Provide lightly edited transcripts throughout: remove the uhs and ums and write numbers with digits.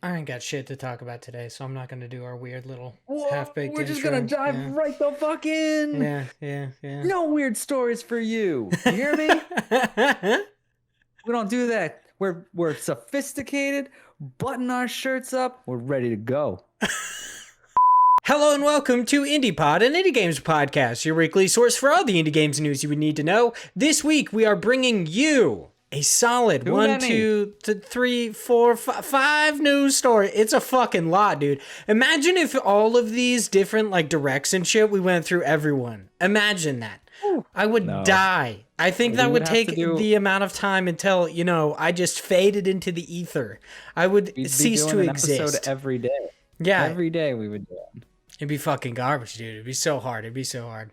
I ain't got shit to talk about today, so I'm not gonna do our weird little Whoa, half-baked we're intro. just gonna dive Yeah. right the fuck in. Yeah. No weird stories for you. You hear me? We don't do that. We're sophisticated, button our shirts up, we're ready to go. Hello and welcome to IndiePod, an indie games podcast, your weekly source for all the indie games news you would need to know. This week we are bringing you a solid Too one, many. 2, 3, 4, 5 news stories. It's a fucking lot, dude. Imagine if all of these different like directs and shit, we went through everyone. Imagine that. I would No. die. I think We that would would have take to do- the amount of time until, I just faded into the ether. I would We'd be cease doing to an exist. episode every day. Yeah. Every day we would do it. It'd be fucking garbage, dude. It'd be so hard. It'd be so hard.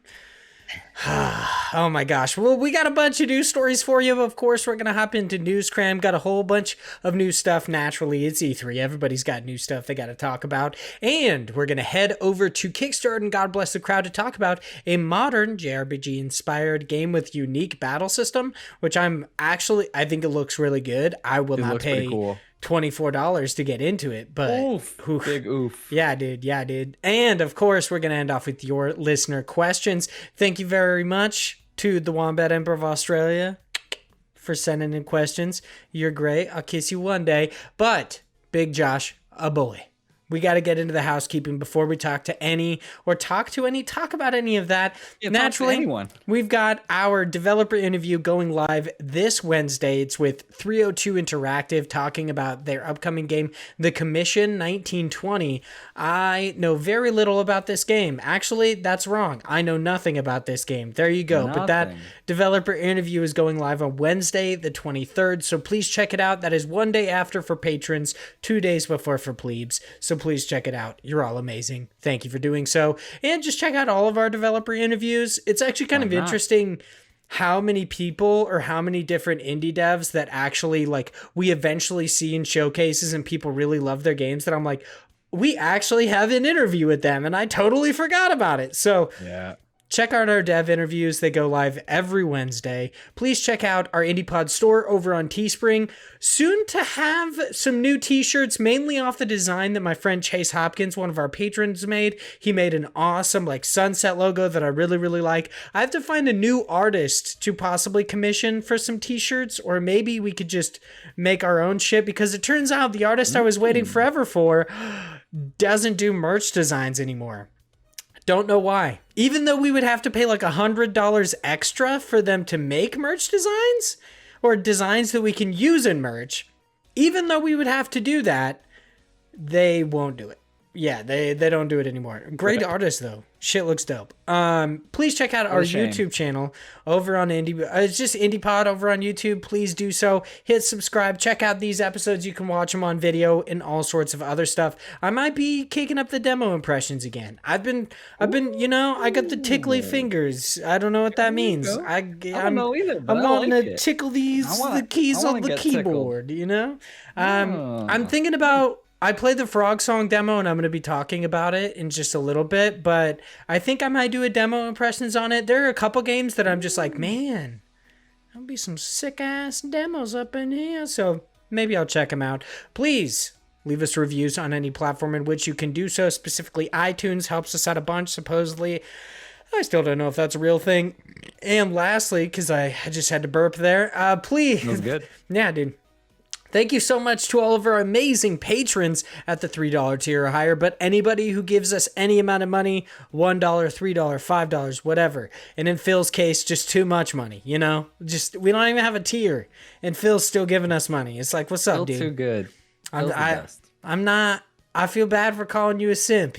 Oh my gosh. Well, we got a bunch of news stories for you. Of course, we're going to hop into news. Cram got a whole bunch of new stuff. Naturally, it's E3. Everybody's got new stuff they got to talk about. And we're going to head over to Kickstarter and God Bless the Crowd to talk about a modern JRPG inspired game with unique battle system, which I think it looks really good. I will not pay cool. $24 to get into it, but Oof. Big oof. Yeah, dude. And of course, we're going to end off with your listener questions. Thank you very much to the Wombat Emperor of Australia for sending in questions. You're great. I'll kiss you one day. But Big Josh, a boy. We got to get into the housekeeping before we talk about any of that. Yeah, Naturally, anyone. We've got our developer interview going live this Wednesday. It's with 302 Interactive talking about their upcoming game, The Commission 1920. I know very little about this game. Actually, that's wrong. I know nothing about this game. There you go. But that developer interview is going live on Wednesday, the 23rd. So please check it out. That is one day after for patrons, 2 days before for plebes. So please check it out. You're all amazing. Thank you for doing so. And just check out all of our developer interviews. It's actually kind of interesting how many people or how many different indie devs that actually like we eventually see in showcases and people really love their games that I'm like, we actually have an interview with them and I totally forgot about it. So yeah. Check out our dev interviews. They go live every Wednesday. Please check out our IndiePod store over on Teespring. Soon to have some new t-shirts, mainly off the design that my friend Chase Hopkins, one of our patrons, made. He made an awesome like sunset logo that I really, really like. I have to find a new artist to possibly commission for some t-shirts, or maybe we could just make our own shit because it turns out the artist I was waiting forever for doesn't do merch designs anymore. Don't know why. Even though we would have to pay like $100 extra for them to make merch designs or designs that we can use in merch, even though we would have to do that, they won't do it. Yeah, they don't do it anymore. Great artist though. Shit looks dope. Please check out our YouTube channel over on it's just IndiePod over on YouTube. Please do so. Hit subscribe. Check out these episodes. You can watch them on video and all sorts of other stuff. I might be kicking up the demo impressions again. I've been, I got the tickly fingers. I don't know what that means. I don't know either. I'm wanting to tickle the keys on the keyboard. I'm thinking about. I played the Frogsong demo and I'm going to be talking about it in just a little bit, but I think I might do a demo impressions on it. There are a couple games that I'm just like, man, there'll be some sick ass demos up in here. So maybe I'll check them out. Please leave us reviews on any platform in which you can do so. Specifically, iTunes helps us out a bunch, supposedly. I still don't know if that's a real thing. And lastly, because I just had to burp there, please. That was good. Yeah, dude. Thank you so much to all of our amazing patrons at the $3 tier or higher, but anybody who gives us any amount of money, $1, $3, $5, whatever. And in Phil's case, just too much money, Just, we don't even have a tier, and Phil's still giving us money. It's like, what's up, dude? Too good. I'm not, I feel bad for calling you a simp,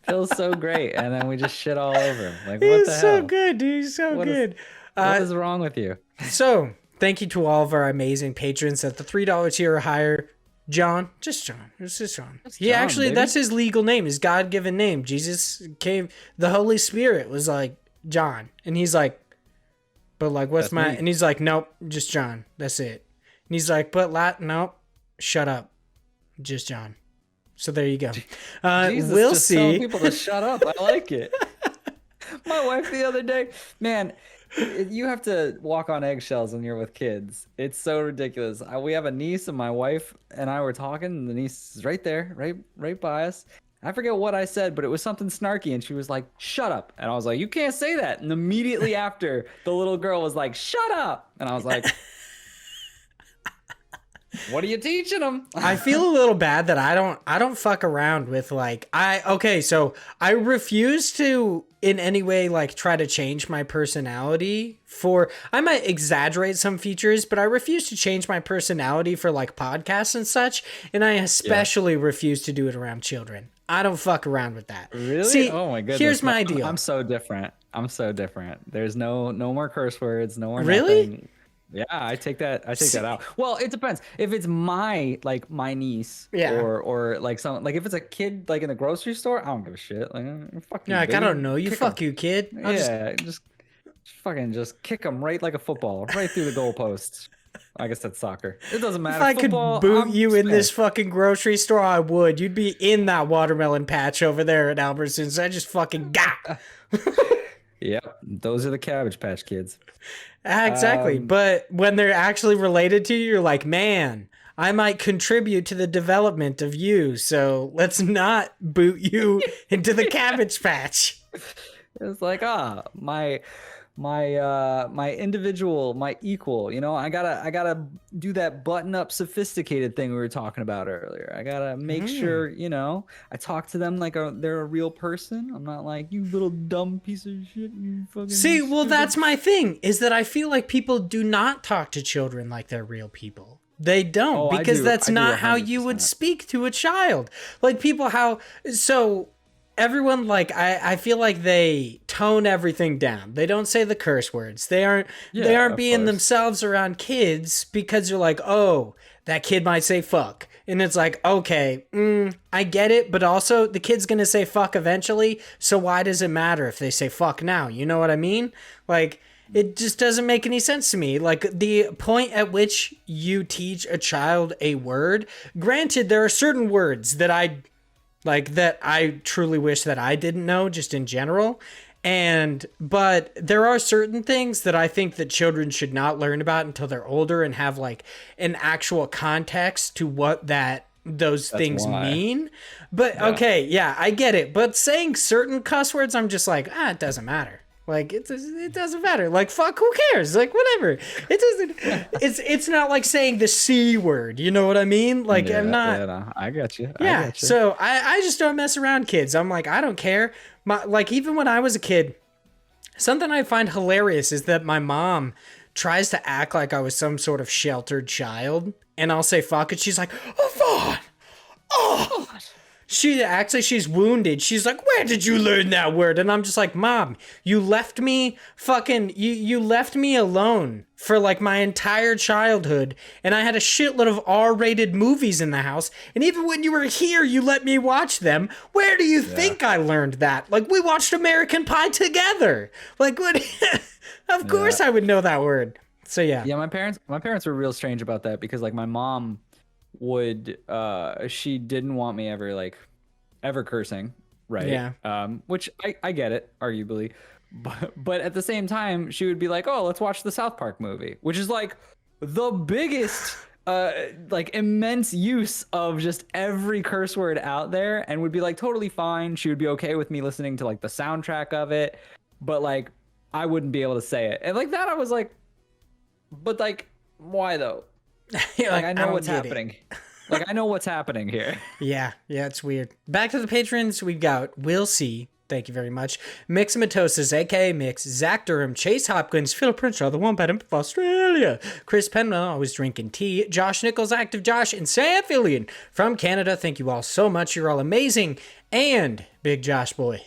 Feels so great, and then we just shit all over him. Like, what He's the hell? so good, dude. He's so good. What is wrong with you? So, thank you to all of our amazing patrons at the $3 tier or higher. John, just John. It's just John. That's his legal name, his God-given name. Jesus came, the Holy Spirit was like, John. And he's like, but like, what's my, and he's like, nope, just John. That's it. And he's like, but nope, shut up. Just John. So there you go. Jesus, we'll just see. telling people to shut up. I like it. My wife the other day, man, You have to walk on eggshells when you're with kids. It's so ridiculous. We have a niece, and my wife and I were talking, and the niece is right there, right by us. I forget what I said, but it was something snarky, and she was like, "Shut up!" And I was like, "You can't say that." And immediately after, the little girl was like, "Shut up!" And I was like, "What are you teaching them?" I feel a little bad that I don't fuck around with like so I refuse to in any way like try to change my personality for I might exaggerate some features, but I refuse to change my personality for like podcasts and such, and I especially refuse to do it around children. I don't fuck around with that. Really? See, oh my goodness. here's my deal. I'm so different. I'm so different. There's no more curse words, no more Really? nothing. Yeah, I take that out. Well, it depends. If it's my niece, Yeah. or like some like if it's a kid like in the grocery store, I don't give a shit. Like fuck you. Yeah, like, I baby. don't know you. Kick Fuck 'em. you, kid. Just fucking just kick them right like a football, right through the goalposts. I guess that's soccer. It doesn't matter. If I Football, could boot I'm you in this Spanish. fucking grocery store, I would. You'd be in that watermelon patch over there at Albertsons. I just fucking got. Yep, those are the Cabbage Patch Kids. Exactly. But when they're actually related to you, you're like, man, I might contribute to the development of you. So let's not boot you into the cabbage patch. It's like my individual, my equal. You know, I gotta do that button up, sophisticated thing we were talking about earlier. I gotta make sure, you know, I talk to them like they're a real person. I'm not like, you little dumb piece of shit. You fucking See, well, stupid." that's my thing, is that I feel like people do not talk to children like they're real people. They don't, Oh, I because do. that's I do not how you would 100%. speak to a child. Like people, so everyone, like, I feel like they tone everything down. They don't say the curse words. They aren't of being course. themselves around kids because you're like, oh, that kid might say fuck. And it's like, okay, I get it, but also the kid's gonna say fuck eventually, so why does it matter if they say fuck now? You know what I mean? Like, it just doesn't make any sense to me. Like, the point at which you teach a child a word, granted, there are certain words that I truly wish that I didn't know, just in general. But there are certain things that I think that children should not learn about until they're older and have like an actual context to what those things why. mean. But okay, yeah, I get it. But saying certain cuss words, I'm just like, it doesn't matter. Like it doesn't matter. Like fuck, who cares? Like whatever. It doesn't. It's not like saying the C word. You know what I mean? Like I'm not. Yeah, no, I got you. Yeah. I got you. So I just don't mess around kids. I'm like, I don't care. Like even when I was a kid, something I find hilarious is that my mom tries to act like I was some sort of sheltered child, and I'll say fuck, and she's like, oh Vaughn, oh. She acts like she's wounded. She's like, where did you learn that word? And I'm just like, Mom, you left me you left me alone for like my entire childhood. And I had a shitload of R-rated movies in the house. And even when you were here, you let me watch them. Where do you think I learned that? Like, we watched American Pie together. Like, what? Of course I would know that word. So yeah. Yeah, my parents were real strange about that because like my mom would she didn't want me ever cursing, right? Yeah. Which I get it, arguably, but at the same time she would be like, oh, let's watch the South Park movie, which is like the biggest like immense use of just every curse word out there, and would be like totally fine. She would be okay with me listening to like the soundtrack of it, but like I wouldn't be able to say it. And like that I was like, but like why though? You're Like I know don't what's get it. happening. Like I know what's happening here. Yeah, it's weird. Back to the patrons, we got Will C. Thank you very much. Mixamatosis, aka Mix, Zach Durham, Chase Hopkins, Phil Princhard, the Wombat Imp of Australia, Chris Penwell, always drinking tea, Josh Nichols, Active Josh, and Sam Fillion from Canada. Thank you all so much. You're all amazing. And Big Josh Boy,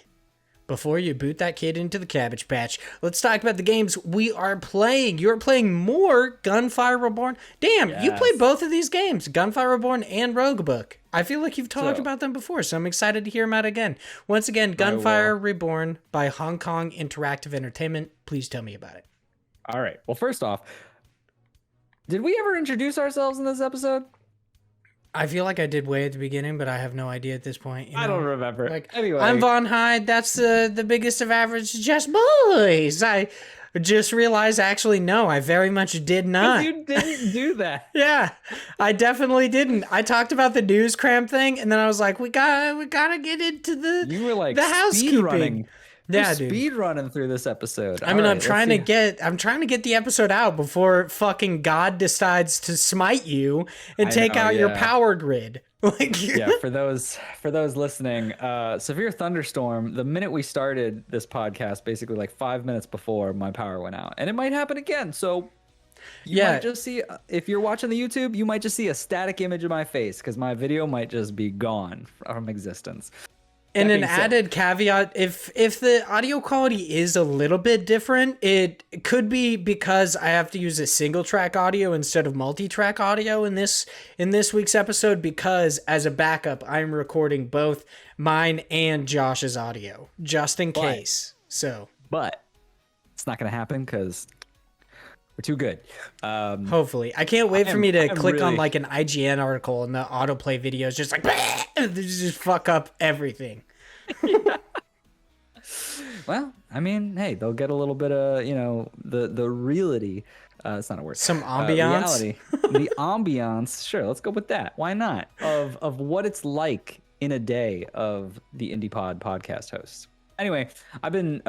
before you boot that kid into the cabbage patch, let's talk about the games we are playing. You're playing more Gunfire Reborn. Damn, you Yes. played both of these games, Gunfire Reborn and Roguebook. I feel like you've talked So- about them before, so I'm excited to hear them out again. Once again, Gunfire Reborn by Hong Kong Interactive Entertainment. Please tell me about it. All right. Well, first off, did we ever introduce ourselves in this episode? I feel like I did way at the beginning, but I have no idea at this point. You know? I don't remember. Like, Anyway, I'm Vaughn Hyde. That's the biggest of average just boys. Just realized, actually, no, I very much did not. You didn't do that. Yeah, I definitely didn't. I talked about the news cram thing, and then I was like, we gotta get into You were like the housekeeping. running. Yeah, dude. Speed running through this episode. I mean, I'm trying to get the episode out before fucking God decides to smite you and take out your power grid. Yeah, for those listening, severe thunderstorm. The minute we started this podcast, basically like 5 minutes before, my power went out, and it might happen again. So you might just see, if you're watching the YouTube, you might just see a static image of my face because my video might just be gone from existence. And an added caveat, if the audio quality is a little bit different, it could be because I have to use a single track audio instead of multi-track audio in this week's episode, because as a backup, I'm recording both mine and Josh's audio just in case. But it's not going to happen because we're too good. Hopefully. I can't wait for me to click on like an IGN article and the autoplay video is just like, just fuck up everything. Well, I mean, hey, they'll get a little bit of, the reality. It's not a word. Some ambiance. Reality. The ambiance. Sure, let's go with that. Why not? Of what it's like in a day of the IndiePod podcast hosts. Anyway, I've been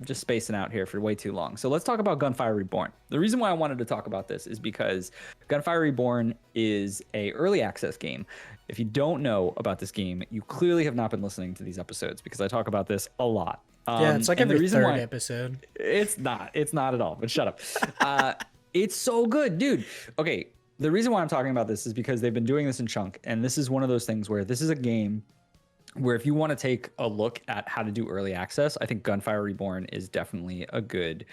just spacing out here for way too long. So let's talk about Gunfire Reborn. The reason why I wanted to talk about this is because Gunfire Reborn is a early access game. If you don't know about this game, you clearly have not been listening to these episodes because I talk about this a lot. Yeah, it's like every third episode. It's not at all, but shut up. It's so good, dude. Okay, the reason why I'm talking about this is because they've been doing this in chunk, and this is one of those things where this is a game where if you want to take a look at how to do early access, I think Gunfire Reborn is definitely a good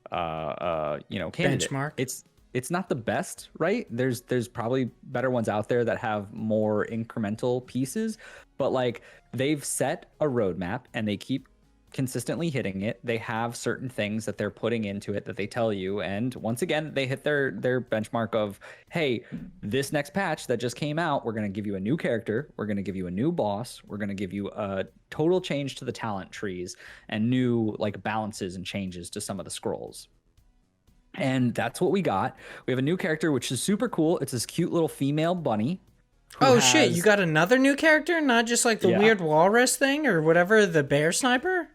candidate. Benchmark. It's not the best, right? There's probably better ones out there that have more incremental pieces, but like they've set a roadmap and they keep consistently hitting it. They have certain things that they're putting into it that they tell you, and once again they hit their benchmark of, hey, this next patch that just came out, we're going to give you a new character, we're going to give you a new boss, we're going to give you a total change to the talent trees and new like balances and changes to some of the scrolls. And that's what we got. We have a new character, which is super cool. It's this cute little female bunny. Oh shit, you got another new character, not just like the weird walrus thing or whatever, the bear sniper?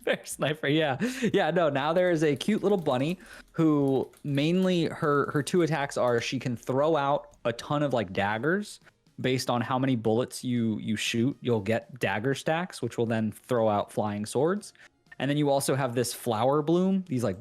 Bear sniper, yeah. No, now there is a cute little bunny who mainly her two attacks are she can throw out a ton of like daggers. Based on how many bullets you shoot, you'll get dagger stacks, which will then throw out flying swords. And then you also have this flower bloom, these like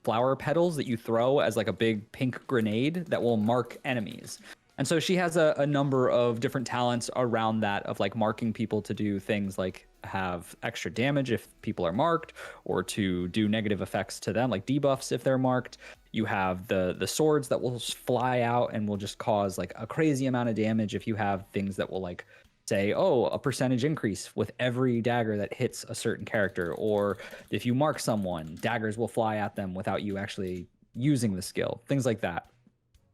flower petals that you throw as like a big pink grenade that will mark enemies. And so she has a number of different talents around that of like marking people to do things like have extra damage if people are marked, or to do negative effects to them, like debuffs if they're marked. You have the swords that will fly out and will just cause like a crazy amount of damage if you have things that will like say, oh, a percentage increase with every dagger that hits a certain character, or if you mark someone, daggers will fly at them without you actually using the skill, things like that.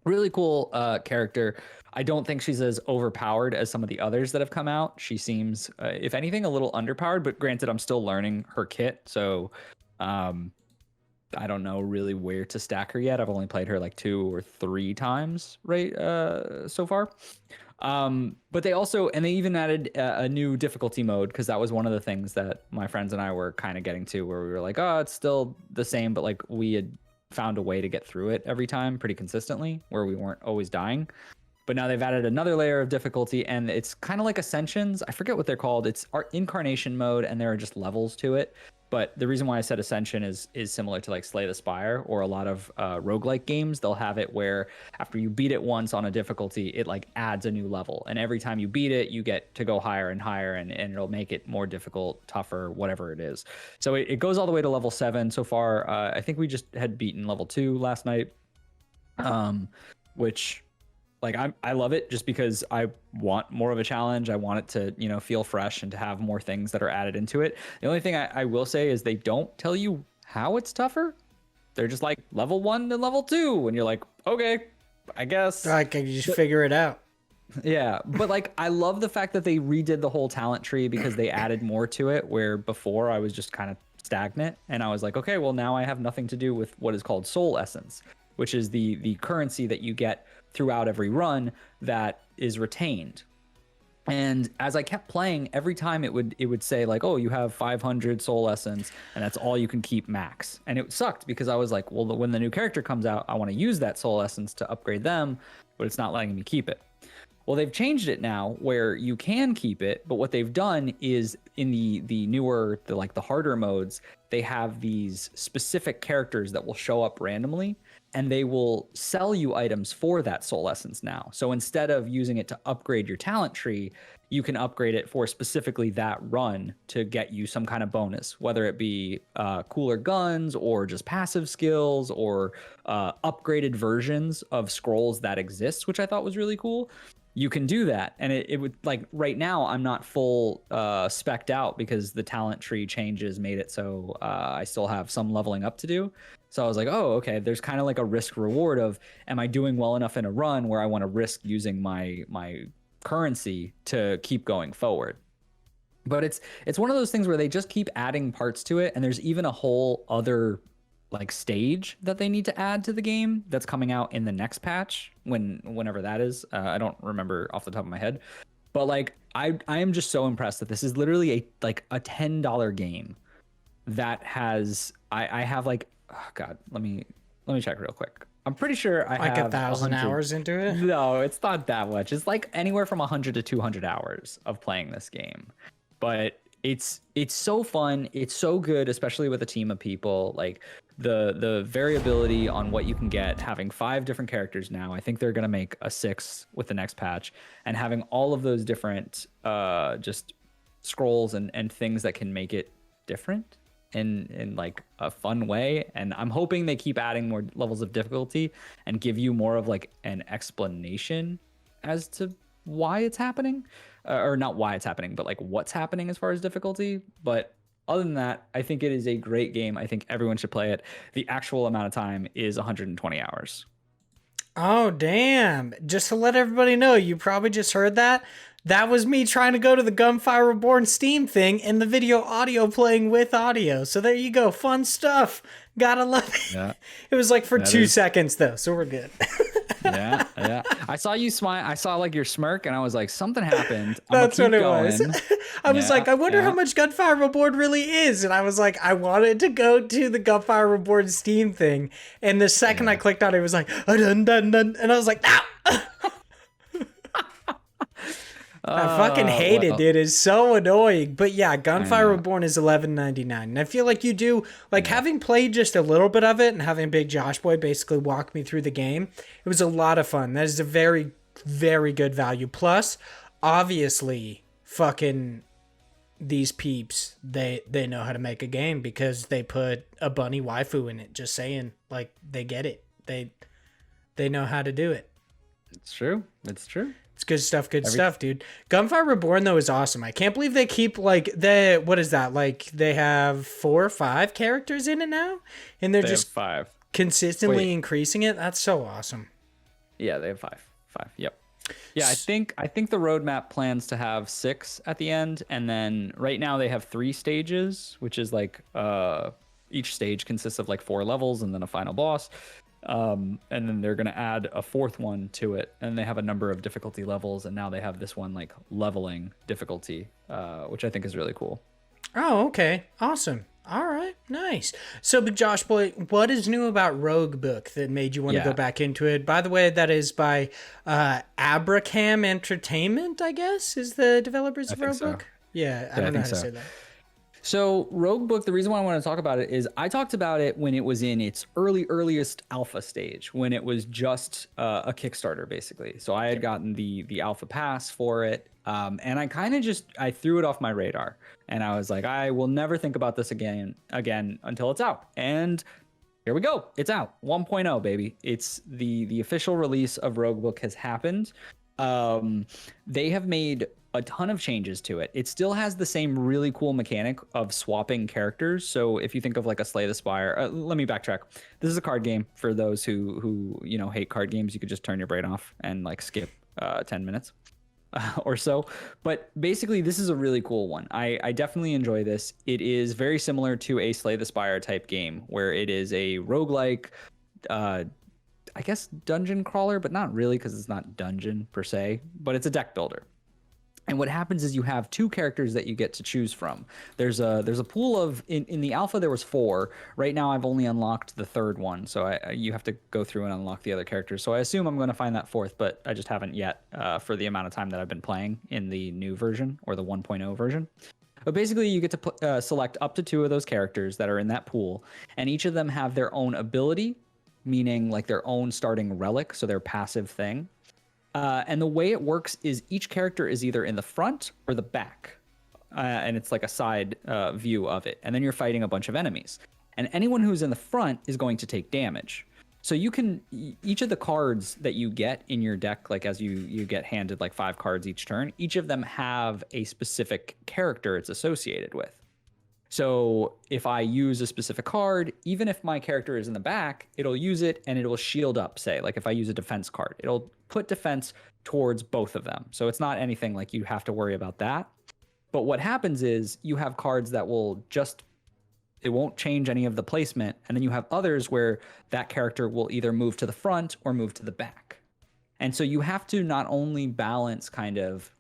Really cool character. I don't think she's as overpowered as some of the others that have come out. She seems, if anything, a little underpowered, but granted, I'm still learning her kit, so I don't know really where to stack her yet. I've only played her like 2 or 3 times, right, so far. But they even added a new difficulty mode, because that was one of the things that my friends and I were kind of getting to, where we were like, oh, it's still the same, but like we had found a way to get through it every time pretty consistently, where we weren't always dying. But now they've added another layer of difficulty, and it's kind of like Ascensions. I forget what they're called. It's our incarnation mode, and there are just levels to it. But the reason why I said Ascension is similar to like Slay the Spire or a lot of roguelike games. They'll have it where after you beat it once on a difficulty, it like adds a new level. And every time you beat it, you get to go higher and higher, and it'll make it more difficult, tougher, whatever it is. So it goes all the way to level 7 so far. I think we just had beaten level 2 last night, which... like I love it just because I want more of a challenge. I want it to, feel fresh and to have more things that are added into it. The only thing I will say is they don't tell you how it's tougher. They're just like level 1 to level 2. And you're like, okay, I guess. I can just figure it out. Yeah. But like, I love the fact that they redid the whole talent tree, because they added more to it, where before I was just kind of stagnant. And I was like, okay, well, now I have nothing to do with what is called soul essence, which is the currency that you get throughout every run that is retained. And as I kept playing, every time it would say like, oh, you have 500 soul essence, and that's all you can keep max. And it sucked because I was like, well, when the new character comes out, I want to use that soul essence to upgrade them, but it's not letting me keep it. Well, they've changed it now where you can keep it, but what they've done is in the newer, the harder modes, they have these specific characters that will show up randomly, and they will sell you items for that soul essence now. So instead of using it to upgrade your talent tree, you can upgrade it for specifically that run to get you some kind of bonus, whether it be cooler guns or just passive skills or upgraded versions of scrolls that exist, which I thought was really cool. You can do that. And it would, like, right now I'm not full spec'd out because the talent tree changes made it so I still have some leveling up to do. So I was like, oh, okay, there's kind of like a risk reward of, am I doing well enough in a run where I want to risk using my currency to keep going forward? But it's one of those things where they just keep adding parts to it, and there's even a whole other like stage that they need to add to the game that's coming out in the next patch, whenever that is. I don't remember off the top of my head, but like I am just so impressed that this is literally a $10 game that has I have like, oh god, let me check real quick. I'm pretty sure I like have 1,000 hours into it. No, it's not that much. It's like anywhere from 100 to 200 hours of playing this game, but it's so fun. It's so good, especially with a team of people. Like the variability on what you can get, having 5 different characters now. I think they're going to make a 6 with the next patch, and having all of those different just scrolls and things that can make it different in like a fun way. And I'm hoping they keep adding more levels of difficulty and give you more of like an explanation as to why it's happening, or not why it's happening, but like what's happening as far as difficulty. But other than that, I think it is a great game. I think everyone should play it. The actual amount of time is 120 hours. Oh, damn. Just to let everybody know, you probably just heard that. That was me trying to go to the Gunfire Reborn Steam thing and the video audio playing with audio. So there you go. Fun stuff. Gotta love it. Yeah. It was like for 2 seconds though, so we're good. Yeah. I saw you smile. I saw like your smirk, and I was like, something happened. That's what it was. I was like, I wonder how much Gunfire Reborn really is. And I was like, I wanted to go to the Gunfire Reborn Steam thing. And the second I clicked on it, it was like, dun, dun, dun. And I was like, ah! I fucking hate it, dude. It's so annoying. But yeah, Gunfire Reborn is $11.99. And I feel like you do, like having played just a little bit of it and having Big Josh Boy basically walk me through the game, it was a lot of fun. That is a very, very good value. Plus, obviously, fucking these peeps, they know how to make a game because they put a bunny waifu in it. Just saying, like, they get it. They know how to do it. It's true. It's true. It's good stuff, dude. Gunfire Reborn, though, is awesome. I can't believe they keep, like, what is that? Like, they have 4 or 5 characters in it now? And they're just 5. Consistently increasing it? That's so awesome. Yeah, they have 5. Yep. Yeah, I think the roadmap plans to have 6 at the end. And then right now they have 3 stages, which is like, each stage consists of like 4 levels and then a final boss. And then they're going to add a 4th one to it, and they have a number of difficulty levels, and now they have this one like leveling difficulty, which I think is really cool. Oh, okay. Awesome. All right. Nice. So, Big Josh Boy, what is new about Roguebook that made you want to go back into it? By the way, that is by Abrakam Entertainment, I guess, is the developers of Roguebook. So. Yeah, I don't know how to say that. So Roguebook, the reason why I want to talk about it is I talked about it when it was in its earliest alpha stage, when it was just a Kickstarter, basically. So I had gotten the alpha pass for it, and I threw it off my radar, and I was like, I will never think about this again until it's out. And here we go, it's out, 1.0, baby. It's the official release of Roguebook has happened. They have made a ton of changes to it. It still has the same really cool mechanic of swapping characters. So if you think of like a Slay the Spire, let me backtrack. This is a card game for those who hate card games. You could just turn your brain off and like skip 10 minutes. or so. But basically, this is a really cool one. I definitely enjoy this. It is very similar to a Slay the Spire type game, where it is a roguelike, uh, I guess dungeon crawler, but not really because it's not dungeon per se, but it's a deck builder. And what happens is you have two characters that you get to choose from. There's a pool of in the alpha there was four. Right now I've only unlocked the third one, so you have to go through and unlock the other characters. So I assume I'm going to find that fourth, but I just haven't yet for the amount of time that I've been playing in the new version or the 1.0 version. But basically, you get to select up to two of those characters that are in that pool, and each of them have their own ability, meaning like their own starting relic, so their passive thing. And the way it works is each character is either in the front or the back. And it's like a side view of it. And then you're fighting a bunch of enemies. And anyone who's in the front is going to take damage. So you can, each of the cards that you get in your deck, like as you get handed like 5 cards each turn, each of them have a specific character it's associated with. So if I use a specific card, even if my character is in the back, it'll use it and it will shield up, say, like if I use a defense card, it'll put defense towards both of them. So it's not anything like you have to worry about that. But what happens is you have cards that will just, it won't change any of the placement. And then you have others where that character will either move to the front or move to the back. And so you have to not only balance kind of,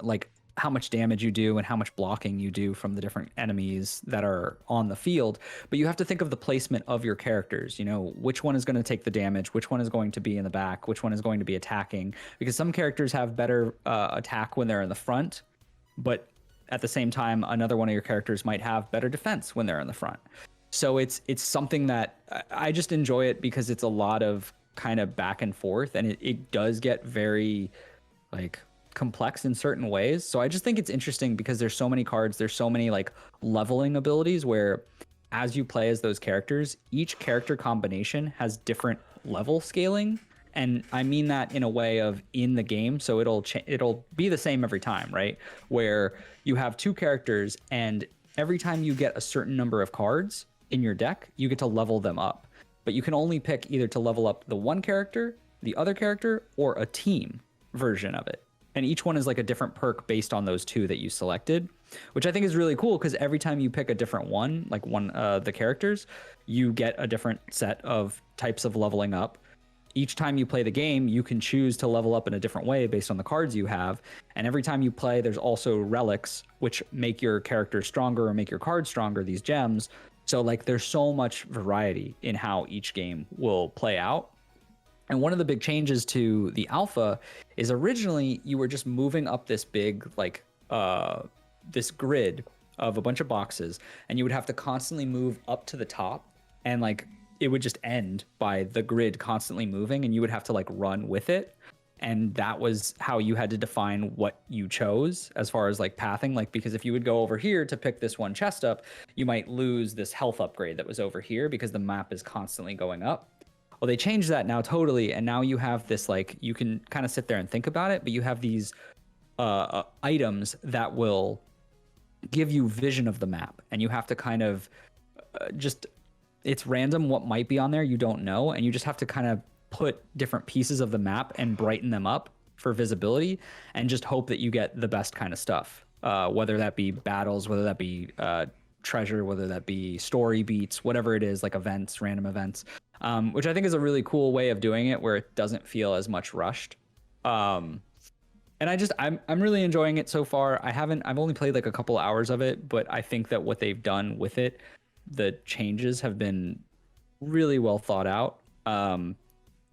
like how much damage you do and how much blocking you do from the different enemies that are on the field, but you have to think of the placement of your characters. You know, which one is going to take the damage, which one is going to be in the back, which one is going to be attacking, because some characters have better attack when they're in the front, but at the same time, another one of your characters might have better defense when they're in the front. So it's something that I just enjoy it because it's a lot of kind of back and forth, and it does get very like complex in certain ways. So I just think it's interesting because there's so many cards, there's so many like leveling abilities where as you play as those characters, each character combination has different level scaling. And I mean that in a way of in the game. So it'll be the same every time, right? Where you have two characters and every time you get a certain number of cards in your deck, you get to level them up. But you can only pick either to level up the one character, the other character, or a team version of it. And each one is like a different perk based on those two that you selected, which I think is really cool because every time you pick a different one, like one the characters, you get a different set of types of leveling up. Each time you play the game, you can choose to level up in a different way based on the cards you have. And every time you play, there's also relics, which make your character stronger or make your card stronger, these gems. So like there's so much variety in how each game will play out. And one of the big changes to the alpha is originally you were just moving up this big, like, this grid of a bunch of boxes, and you would have to constantly move up to the top, and like it would just end by the grid constantly moving, and you would have to like run with it. And that was how you had to define what you chose as far as like pathing. Like, because if you would go over here to pick this one chest up, you might lose this health upgrade that was over here because the map is constantly going up. Well, they changed that now totally, and now you have this, like, you can kind of sit there and think about it, but you have these items that will give you vision of the map, and you have to kind of it's random what might be on there, you don't know, and you just have to kind of put different pieces of the map and brighten them up for visibility, and just hope that you get the best kind of stuff, whether that be battles, whether that be treasure, whether that be story beats, whatever it is, like events, random events. Which I think is a really cool way of doing it where it doesn't feel as much rushed. And I'm really enjoying it so far. I've only played like a couple hours of it, but I think that what they've done with it, the changes have been really well thought out.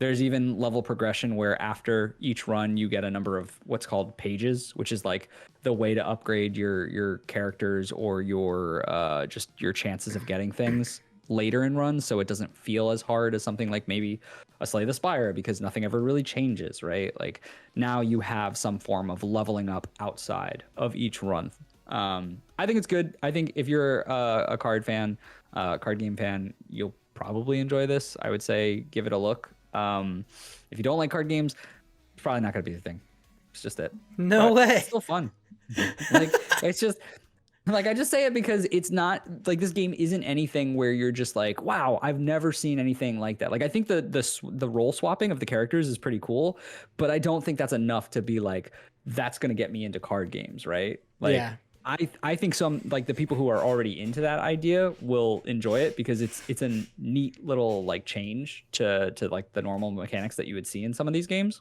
There's even level progression where after each run you get a number of what's called pages, which is like the way to upgrade your characters or your just your chances of getting things later in runs, so it doesn't feel as hard as something like maybe a Slay the Spire, because nothing ever really changes, right? Like now you have some form of leveling up outside of each run. I think it's good. I think if you're a card game fan, you'll probably enjoy this. I would say give it a look. If you don't like card games, it's probably not gonna be the thing. It's just it. No way. It's still fun. Like it's just Like, I just say it because it's not like this game isn't anything where you're just like, wow, I've never seen anything like that. Like, I think the role swapping of the characters is pretty cool, but I don't think that's enough to be like, that's going to get me into card games, right? Like, Yeah. I think some like the people who are already into that idea will enjoy it because it's a neat little like change to like the normal mechanics that you would see in some of these games.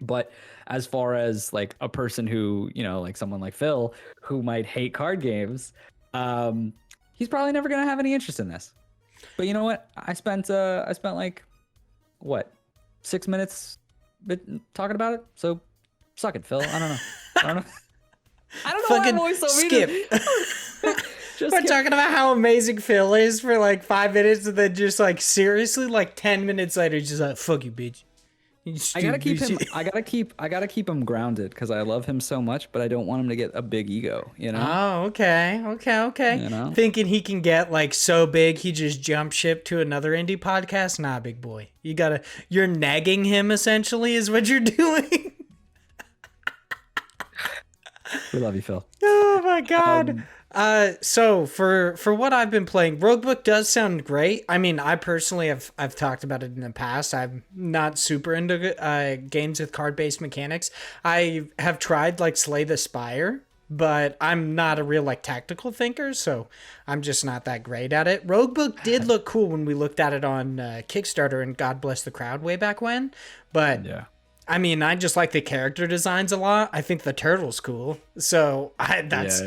But as far as like a person who, like someone like Phil who might hate card games, he's probably never gonna have any interest in this. But you know what? I spent like what 6 minutes talking about it. So suck it, Phil. I don't know. I don't know. Fucking why I'm always so skip. We're talking about how amazing Phil is for like 5 minutes, and then just like seriously, like 10 minutes later, he's just like, "Fuck you, bitch." I gotta keep him. I gotta keep him grounded because I love him so much, but I don't want him to get a big ego. Oh, okay. Thinking he can get like so big, he just jump ship to another indie podcast. Nah, big boy. You're nagging him essentially, is what you're doing. We love you, Phil. Oh my god. So for what I've been playing, Roguebook does sound great. I mean, I personally I've talked about it in the past. I'm not super into games with card-based mechanics. I have tried like Slay the Spire, but I'm not a real like tactical thinker, so I'm just not that great at it. Roguebook did look cool when we looked at it on Kickstarter, and God bless the crowd way back when. But yeah. I mean, I just like the character designs a lot. I think the turtle's cool. So that's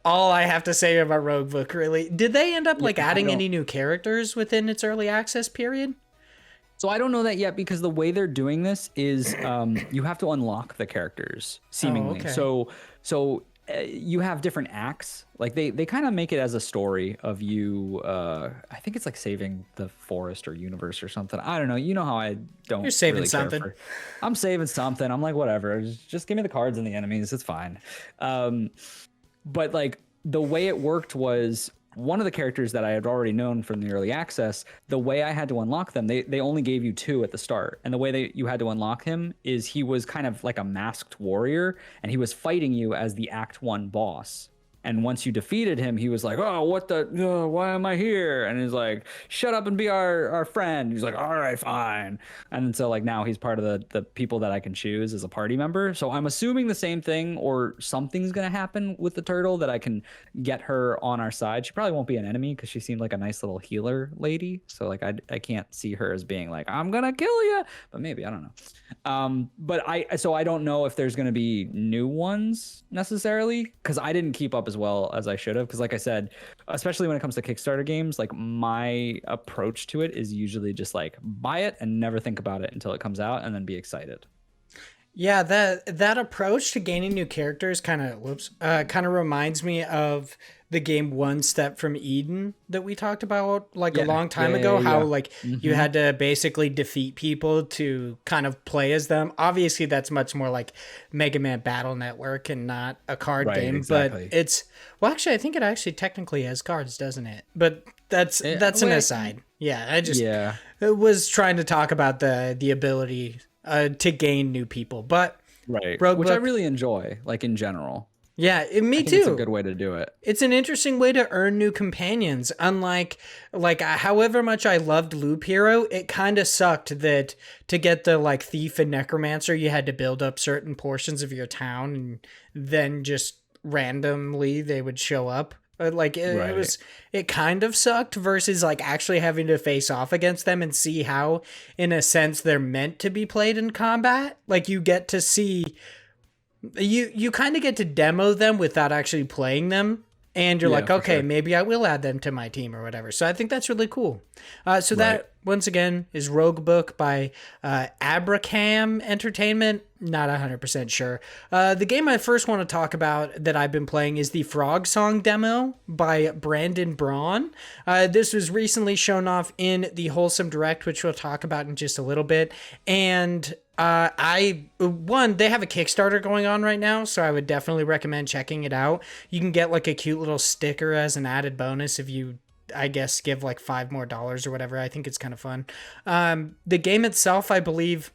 all I have to say about Roguebook, really. Did they end up like adding any new characters within its early access period? So I don't know that yet because the way they're doing this is you have to unlock the characters seemingly. Oh, okay. So you have different acts. Like they kind of make it as a story of you. I think it's like saving the forest or universe or something. I don't know. You know how I don't. You're saving really something. I'm saving something. I'm like, whatever. Just give me the cards and the enemies. It's fine. But like the way it worked was one of the characters that I had already known from the early access, the way I had to unlock them, they only gave you 2 at the start. And the way that you had to unlock him is he was kind of like a masked warrior, and he was fighting you as the Act 1 boss. And once you defeated him, he was like, oh, why am I here? And he's like, shut up and be our friend. He's like, all right, fine. And so like now he's part of the people that I can choose as a party member. So I'm assuming the same thing or something's going to happen with the turtle that I can get her on our side. She probably won't be an enemy because she seemed like a nice little healer lady. So like I can't see her as being like, I'm going to kill you. But maybe, I don't know. But I don't know if there's going to be new ones necessarily because I didn't keep up as well as I should have, because like I said, especially when it comes to Kickstarter games, like my approach to it is usually just like buy it and never think about it until it comes out and then be excited. Yeah, that approach to gaining new characters kind of reminds me of the game One Step from Eden that we talked about like a long time ago. How like you had to basically defeat people to kind of play as them. Obviously, that's much more like Mega Man Battle Network and not a card game. Exactly. But actually, I think it actually technically has cards, doesn't it? But that's an aside. Yeah, I was trying to talk about the ability to gain new people, but Roguebook, which I really enjoy, like in general. Yeah, me too. It's a good way to do it. It's an interesting way to earn new companions. Unlike, however much I loved Loop Hero, it kind of sucked that to get the like Thief and Necromancer, you had to build up certain portions of your town, and then just randomly they would show up. It kind of sucked versus like actually having to face off against them and see how, in a sense, they're meant to be played in combat. Like you get to see, you kind of get to demo them without actually playing them. And you're like, okay, maybe I will add them to my team or whatever. So I think that's really cool. That, once again, is Roguebook by Abrakam Entertainment. Not 100% sure. The game I first want to talk about that I've been playing is the Frogsong demo by Braun. This was recently shown off in the Wholesome Direct, which we'll talk about in just a little bit. And they have a Kickstarter going on right now, so I would definitely recommend checking it out. You can get like a cute little sticker as an added bonus if you, I guess, give like $5 more or whatever. I think it's kind of fun. The game itself, I believe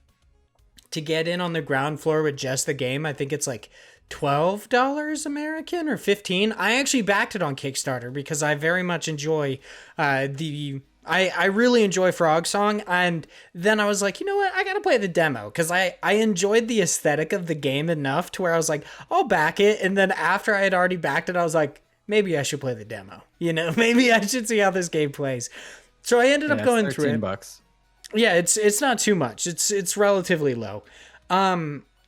to get in on the ground floor with just the game. I think it's like $12 American or 15. I actually backed it on Kickstarter because I very much enjoy I really enjoy Frogsong, and then I was like, you know what, I gotta play the demo, because I enjoyed the aesthetic of the game enough to where I was like, I'll back it, and then after I had already backed it, I was like, maybe I should play the demo, maybe I should see how this game plays. So I ended up going through it. $13. Yeah, it's not too much. It's relatively low.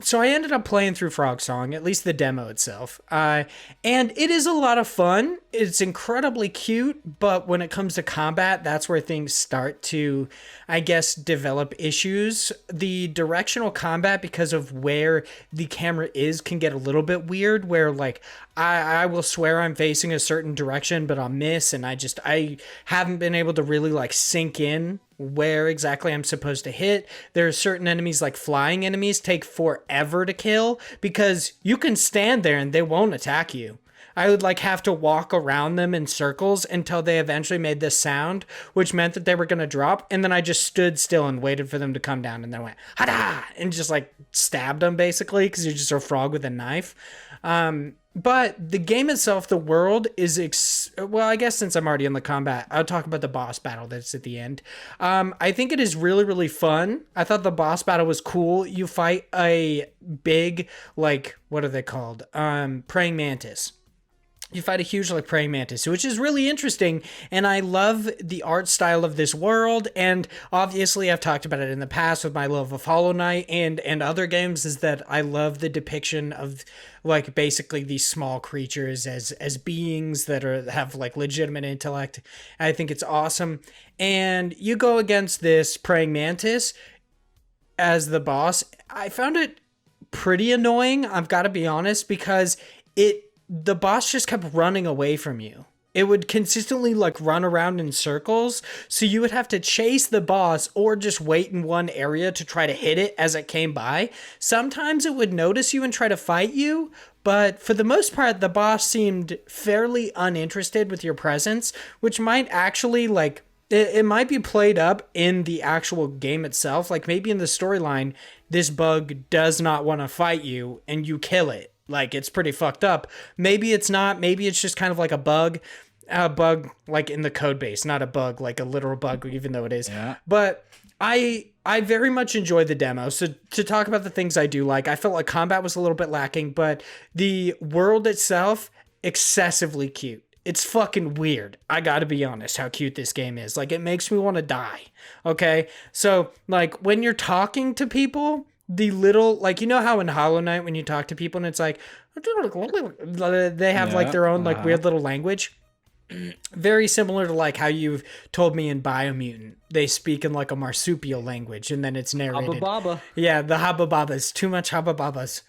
So I ended up playing through Frogsong, at least the demo itself. And it is a lot of fun. It's incredibly cute, but when it comes to combat, that's where things start to, I guess, develop issues. The directional combat, because of where the camera is, can get a little bit weird, where like I will swear I'm facing a certain direction, but I'll miss, and I haven't been able to really like sink in where exactly I'm supposed to hit. There are certain enemies, like flying enemies, take forever to kill because you can stand there and they won't attack you. I would like have to walk around them in circles until they eventually made this sound, which meant that they were going to drop. And then I just stood still and waited for them to come down, and then went, hada, and just like stabbed them basically, because you're just a frog with a knife. But the game itself, the world is, well, I guess since I'm already in the combat, I'll talk about the boss battle that's at the end. I think it is really, really fun. I thought the boss battle was cool. You fight a big, like, what are they called? Praying mantis. You fight a huge like praying mantis, which is really interesting, and I love the art style of this world. And obviously I've talked about it in the past with my love of Hollow Knight and other games, is that I love the depiction of like basically these small creatures as beings that have like legitimate intellect. I think it's awesome. And you go against this praying mantis as the boss. I found it pretty annoying, I've got to be honest, because the boss just kept running away from you. It would consistently like run around in circles, so you would have to chase the boss or just wait in one area to try to hit it as it came by. Sometimes it would notice you and try to fight you, but for the most part, the boss seemed fairly uninterested with your presence, which might actually like, it might be played up in the actual game itself. Like maybe in the storyline, this bug does not want to fight you and you kill it. Like, it's pretty fucked up. Maybe it's not. Maybe it's just kind of like a bug like in the code base, not a bug, like a literal bug, even though it is. Yeah. But I very much enjoyed the demo. So to talk about the things I do like, I felt like combat was a little bit lacking, but the world itself, excessively cute. It's fucking weird. I gotta be honest how cute this game is. Like, it makes me want to die. Okay? So, like, when you're talking to people, the little, like, you know how in Hollow Knight when you talk to people and it's like, they have like their own like weird little language? Very similar to like how you've told me in Biomutant. They speak in like a marsupial language and then it's narrated. Habba-baba. Yeah, the habba-babas. Too much habba-babas.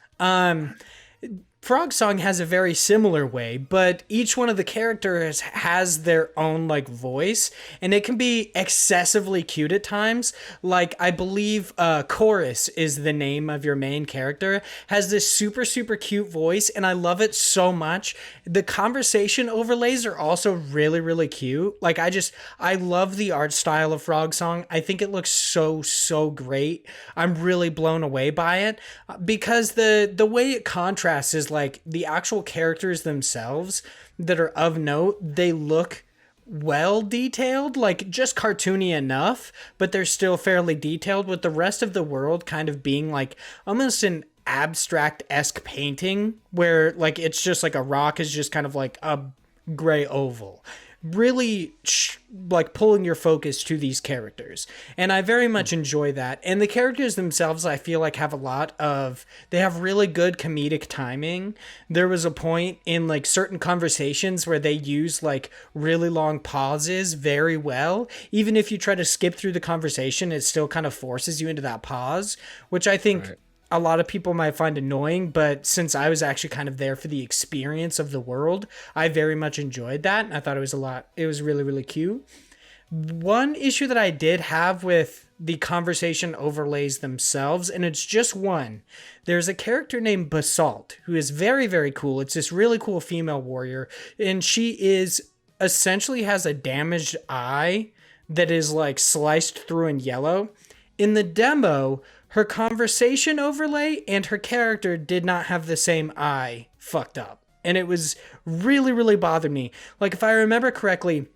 Frogsong has a very similar way, but each one of the characters has their own like voice, and it can be excessively cute at times. Like, I believe Chorus is the name of your main character, has this super, super cute voice, and I love it so much. The conversation overlays are also really, really cute. Like, I love the art style of Frogsong. I think it looks so, so great. I'm really blown away by it because the way it contrasts is like the actual characters themselves that are of note, they look well detailed, like just cartoony enough, but they're still fairly detailed, with the rest of the world kind of being like almost an abstract-esque painting where like it's just like a rock is just kind of like a gray oval. Really like pulling your focus to these characters, and I very much enjoy that. And the characters themselves, I feel like, they have really good comedic timing. There was a point in like certain conversations where they use like really long pauses very well. Even if you try to skip through the conversation, it still kind of forces you into that pause, which I think a lot of people might find annoying, but since I was actually kind of there for the experience of the world, I very much enjoyed that. And I thought it was really, really cute. One issue that I did have with the conversation overlays themselves, and it's just one. There's a character named Basalt who is very, very cool. It's this really cool female warrior, and she essentially has a damaged eye that is like sliced through in yellow. In the demo, her conversation overlay and her character did not have the same eye fucked up. And it was really, really bothered me. Like, if I remember correctly,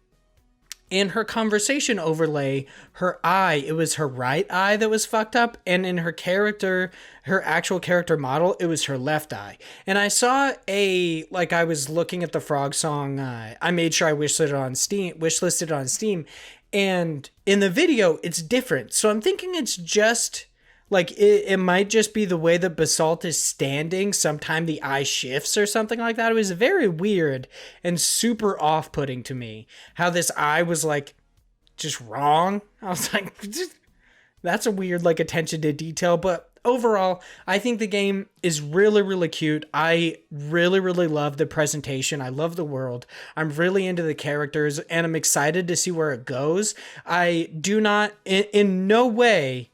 in her conversation overlay, her eye, it was her right eye that was fucked up. And in her character, her actual character model, it was her left eye. And I saw I was looking at the Frogsong, I made sure I wishlisted on Steam. And in the video, it's different. So I'm thinking it's just... like, it might just be the way that Basalt is standing. Sometime the eye shifts or something like that. It was very weird and super off-putting to me. How this eye was, like, just wrong. I was like, that's a weird, like, attention to detail. But overall, I think the game is really, really cute. I really, really love the presentation. I love the world. I'm really into the characters, and I'm excited to see where it goes. I do not, in no way...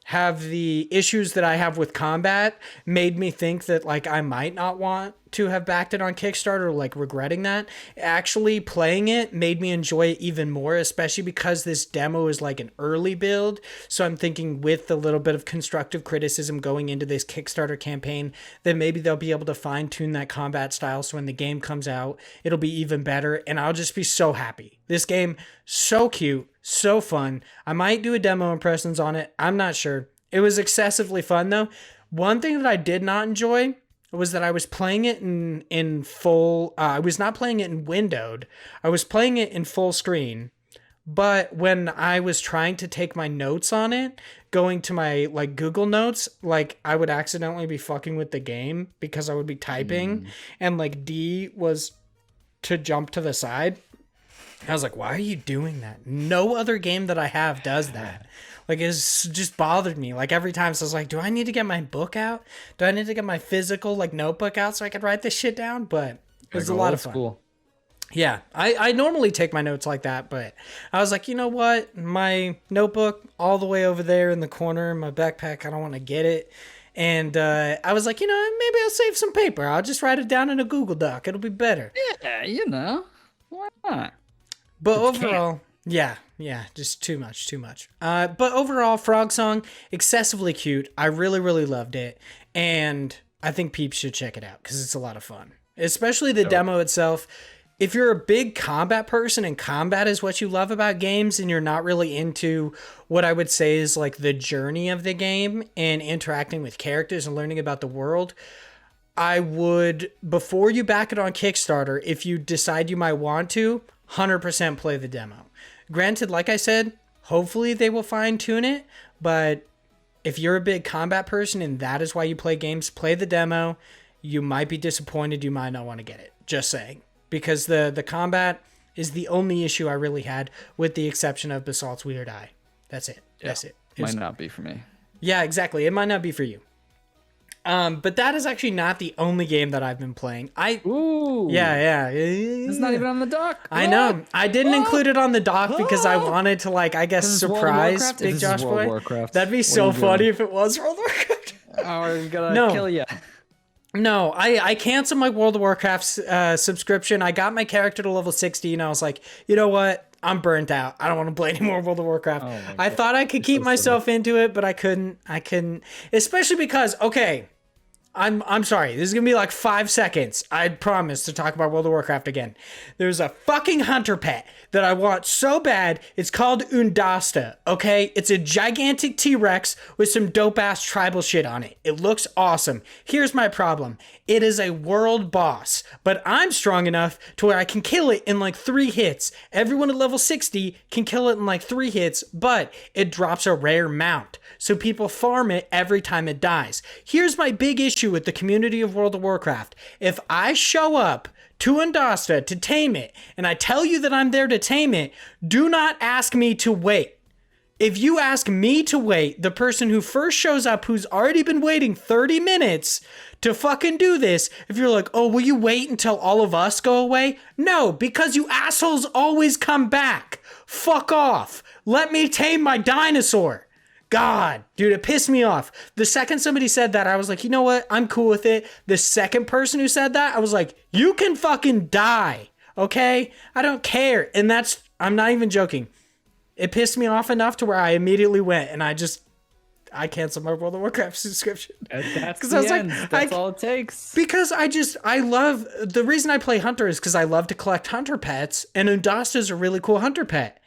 have the issues that I have with combat made me think that like I might not want to have backed it on Kickstarter, like regretting that. Actually playing it made me enjoy it even more, especially because this demo is like an early build. So I'm thinking with a little bit of constructive criticism going into this Kickstarter campaign, that maybe they'll be able to fine tune that combat style. So when the game comes out, it'll be even better. And I'll just be so happy. This game, so cute, so fun. I might do a demo impressions on it. I'm not sure. It was excessively fun though. One thing that I did not enjoy was that I was playing it in full, I was not playing it in windowed. I was playing it in full screen. But when I was trying to take my notes on it, going to my like Google Notes, like I would accidentally be fucking with the game because I would be typing and like D was to jump to the side. I was like, why are you doing that? No other game that I have does that. Like, it's just bothered me. Like, every time, so I was like, do I need to get my book out? Do I need to get my physical, like, notebook out so I could write this shit down? But it was a lot of fun. Cool. Yeah, I normally take my notes like that, but I was like, you know what? My notebook all the way over there in the corner in my backpack, I don't want to get it. And I was like, you know, maybe I'll save some paper. I'll just write it down in a Google Doc. It'll be better. Yeah, you know. Why not? But overall... Yeah, just too much. But overall, Frogsong, excessively cute. I really, really loved it. And I think peeps should check it out because it's a lot of fun. Especially the demo itself. If you're a big combat person and combat is what you love about games and you're not really into what I would say is like the journey of the game and interacting with characters and learning about the world, I would, before you back it on Kickstarter, if you decide you might want to, 100% play the demo. Granted, like I said, hopefully they will fine tune it, but if you're a big combat person and that is why you play games, play the demo. You might be disappointed. You might not want to get it. Just saying. Because the combat is the only issue I really had, with the exception of Basalt's weird eye. That's it. Yeah, that's it. Might not be for me. Yeah, exactly. It might not be for you. But that is actually not the only game that I've been playing. Ooh. Yeah. It's not even on the dock. I know. I didn't include it on the dock because I wanted to, like, I guess, surprise Big Josh Boy. Warcraft. That'd be so funny if it was World of Warcraft. Oh, we're gonna kill you. No, I canceled my World of Warcraft subscription. I got my character to level 60 and I was like, you know what? I'm burnt out. I don't want to play any more World of Warcraft. I thought I could keep myself into it, but I couldn't. Especially because, okay, I'm sorry. This is going to be like 5 seconds. I promise to talk about World of Warcraft again. There's a fucking hunter pet that I want so bad. It's called Undasta, okay? It's a gigantic T-Rex with some dope-ass tribal shit on it. It looks awesome. Here's my problem. It is a world boss, but I'm strong enough to where I can kill it in like 3 hits. Everyone at level 60 can kill it in like 3 hits, but it drops a rare mount. So people farm it every time it dies. Here's my big issue with the community of World of Warcraft. If I show up to Undasta to tame it, and I tell you that I'm there to tame it, do not ask me to wait. If you ask me to wait, the person who first shows up who's already been waiting 30 minutes to fucking do this, if you're like, oh, will you wait until all of us go away? No, because you assholes always come back. Fuck off. Let me tame my dinosaur. God, dude, it pissed me off. The second somebody said that, I was like, you know what? I'm cool with it. The second person who said that, I was like, you can fucking die, okay? I don't care. And I'm not even joking. It pissed me off enough to where I immediately went and I I canceled my World of Warcraft subscription. That's Because the I was end. like, That's all it takes. because I love, the reason I play Hunter is because I love to collect Hunter pets, and Undasta's a really cool Hunter pet.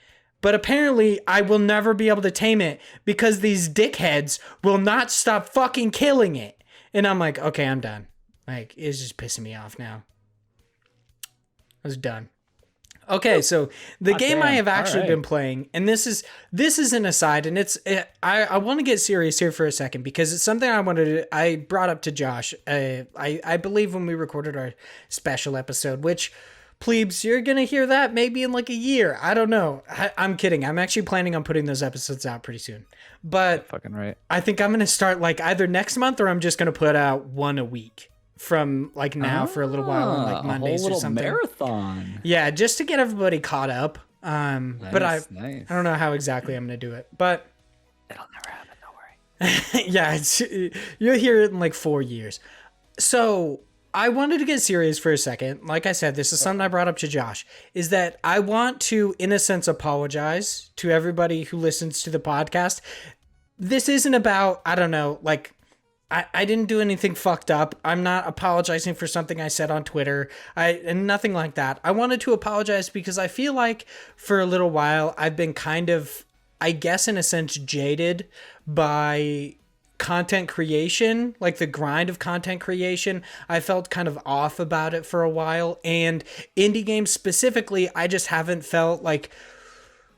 But apparently I will never be able to tame it because these dickheads will not stop fucking killing it. And I'm like, okay, I'm done. Like, it's just pissing me off now. I was done. Okay, so the game I have actually been playing, and this is an aside, and I want to get serious here for a second because it's something I brought up to Josh. I believe when we recorded our special episode, which, plebes, you're gonna hear that maybe in like a year. I don't know. I'm kidding. I'm actually planning on putting those episodes out pretty soon. But fucking right. I think I'm gonna start like either next month or I'm just gonna put out one a week from like now for a little while on like Mondays a whole or something. Marathon. Yeah, just to get everybody caught up. But I don't know how exactly I'm gonna do it. But it'll never happen. Don't worry. yeah, you'll hear it in like 4 years. So I wanted to get serious for a second. Like I said, this is something I brought up to Josh, is that I want to, in a sense, apologize to everybody who listens to the podcast. This isn't about, I don't know, like, I didn't do anything fucked up. I'm not apologizing for something I said on Twitter. And nothing like that. I wanted to apologize because I feel like for a little while I've been kind of, I guess in a sense, jaded by content creation, like the grind of content creation. I felt kind of off about it for a while, and indie games specifically, I just haven't felt like,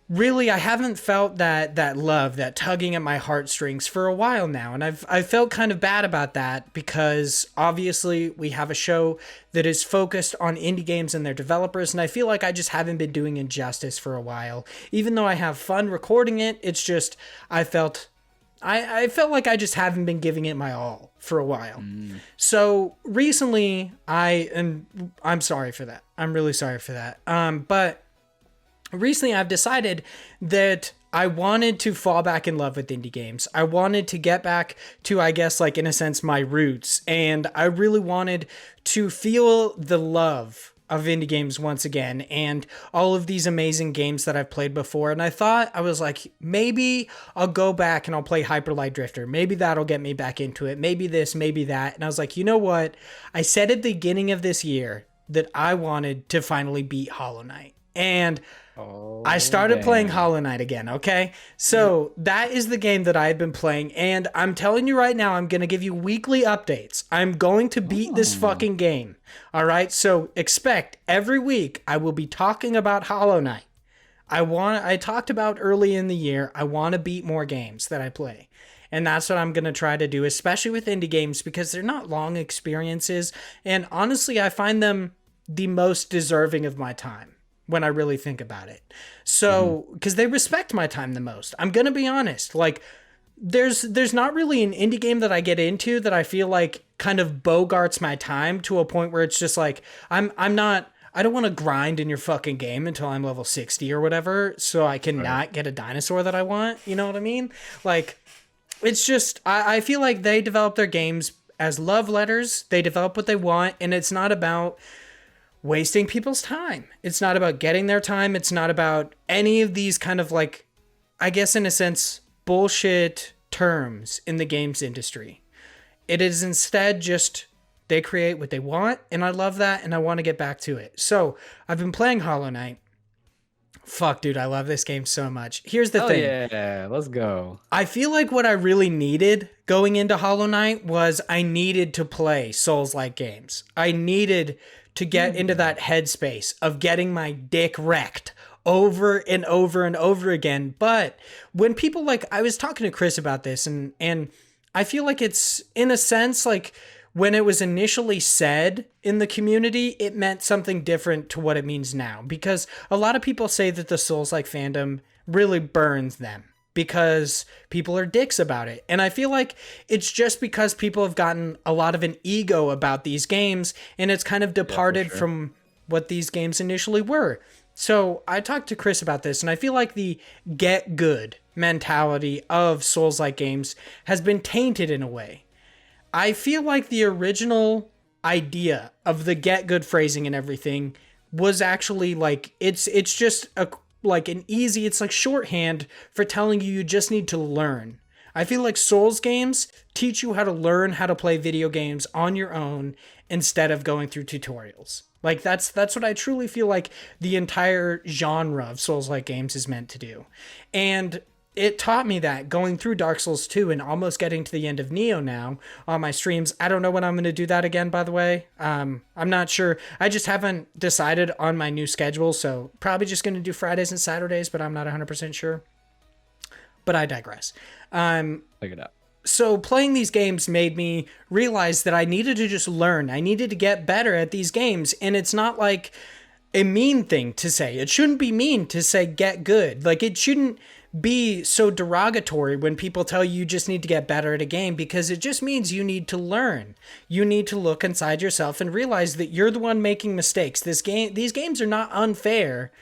really, I haven't felt that love, that tugging at my heartstrings for a while now. And I felt kind of bad about that because obviously we have a show that is focused on indie games and their developers. And I feel like I just haven't been doing it justice for a while. Even though I have fun recording it, it's just, I felt like I just haven't been giving it my all for a while. So recently I'm sorry for that. I'm really sorry for that. But recently I've decided that I wanted to fall back in love with indie games. I wanted to get back to, I guess, like in a sense, my roots. And I really wanted to feel the love of indie games once again and all of these amazing games that I've played before. And I was like, maybe I'll go back and I'll play Hyper Light Drifter. Maybe that'll get me back into it. Maybe this, maybe that. And I was like, you know what? I said at the beginning of this year that I wanted to finally beat Hollow Knight. And I started playing Hollow Knight again, okay? So that is the game that I had been playing, and I'm telling you right now, I'm going to give you weekly updates. I'm going to beat this fucking game, all right? So expect every week I will be talking about Hollow Knight. I talked about early in the year, I want to beat more games that I play. And that's what I'm going to try to do, especially with indie games, because they're not long experiences, and honestly, I find them the most deserving of my time when I really think about it. So, because they respect my time the most. I'm going to be honest. Like, there's not really an indie game that I get into that I feel like kind of bogarts my time to a point where it's just like, I don't want to grind in your fucking game until I'm level 60 or whatever, so I can not get a dinosaur that I want. You know what I mean? Like, it's just, I feel like they develop their games as love letters. They develop what they want, and it's not about wasting people's time. It's not about getting their time. It's not about any of these kind of like, I guess in a sense, bullshit terms in the games industry. It is instead just they create what they want, and I love that, and I want to get back to it. So I've been playing Hollow Knight. Fuck, dude, I love this game so much. Here's the thing. Yeah, let's go. I feel like what I really needed going into Hollow Knight was I needed to play Souls-like games. I needed to get into that headspace of getting my dick wrecked over and over and over again. But when people like, I was talking to Chris about this, and I feel like it's in a sense like when it was initially said in the community, it meant something different to what it means now, because a lot of people say that the Souls-like fandom really burns them because people are dicks about it. And I feel like it's just because people have gotten a lot of an ego about these games, and it's kind of departed from what these games initially were. So I talked to Chris about this, and I feel like the get good mentality of Souls-like games has been tainted in a way. I feel like the original idea of the get good phrasing and everything was actually like, it's just a like an easy, it's like shorthand for telling you just need to learn. I feel like Souls games teach you how to learn how to play video games on your own instead of going through tutorials. Like that's what I truly feel like the entire genre of Souls-like games is meant to do. And it taught me that going through Dark Souls 2 and almost getting to the end of Neo now on my streams. I don't know when I'm going to do that again, by the way. I'm not sure. I just haven't decided on my new schedule, so probably just going to do Fridays and Saturdays, but I'm not 100% sure. But I digress. Figure it out. So playing these games made me realize that I needed to just learn. I needed to get better at these games, and it's not like a mean thing to say. It shouldn't be mean to say get good. Like, it shouldn't be so derogatory when people tell you just need to get better at a game, because it just means you need to learn. You need to look inside yourself and realize that you're the one making mistakes. These games are not unfair.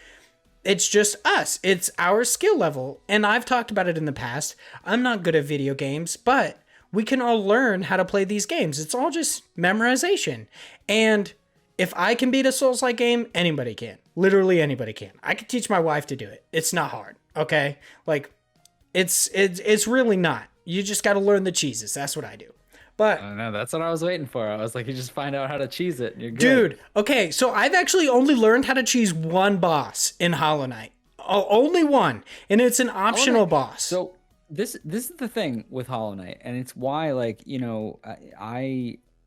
It's just us. It's our skill level. And I've talked about it in the past. I'm not good at video games, but we can all learn how to play these games. It's all just memorization. And if I can beat a Souls-like game, anybody can. Literally anybody can. I could teach my wife to do it. It's not hard. Okay? Like, it's really not. You just got to learn the cheeses. That's what I do. But I know, that's what I was waiting for. I was like, you just find out how to cheese it and you're good. Dude, okay, so I've actually only learned how to cheese one boss in Hollow Knight. Only one. And it's an optional boss. So this is the thing with Hollow Knight, and it's why, like, you know,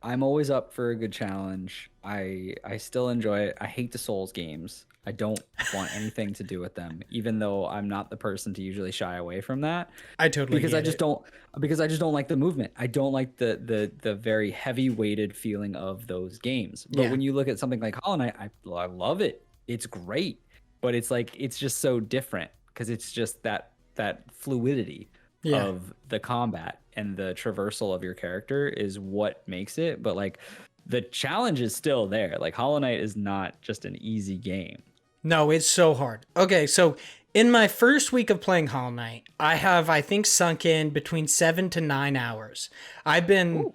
I'm always up for a good challenge. I still enjoy it. I hate the Souls games. I don't want anything to do with them, even though I'm not the person to usually shy away from that. I totally because I just don't like the movement. I don't like the very heavy weighted feeling of those games. But when you look at something like Hollow Knight, I love it. It's great, but it's like it's just so different because it's just that fluidity of the combat and the traversal of your character is what makes it. But like the challenge is still there. Like Hollow Knight is not just an easy game. No, it's so hard. Okay, so in my first week of playing Hollow Knight, I have, I think, sunk in between 7 to 9 hours. I've been,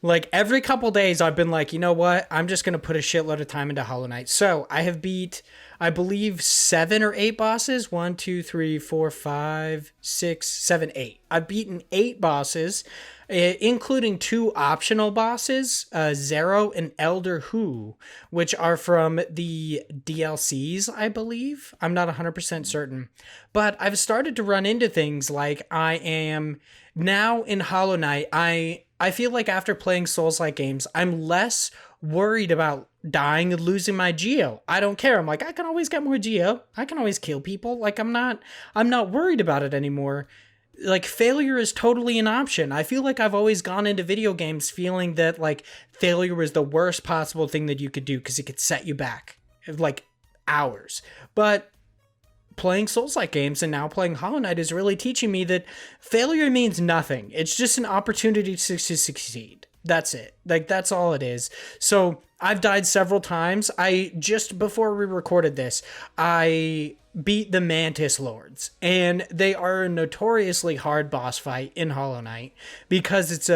like every couple days, I've been like, you know what? I'm just going to put a shitload of time into Hollow Knight. So I have beat, I believe, 7 or 8 bosses. 1, 2, 3, 4, 5, 6, 7, 8. I've beaten 8 bosses, including 2 optional bosses, Zero and Elder Who, which are from the DLCs, I believe. I'm not 100% certain. But I've started to run into things like I am now in Hollow Knight. I feel like after playing Souls-like games, I'm less worried about dying and losing my Geo. I don't care. I'm like, I can always get more Geo. I can always kill people. Like, I'm not worried about it anymore. Like, failure is totally an option. I feel like I've always gone into video games feeling that, like, failure was the worst possible thing that you could do because it could set you back, like, hours. But playing Souls-like games and now playing Hollow Knight is really teaching me that failure means nothing. It's just an opportunity to succeed. That's it. Like, that's all it is. So I've died several times. Just before we recorded this, I beat the Mantis Lords, and they are a notoriously hard boss fight in Hollow Knight because it's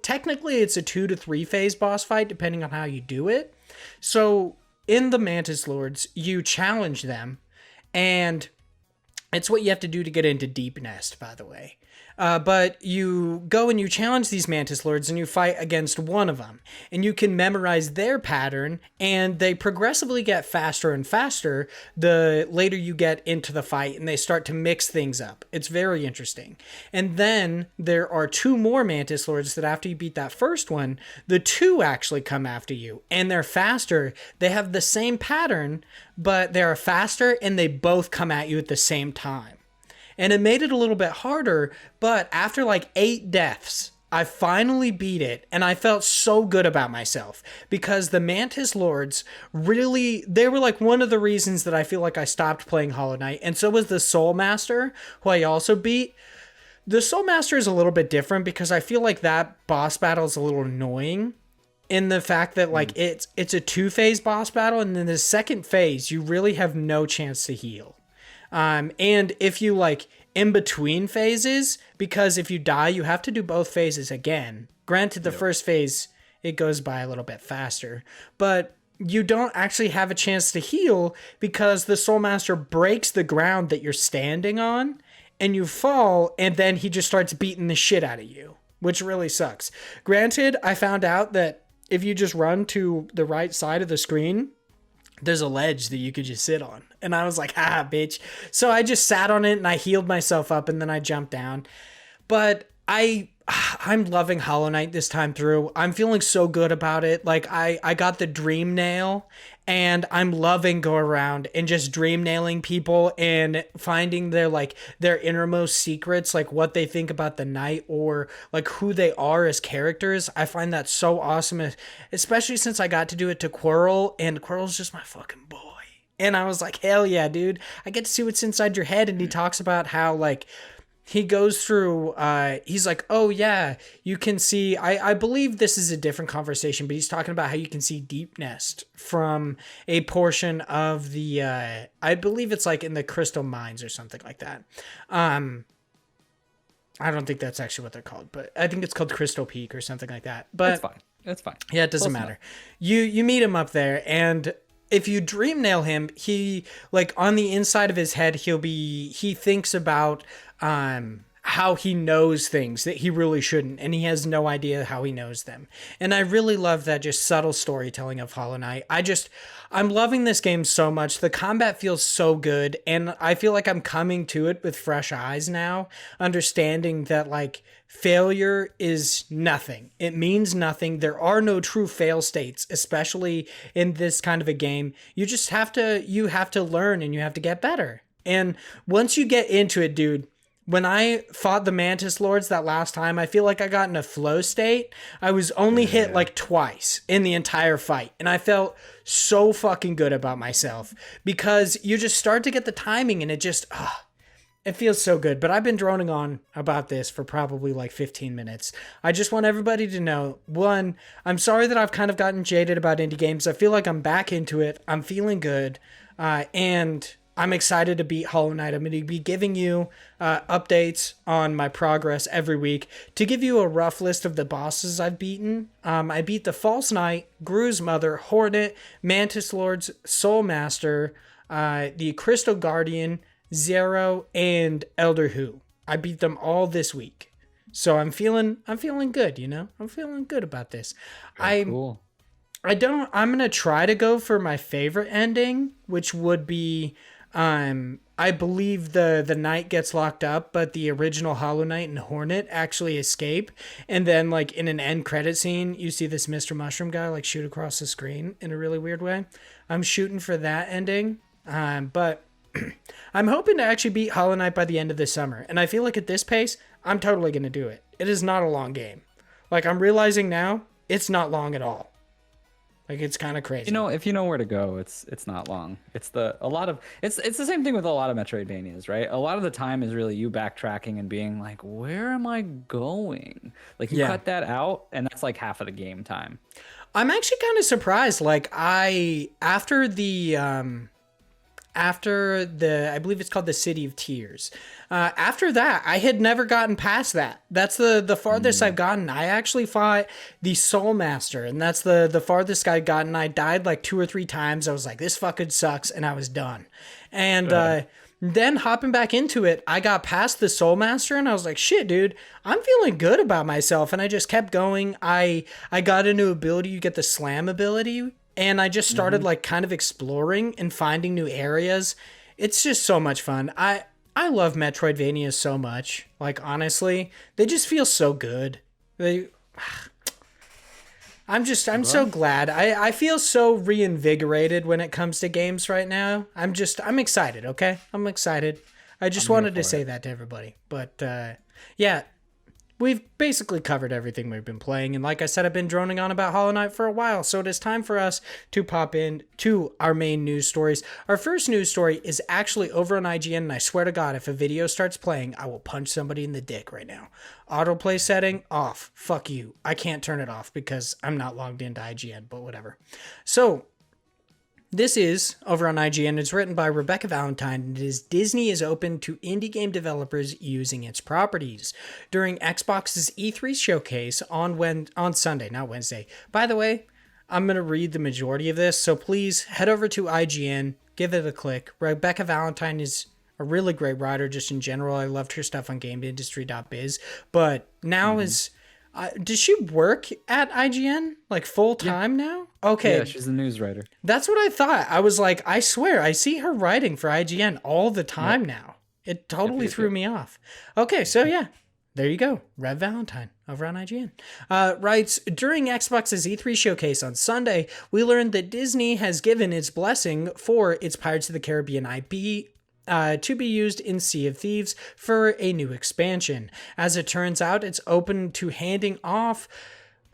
technically it's a 2 to 3 phase boss fight depending on how you do it. So in the Mantis Lords, you challenge them, and it's what you have to do to get into Deep Nest, by the way. But you go and you challenge these Mantis Lords and you fight against one of them. And you can memorize their pattern, and they progressively get faster and faster the later you get into the fight, and they start to mix things up. It's very interesting. And then there are 2 more Mantis Lords that after you beat that first one, the 2 actually come after you. And they're faster. They have the same pattern, but they're faster, and they both come at you at the same time. And it made it a little bit harder, but after like 8 deaths, I finally beat it, and I felt so good about myself because the Mantis Lords really, they were like one of the reasons that I feel like I stopped playing Hollow Knight, and so was the Soul Master, who I also beat. The Soul Master is a little bit different because I feel like that boss battle is a little annoying in the fact that like it's a 2-phase boss battle, and then the second phase, you really have no chance to heal. And if you like in between phases, because if you die, you have to do both phases again. Granted, the first phase, it goes by a little bit faster, but you don't actually have a chance to heal because the Soul Master breaks the ground that you're standing on, and you fall, and then he just starts beating the shit out of you, which really sucks. Granted, I found out that if you just run to the right side of the screen, there's a ledge that you could just sit on. And I was like, bitch. So I just sat on it and I healed myself up and then I jumped down. But I'm loving Hollow Knight this time through. I'm feeling so good about it. Like I got the dream nail and I'm loving going around and just dream nailing people and finding their innermost secrets, like what they think about the night or like who they are as characters. I find that so awesome, especially since I got to do it to Quirrell, and Quirrell's just my fucking boy. And I was like, hell yeah, dude. I get to see what's inside your head. And he talks about how like he goes through, he's like, oh yeah, you can see, I believe this is a different conversation, but he's talking about how you can see Deep Nest from a portion of the, I believe it's like in the Crystal Mines or something like that. I don't think that's actually what they're called, but I think it's called Crystal Peak or something like that. But That's fine. Yeah, it doesn't matter. You meet him up there, and if you dream nail him, he like on the inside of his head, he thinks about how he knows things that he really shouldn't, and he has no idea how he knows them. And I really love that just subtle storytelling of Hollow Knight. I'm loving this game so much. The combat feels so good, and I feel like I'm coming to it with fresh eyes now, understanding that like failure is nothing. It means nothing. There are no true fail states, especially in this kind of a game. You have to learn and you have to get better. And once you get into it, dude, when I fought the Mantis Lords that last time, I feel like I got in a flow state. I was only hit like twice in the entire fight. And I felt so fucking good about myself because you just start to get the timing and it just, it feels so good. But I've been droning on about this for probably like 15 minutes. I just want everybody to know, one, I'm sorry that I've kind of gotten jaded about indie games. I feel like I'm back into it. I'm feeling good. And I'm excited to beat Hollow Knight. I'm going to be giving you updates on my progress every week. To give you a rough list of the bosses I've beaten, I beat the False Knight, Gru's Mother, Hornet, Mantis Lords, Soul Master, the Crystal Guardian, Zero, and Elder Who. I beat them all this week. So I'm feeling good, you know? I'm feeling good about this. Cool. I'm going to try to go for my favorite ending, which would be I believe the knight gets locked up, but the original Hollow Knight and Hornet actually escape. And then like in an end credit scene, you see this Mr. Mushroom guy like shoot across the screen in a really weird way. I'm shooting for that ending. But I'm hoping to actually beat Hollow Knight by the end of this summer. And I feel like at this pace, I'm totally going to do it. It is not a long game. Like I'm realizing now, it's not long at all. Like it's kind of crazy. You know, if you know where to go, it's not long. It's the same thing with a lot of Metroidvanias, right? A lot of the time is really you backtracking and being like, where am I going? Like you cut that out, and that's like half of the game time. I'm actually kind of surprised. Like after I believe it's called the City of Tears. After that, I had never gotten past that. That's the farthest I've gotten. I actually fought the Soul Master, and that's the farthest I'd gotten. I died like 2 or 3 times. I was like, this fucking sucks, and I was done. And then hopping back into it, I got past the Soul Master, and I was like, shit, dude, I'm feeling good about myself. And I just kept going. I got a new ability. You get the Slam ability. And I just started like kind of exploring and finding new areas. It's just so much fun. I love Metroidvania so much. Like honestly, they just feel so good. I'm so glad. I feel so reinvigorated when it comes to games right now. I'm excited, okay? I'm excited. I just wanted to say that to everybody. But yeah. We've basically covered everything we've been playing, and like I said, I've been droning on about Hollow Knight for a while, so it is time for us to pop in to our main news stories. Our first news story is actually over on IGN, and I swear to God, if a video starts playing, I will punch somebody in the dick right now. Autoplay setting, off. Fuck you. I can't turn it off because I'm not logged into IGN, but whatever. So, this is over on IGN. It's written by Rebecca Valentine, and it is Disney is open to indie game developers using its properties. During Xbox's E3 showcase on Sunday, not Wednesday. By the way, I'm going to read the majority of this, so please head over to IGN, give it a click. Rebecca Valentine is a really great writer just in general. I loved her stuff on GameIndustry.biz, but now does she work at IGN like full time now? Okay. Yeah, she's a news writer. That's what I thought. I was like, I swear, I see her writing for IGN all the time now. It totally threw me off. Okay, so yeah, there you go. Rev Valentine over on IGN. Writes, during Xbox's E3 showcase on Sunday, we learned that Disney has given its blessing for its Pirates of the Caribbean IP to be used in Sea of Thieves for a new expansion. As it turns out, it's open to handing off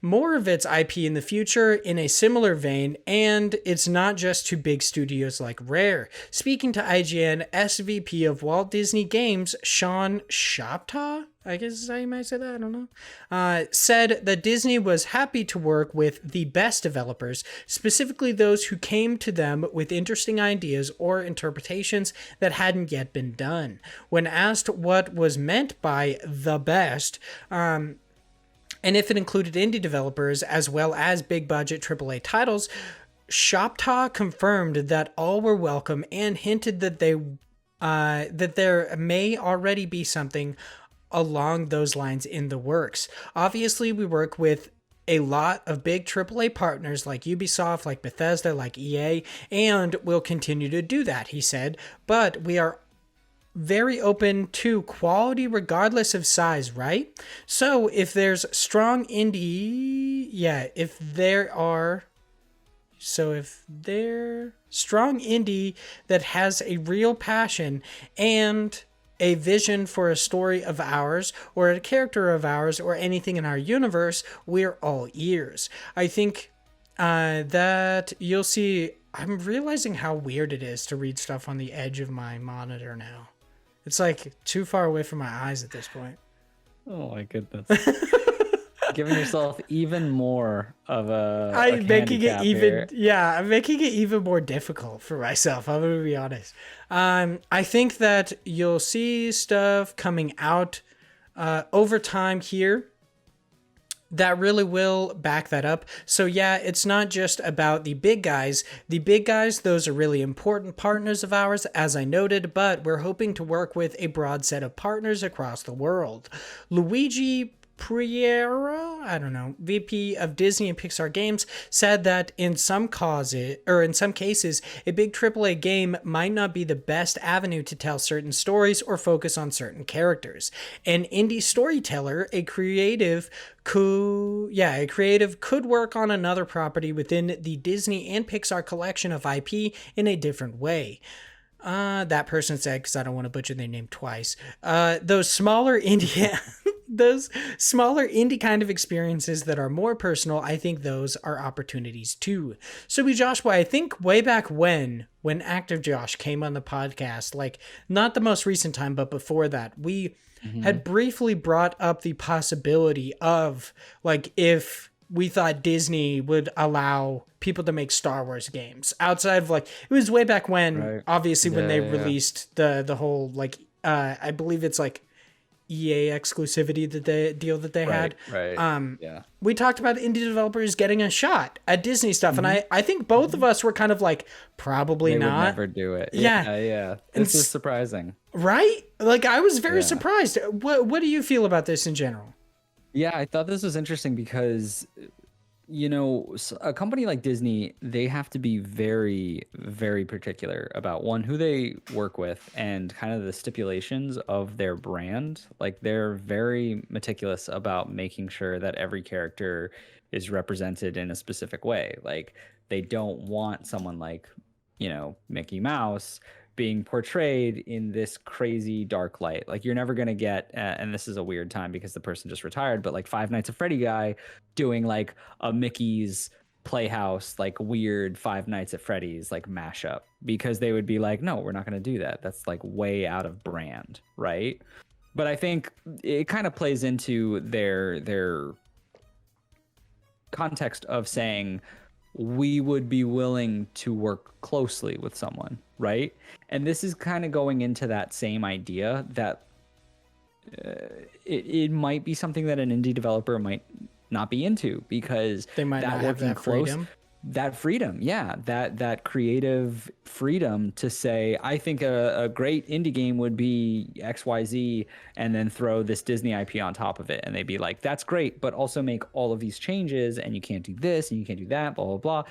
more of its IP in the future in a similar vein, and it's not just to big studios like Rare. Speaking to IGN, SVP of Walt Disney Games, Sean Shoptaw, I guess is how you might say that, I don't know, said that Disney was happy to work with the best developers, specifically those who came to them with interesting ideas or interpretations that hadn't yet been done. When asked what was meant by the best, and if it included indie developers as well as big budget AAA titles, Shoptaw confirmed that all were welcome and hinted that that there may already be something along those lines in the works. Obviously, we work with a lot of big AAA partners like Ubisoft, like Bethesda, like EA, and we'll continue to do that, he said, but we are very open to quality regardless of size, right? So if there's strong indie, if strong indie that has a real passion and a vision for a story of ours or a character of ours or anything in our universe, we're all ears. I think that you'll see, I'm realizing how weird it is to read stuff on the edge of my monitor now. It's like too far away from my eyes at this point. Oh my goodness. Giving yourself even more of I'm making it even more difficult for myself. I'm going to be honest. I think that you'll see stuff coming out over time here that really will back that up. So yeah, it's not just about the big guys. The big guys, those are really important partners of ours, as I noted, but we're hoping to work with a broad set of partners across the world. Luigi Priera, I don't know, VP of Disney and Pixar Games, said that in some cases, a big AAA game might not be the best avenue to tell certain stories or focus on certain characters. An indie storyteller, a creative could work on another property within the Disney and Pixar collection of IP in a different way. That person said, because I don't want to butcher their name twice. Those smaller indie kind of experiences that are more personal, I think those are opportunities too. So Joshua, I think way back when Active Josh came on the podcast, like not the most recent time, but before that, we had briefly brought up the possibility of like if we thought Disney would allow people to make Star Wars games outside of like, it was way back when, obviously when they released the whole, like, I believe it's like EA exclusivity that they had. We talked about indie developers getting a shot at Disney stuff. And I think both of us were kind of like, probably they not. Would never do it. Yeah. This is surprising. Right? Like I was very surprised. What do you feel about this in general? Yeah, I thought this was interesting because, you know, a company like Disney, they have to be very, very particular about who they work with and kind of the stipulations of their brand. Like they're very meticulous about making sure that every character is represented in a specific way. Like they don't want someone like, you know, Mickey Mouse being portrayed in this crazy dark light. Like you're never going to get, and this is a weird time because the person just retired, but like Five Nights at Freddy guy doing like a Mickey's Playhouse, like weird Five Nights at Freddy's like mashup, because they would be like, no, we're not going to do that. That's like way out of brand. Right. But I think it kind of plays into their context of saying, we would be willing to work closely with someone, right? And this is kind of going into that same idea that it might be something that an indie developer might not be into because they might not have that freedom. that freedom, yeah, that creative freedom to say, I think a great indie game would be XYZ, and then throw this Disney IP on top of it, and they'd be like, that's great, but also make all of these changes, and you can't do this and you can't do that, blah blah blah.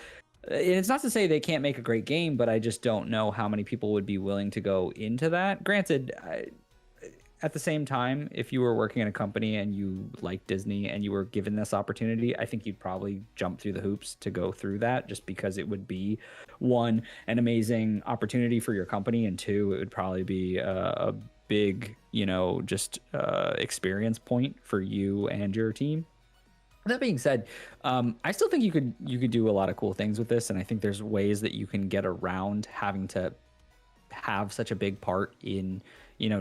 And it's not to say they can't make a great game, but I just don't know how many people would be willing to go into that. Granted, at the same time, if you were working in a company and you like Disney and you were given this opportunity, I think you'd probably jump through the hoops to go through that, just because it would be, one, an amazing opportunity for your company, and two, it would probably be a big, just experience point for you and your team. That being said, I still think you could do a lot of cool things with this, and I think there's ways that you can get around having to have such a big part in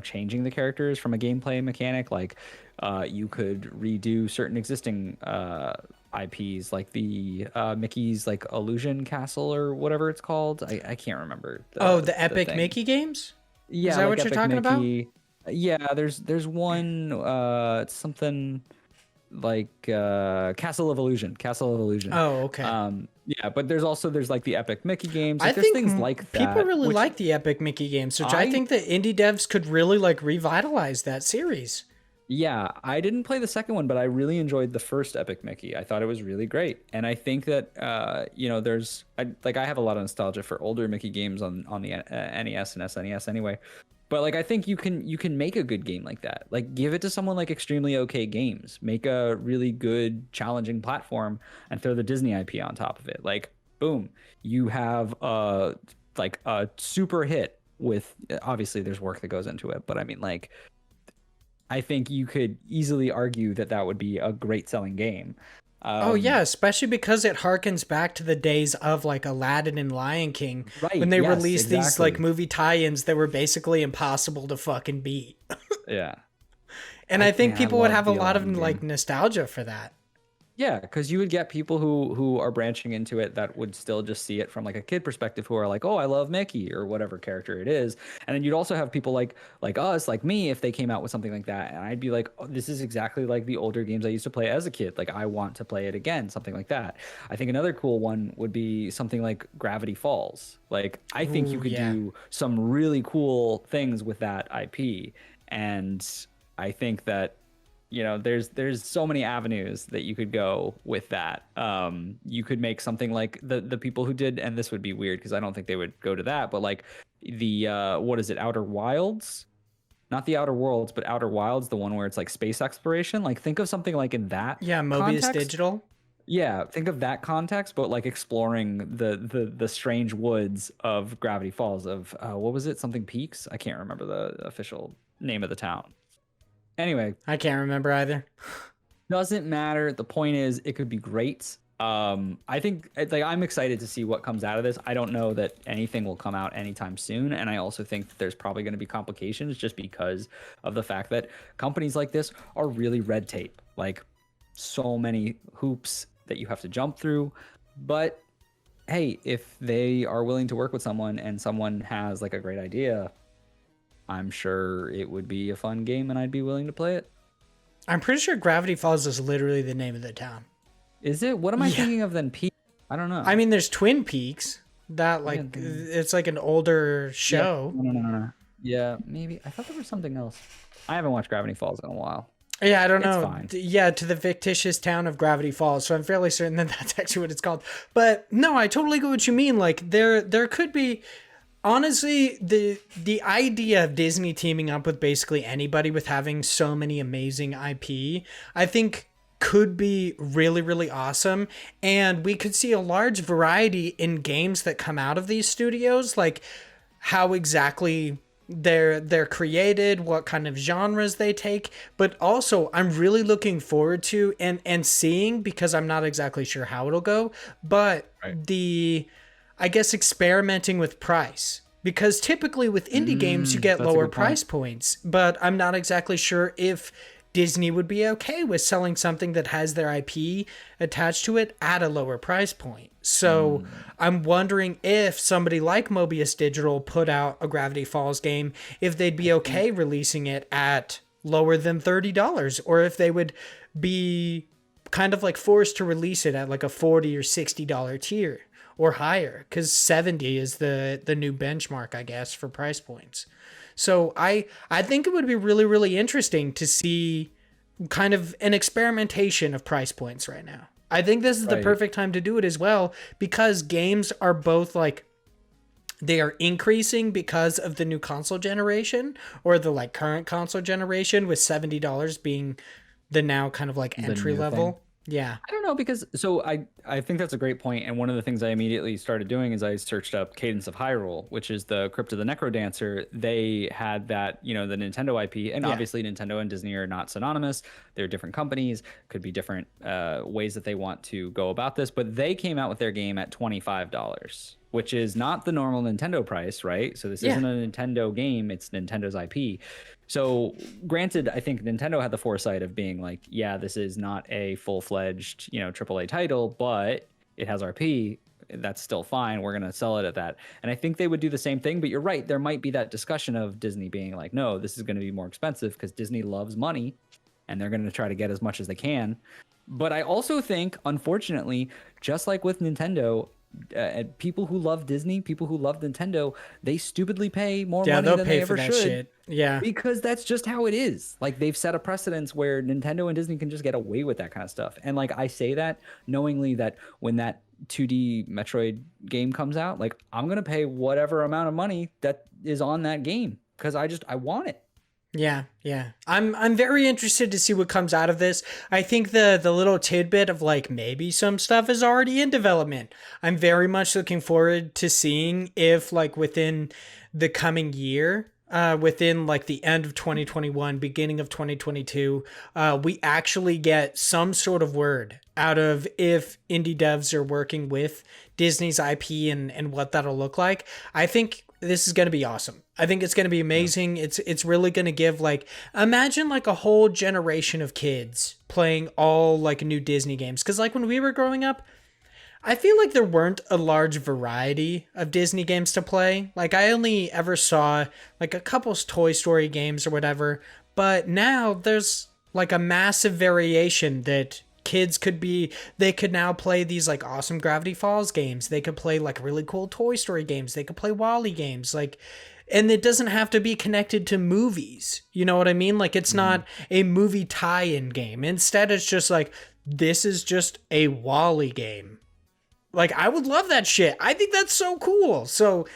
changing the characters from a gameplay mechanic. Like you could redo certain existing IPs, like the Mickey's like Illusion Castle or whatever it's called. I can't remember. The Epic Mickey games? Yeah, is that like what Epic you're talking Mickey. about? Yeah, there's one it's something like Castle of Illusion. Oh, okay. Yeah, but there's like the Epic Mickey games. Like, I there's think things like that. people really like the Epic Mickey games, which I think that indie devs could really like revitalize that series. Yeah, I didn't play the second one, but I really enjoyed the first Epic Mickey. I thought it was really great, and I think that I have a lot of nostalgia for older Mickey games on the NES and SNES anyway. But like, I think you can make a good game like that. Like, give it to someone like Extremely OK Games. Make a really good, challenging platform and throw the Disney IP on top of it. Like, boom, you have a super hit with. Obviously, there's work that goes into it, but I mean, like, I think you could easily argue that would be a great selling game. Oh yeah, especially because it harkens back to the days of like Aladdin and Lion King, right, when they released these like movie tie-ins that were basically impossible to fucking beat. Yeah. And I think people would have a lot of like nostalgia for that. Yeah, because you would get people who are branching into it that would still just see it from like a kid perspective, who are like, oh, I love Mickey or whatever character it is. And then you'd also have people like us, like me, if they came out with something like that, and I'd be like, oh, this is exactly like the older games I used to play as a kid. Like, I want to play it again, something like that. I think another cool one would be something like Gravity Falls. Like, I think you could do some really cool things with that IP, and I think that there's so many avenues that you could go with that. You could make something like the people who did, and this would be weird because I don't think they would go to that, but like the what is it, Outer Wilds? Not the Outer Worlds, but Outer Wilds, the one where it's like space exploration. Like, think of something like in that. Yeah, Mobius context. Digital. Yeah, think of that context, but like exploring the strange woods of Gravity Falls, of what was it? Something Peaks? I can't remember the official name of the town. Anyway, I can't remember either. Doesn't matter. The point is, it could be great. I think I'm excited to see what comes out of this. I don't know that anything will come out anytime soon, and I also think that there's probably going to be complications just because of the fact that companies like this are really red tape, like so many hoops that you have to jump through. But hey, if they are willing to work with someone and someone has like a great idea, I'm sure it would be a fun game and I'd be willing to play it. I'm pretty sure Gravity Falls is literally the name of the town. Is it? What am I thinking of then? Peak? I don't know. I mean, there's Twin Peaks. That like it's like an older show. No. Yeah, maybe. I thought there was something else. I haven't watched Gravity Falls in a while. Yeah, I don't know. Fine. Yeah, to the fictitious town of Gravity Falls. So I'm fairly certain that that's actually what it's called. But no, I totally get what you mean. Like there could be. Honestly, the idea of Disney teaming up with basically anybody with having so many amazing IP, I think could be really, really awesome. And we could see a large variety in games that come out of these studios, like how exactly they're created, what kind of genres they take. But also, I'm really looking forward to and seeing, because I'm not exactly sure how it'll go, but I guess experimenting with price, because typically with indie games you get lower price points, but I'm not exactly sure if Disney would be okay with selling something that has their IP attached to it at a lower price point. So I'm wondering if somebody like Mobius Digital put out a Gravity Falls game, if they'd be okay releasing it at lower than $30, or if they would be kind of like forced to release it at like a $40 or $60 tier or higher, because 70 is the new benchmark, I guess, for price points. So I think it would be really, really interesting to see kind of an experimentation of price points right now. I think this is the perfect time to do it as well, because games are both like, they are increasing because of the new console generation, or the like current console generation, with $70 being the now kind of like entry level. Yeah. I don't know, because I think that's a great point. And one of the things I immediately started doing is I searched up Cadence of Hyrule, which is the Crypt of the Necrodancer. They had that, the Nintendo IP, and obviously Nintendo and Disney are not synonymous. They're different companies, could be different ways that they want to go about this, but they came out with their game at $25, which is not the normal Nintendo price, right? So this isn't a Nintendo game, it's Nintendo's IP. So granted, I think Nintendo had the foresight of being like, yeah, this is not a full-fledged, AAA title, but it has RP. That's still fine. We're going to sell it at that. And I think they would do the same thing, but you're right. There might be that discussion of Disney being like, no, this is going to be more expensive, because Disney loves money and they're going to try to get as much as they can. But I also think, unfortunately, just like with Nintendo, people who love Disney, people who love Nintendo, they stupidly pay more money than they ever should. Shit. Yeah, because that's just how it is. Like, they've set a precedence where Nintendo and Disney can just get away with that kind of stuff. And like, I say that knowingly that when that 2D Metroid game comes out, like, I'm gonna pay whatever amount of money that is on that game, because I want it. Yeah. I'm very interested to see what comes out of this. I think the little tidbit of like, maybe some stuff is already in development. I'm very much looking forward to seeing if like within the coming year, within like the end of 2021, beginning of 2022, we actually get some sort of word out of if indie devs are working with Disney's IP and what that'll look like. I think this is going to be awesome. I think it's going to be amazing. Yeah. It's really going to give like, imagine like a whole generation of kids playing all like new Disney games. Cause like when we were growing up, I feel like there weren't a large variety of Disney games to play. Like I only ever saw like a couple Toy Story games or whatever, but now there's like a massive variation that kids they could now play these like awesome Gravity Falls games. They could play like really cool Toy Story games. They could play Wall-E games. Like, and it doesn't have to be connected to movies. You know what I mean? Like, it's not a movie tie-in game. Instead, it's just like, this is just a Wall-E game. Like, I would love that shit. I think that's so cool. So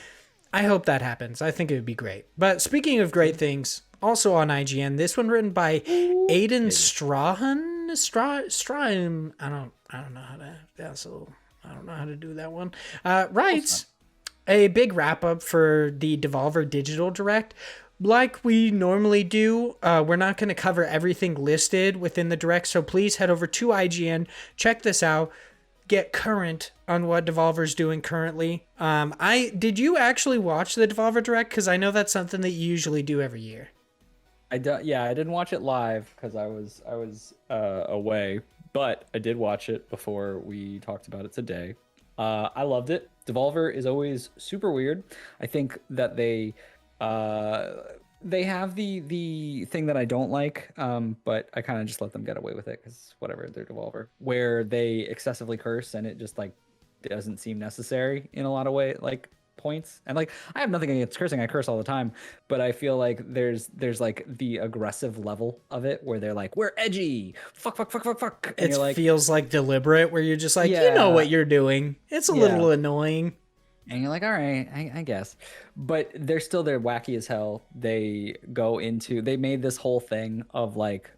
I hope that happens. I think it would be great. But speaking of great things, also on IGN, this one written by Aiden Strahan. Strahm, I don't know how to. Yeah, so I don't know how to do that one. Writes a big wrap up for the Devolver Digital Direct. Like we normally do, we're not going to cover everything listed within the Direct, so please head over to IGN, check this out, get current on what Devolver's doing currently. Did you actually watch the Devolver Direct? Because I know that's something that you usually do every year. I didn't watch it live because I was away, but I did watch it before we talked about it today. I loved it. Devolver is always super weird. I think that they have the thing that I don't like, but I kind of just let them get away with it because whatever, they're Devolver, where they excessively curse and it just like doesn't seem necessary in a lot of like points. And like, I have nothing against cursing, I curse all the time, but I feel like there's like the aggressive level of it where they're like, we're edgy, fuck, and it feels like deliberate, where you're just like, you know what you're doing, it's a little annoying, and you're like, all right, I guess. But they're still, they're wacky as hell. They made this whole thing of like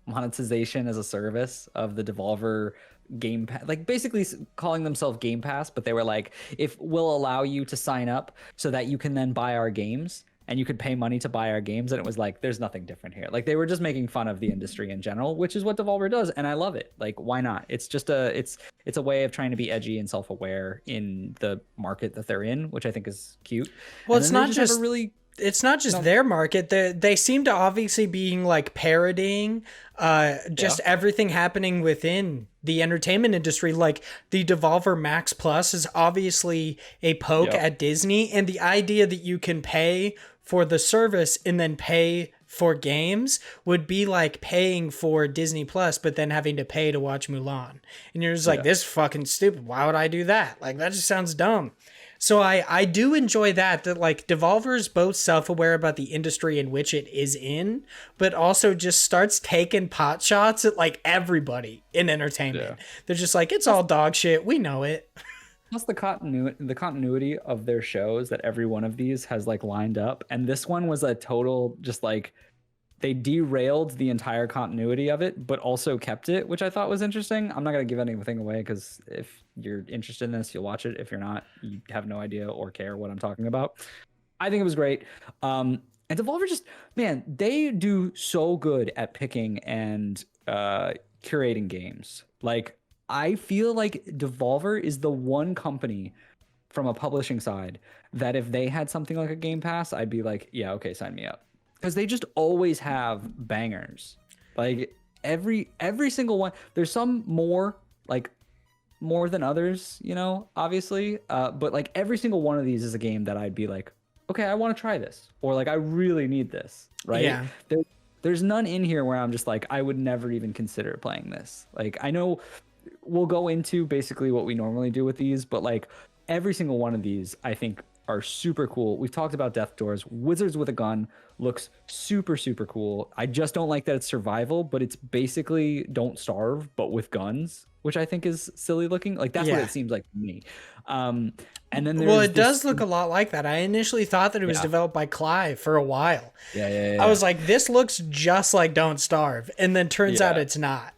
monetization as a service of the Devolver Game Pass, like basically calling themselves Game Pass, but they were like, if we'll allow you to sign up so that you can then buy our games and you could pay money to buy our games. And it was like, there's nothing different here. Like, they were just making fun of the industry in general, which is what Devolver does, and I love it. Like, why not? It's just it's a way of trying to be edgy and self-aware in the market that they're in, which I think is cute. Well, it's not just their market. They seem to obviously being like parodying everything happening within the entertainment industry. Like the Devolver Max Plus is obviously a poke at Disney, and the idea that you can pay for the service and then pay for games would be like paying for Disney Plus, but then having to pay to watch Mulan. And you're just like, this is fucking stupid. Why would I do that? Like, that just sounds dumb. So I do enjoy that like Devolver is both self-aware about the industry in which it is in, but also just starts taking pot shots at like everybody in entertainment. They're just like, it's all dog shit. We know it. Plus the continuity of their shows that every one of these has like lined up, and this one was a total just like they derailed the entire continuity of it, but also kept it, which I thought was interesting. I'm not gonna give anything away because if you're interested in this, you'll watch it. If you're not, you have no idea or care what I'm talking about. I think it was great. And Devolver just, man, they do so good at picking and curating games. Like, I feel like Devolver is the one company from a publishing side that if they had something like a Game Pass, I'd be like, yeah, okay, sign me up. Because they just always have bangers. Like every single one. There's some more than others, you know, obviously. But like every single one of these is a game that I'd be like, okay, I want to try this. Or like, I really need this, right? Yeah. There's none in here where I'm just like, I would never even consider playing this. Like, I know we'll go into basically what we normally do with these, but like every single one of these I think are super cool. We've talked about Death Doors. Wizards with a Gun looks super, super cool. I just don't like that it's survival, but it's basically Don't Starve, but with guns, which I think is silly looking. Like that's what it seems like to me. And then there's it does look a lot like that. I initially thought that it was developed by Clive for a while. Yeah. I was like, this looks just like Don't Starve, and then turns out it's not.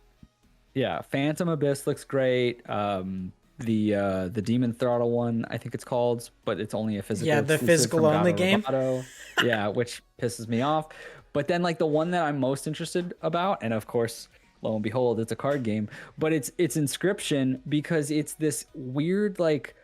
Yeah, Phantom Abyss looks great. The Demon Throttle one, I think it's called, but it's only a physical. Yeah, the physical only game. Yeah, which pisses me off. But then like the one that I'm most interested about, and of course, lo and behold, it's a card game, but it's Inscription, because it's this weird like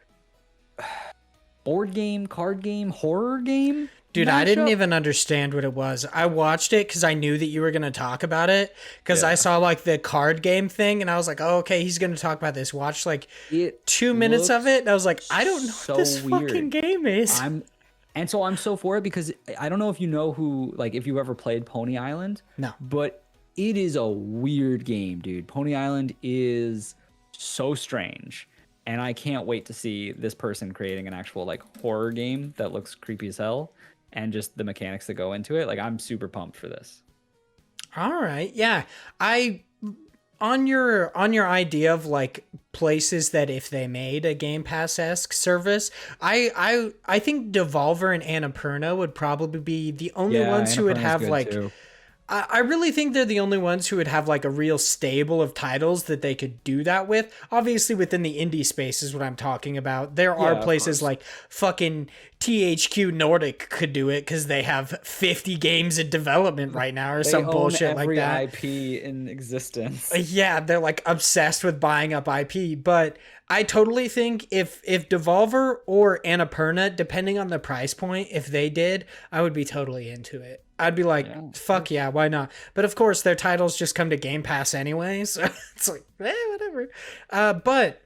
board game, card game, horror game. Dude, I didn't even understand what it was. I watched it because I knew that you were going to talk about it, because I saw like the card game thing and I was like, oh, okay, he's going to talk about this. Watched like 2 minutes of it and I was like, I don't know what this fucking game is. I'm so for it, because I don't know if you know if you ever played Pony Island. No. But it is a weird game, dude. Pony Island is so strange. And I can't wait to see this person creating an actual like horror game that looks creepy as hell. And just the mechanics that go into it. Like, I'm super pumped for this. All right. Yeah. On your idea of like places that if they made a Game Pass-esque service, I think Devolver and Annapurna would probably be the only ones who would have like too. I really think they're the only ones who would have like a real stable of titles that they could do that with. Obviously within the indie space is what I'm talking about. There are places like fucking THQ Nordic could do it because they have 50 games in development right now or some bullshit like that. IP in existence. Yeah, they're like obsessed with buying up IP, but I totally think if Devolver or Annapurna, depending on the price point, if they did, I would be totally into it. I'd be like, fuck yeah, why not? But of course, their titles just come to Game Pass anyway, so it's like, whatever. But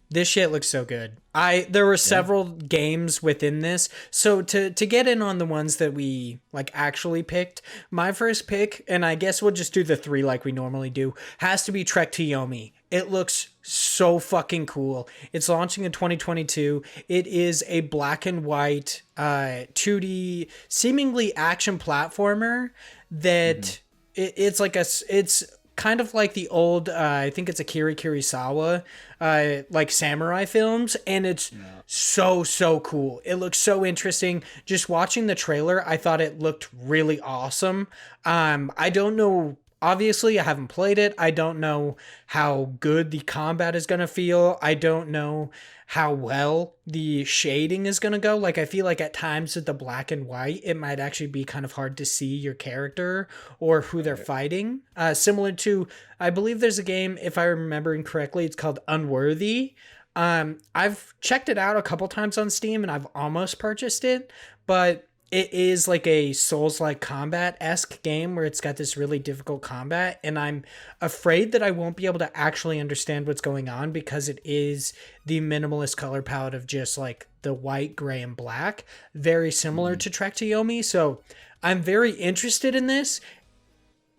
this shit looks so good. There were several games within this, so to get in on the ones that we like actually picked, my first pick, and I guess we'll just do the 3 like we normally do, has to be Trek to Yomi. It looks so fucking cool. It's launching in 2022. It is a black and white 2D seemingly action platformer that it's like it's kind of like the old I think it's Akira Kurosawa like samurai films, and it's so cool. It looks so interesting. Just watching the trailer, I thought it looked really awesome. I don't know, obviously I haven't played it. I don't know how good the combat is going to feel. I don't know how well the shading is going to go. Like, I feel like at times with the black and white, it might actually be kind of hard to see your character or who they're fighting. Similar to, I believe there's a game, if I'm remembering correctly, it's called Unworthy. I've checked it out a couple times on Steam and I've almost purchased it, but it is like a Souls-like combat-esque game where it's got this really difficult combat, and I'm afraid that I won't be able to actually understand what's going on because it is the minimalist color palette of just like the white, gray, and black, very similar to Trek to Yomi. So I'm very interested in this.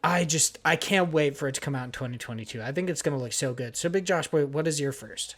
I can't wait for it to come out in 2022. I think it's going to look so good. So Big Josh Boy, what is your first?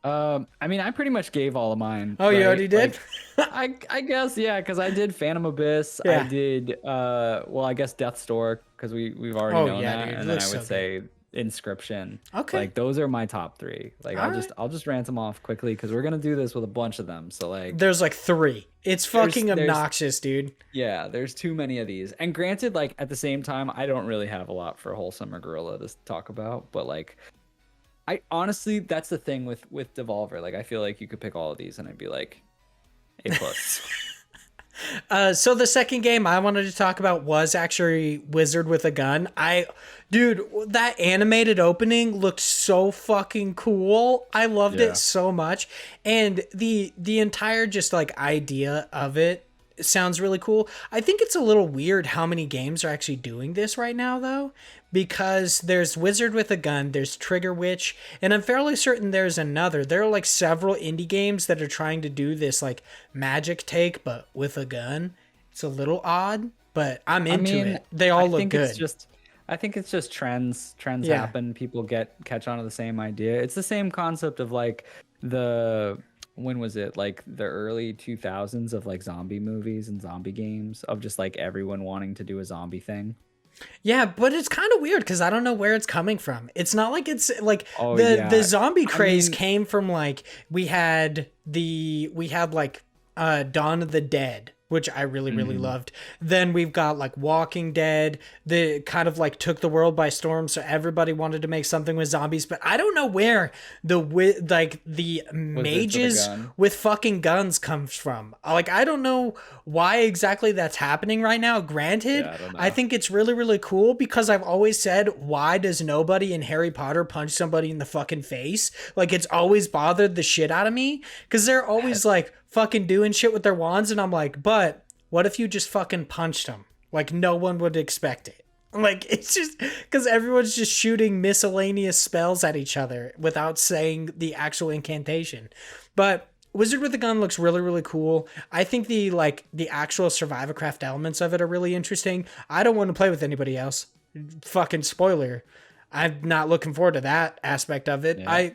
I mean, I pretty much gave all of mine. Oh, you right? already did? I guess, yeah, because I did Phantom Abyss. Yeah. I did well, I guess Death's Door, because we've already Oh, known yeah, that. dude, it And then I looks would so say Inscription. Okay. Like those are my top three. Like All I'll just rant them off quickly because we're gonna do this with a bunch of them. So like There's like 3. It's fucking there's- obnoxious, dude. yeah, there's too many of these. And granted, like at the same time, I don't really have a lot for Wholesome or Guerrilla to talk about, but like I honestly, that's the thing with Devolver. Like I feel like you could pick all of these and I'd be like A plus. So the second game I wanted to talk about was actually Wizard with a Gun. Dude, that animated opening looked so fucking cool. I loved Yeah. it so much. And the entire just like idea of it sounds really cool. I think it's a little weird how many games are actually doing this right now though, because there's Wizard with a Gun, there's Trigger Witch, and I'm fairly certain there's another. There are like several indie games that are trying to do this like magic take but with a gun. It's a little odd, but I'm into it. They all look good. I think it's just trends. Trends Yeah. happen. People catch on to the same idea. It's the same concept of like when was it? Like the early 2000s of like zombie movies and zombie games of just like everyone wanting to do a zombie thing. Yeah, but it's kind of weird because I don't know where it's coming from. It's not like it's like Oh, the yeah. zombie craze mean- came from like we had like Dawn of the Dead, which I really loved. Then we've got like Walking Dead, the kind of like took the world by storm, so everybody wanted to make something with zombies. But I don't know where the mages gun? with fucking guns comes from. Like I don't know why exactly that's happening right now. Granted, Yeah, I don't know. I think it's really cool because I've always said, why does nobody in Harry Potter punch somebody in the fucking face? Like it's always bothered the shit out of me because they're always like fucking doing shit with their wands, and I'm like, but what if you just fucking punched them? Like no one would expect it. Like it's just because everyone's just shooting miscellaneous spells at each other without saying the actual incantation. But Wizard with a Gun looks really cool. I think the actual Survivacraft elements of it are really interesting. I don't want to play with anybody else. Fucking spoiler. I'm not looking forward to that aspect of it. Yeah.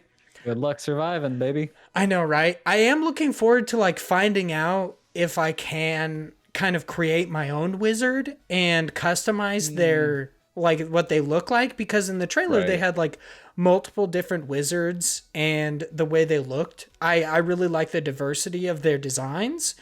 Good luck surviving, baby. I know, right? I am looking forward to like finding out if I can kind of create my own wizard and customize their like what they look like, because in the trailer they Right. had like multiple different wizards and the way they looked. I really like the diversity of their designs.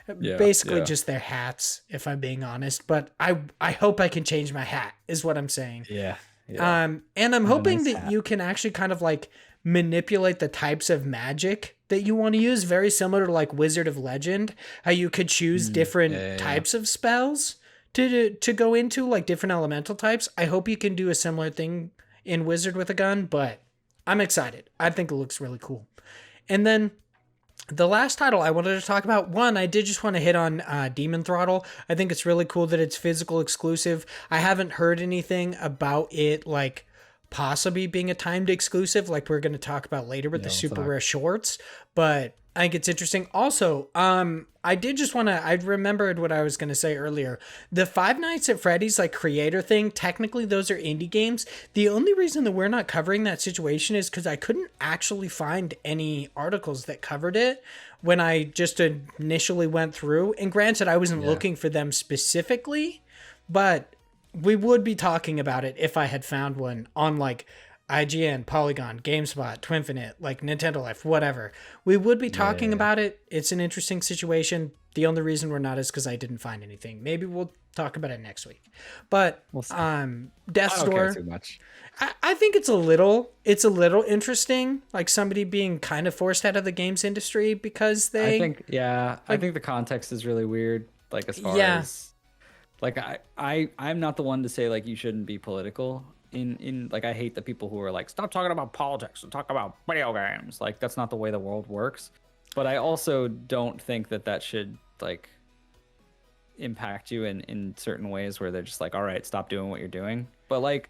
Basically yeah. just their hats, if I'm being honest, but I hope I can change my hat is what I'm saying. Yeah. And I'm hoping nice that hat. you can actually kind of like manipulate the types of magic that you want to use, very similar to like Wizard of Legend, how you could choose different types of spells to go into, like different elemental types. I hope you can do a similar thing in Wizard with a Gun, but I'm excited. I think it looks really cool. And then the last title I wanted to talk about, one, I did just want to hit on Demon Throttle. I think it's really cool that it's physical exclusive. I haven't heard anything about it like possibly being a timed exclusive like we're going to talk about later with the super rare shorts, but I think it's interesting. Also, I did just want to, I remembered what I was going to say earlier. The Five Nights at Freddy's like creator thing, technically those are indie games. The only reason that we're not covering that situation is because I couldn't actually find any articles that covered it when I just initially went through. And granted, I wasn't looking for them specifically, but we would be talking about it if I had found one on like IGN, Polygon, GameSpot, Twinfinite, like Nintendo Life, whatever. We would be talking about it. It's an interesting situation. The only reason we're not is because I didn't find anything. Maybe we'll talk about it next week. But Death's I don't Door, care too much. I think it's a little interesting, like somebody being kind of forced out of the games industry because they. I think the context is really weird. Like as far as like I'm not the one to say like you shouldn't be political in like I hate the people who are like stop talking about politics and talk about video games. Like that's not the way the world works. But I also don't think that should like impact you in certain ways where they're just like, all right, stop doing what you're doing. But like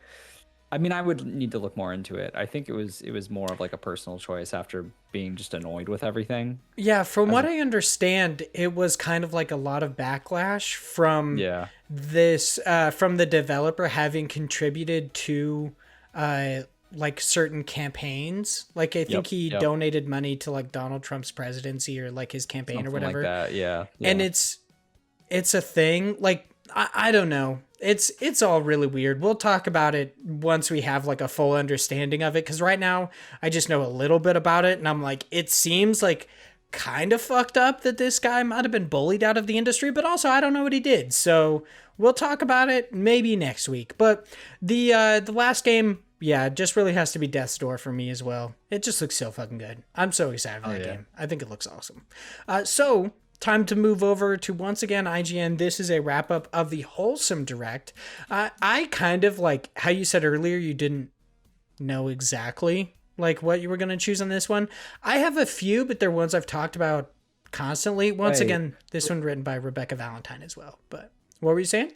I mean, I would need to look more into it. I think it was more of like a personal choice after being just annoyed with everything. Yeah, from As what a, I understand, it was kind of like a lot of backlash from yeah. this from the developer having contributed to uh like certain campaigns. Like I think Yep. he Yep. donated money to like Donald Trump's presidency or like his campaign or Something like whatever. that. Yeah. And Yeah. it's a thing. Like I don't know. It's all really weird. We'll talk about it once we have like a full understanding of it, cuz right now I just know a little bit about it and I'm like it seems like kind of fucked up that this guy might have been bullied out of the industry, but also I don't know what he did. So, we'll talk about it maybe next week. But the last game, yeah, it just really has to be Death's Door for me as well. It just looks so fucking good. I'm so excited for that game. I think it looks awesome. So time to move over to once again IGN. This is a wrap up of the Wholesome Direct. I kind of like how you said earlier you didn't know exactly like what you were going to choose on this one. I have a few, but they're ones I've talked about constantly. Once Wait, again, this one written by Rebecca Valentine as well. But what were you saying?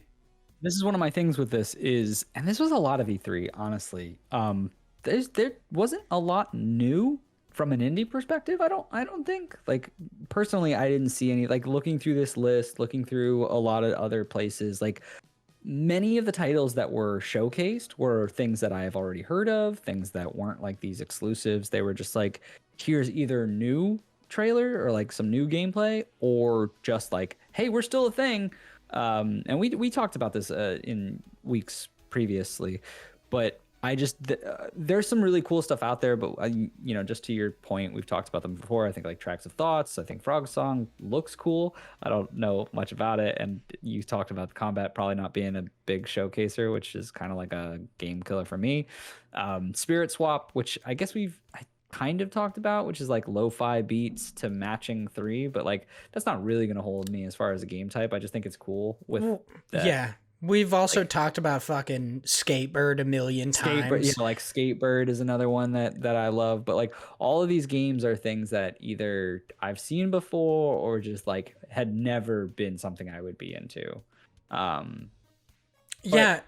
this is one of my things with this is, and this was a lot of E3, honestly. There wasn't a lot new from an indie perspective. I don't think, like, personally, I didn't see any, like, looking through this list, looking through a lot of other places, like many of the titles that were showcased were things that I have already heard of, things that weren't like these exclusives. They were just like, here's either new trailer or like some new gameplay, or just like, hey, we're still a thing. And we talked about this in weeks previously, but there's some really cool stuff out there. But just to your point, we've talked about them before. I think like Tracks of Thoughts. I think Frogsong looks cool. I don't know much about it, and you talked about combat probably not being a big showcaser, which is kind of like a game killer for me. Spirit Swap, which I guess I kind of talked about, which is like lo-fi beats to matching 3, but like that's not really going to hold me as far as a game type. I just think it's cool with that. Yeah. We've also talked about fucking Skatebird a million times. Like Skatebird is another one that I love. But like all of these games are things that either I've seen before or just like had never been something I would be into. Yeah,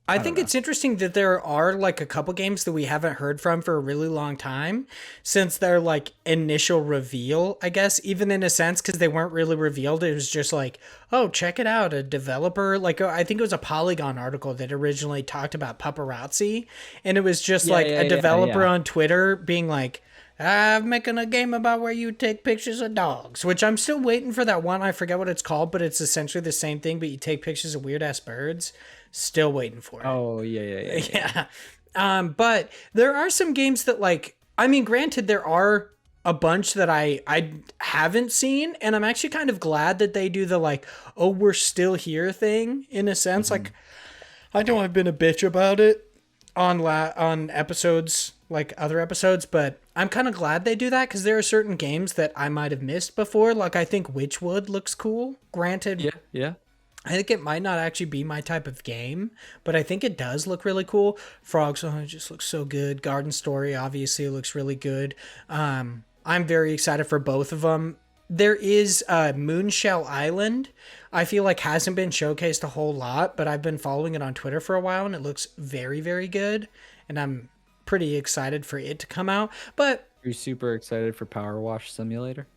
I think know. it's interesting that there are like a couple games that we haven't heard from for a really long time since their like initial reveal, I guess, even in a sense, because they weren't really revealed. It was just like, oh, check it out. A developer, like I think it was a Polygon article that originally talked about paparazzi. And it was just a developer on Twitter being like, I'm making a game about where you take pictures of dogs, which I'm still waiting for that one. I forget what it's called, but it's essentially the same thing, but you take pictures of weird ass birds. Still waiting for it. Oh, yeah. But there are some games that like, I mean, granted, there are a bunch that I haven't seen, and I'm actually kind of glad that they do the like, oh, we're still here thing in a sense. Like, I know I've been a bitch about it on episodes, like other episodes, but I'm kind of glad they do that because there are certain games that I might have missed before. Like, I think Witchwood looks cool. Granted, yeah. I think it might not actually be my type of game, but I think it does look really cool. Frogsong just looks so good. Garden Story obviously looks really good. I'm very excited for both of them. There is Moonshell Island. I feel like hasn't been showcased a whole lot, but I've been following it on Twitter for a while, and it looks very, very good. And I'm pretty excited for it to come out. But Are you super excited for Power Wash Simulator?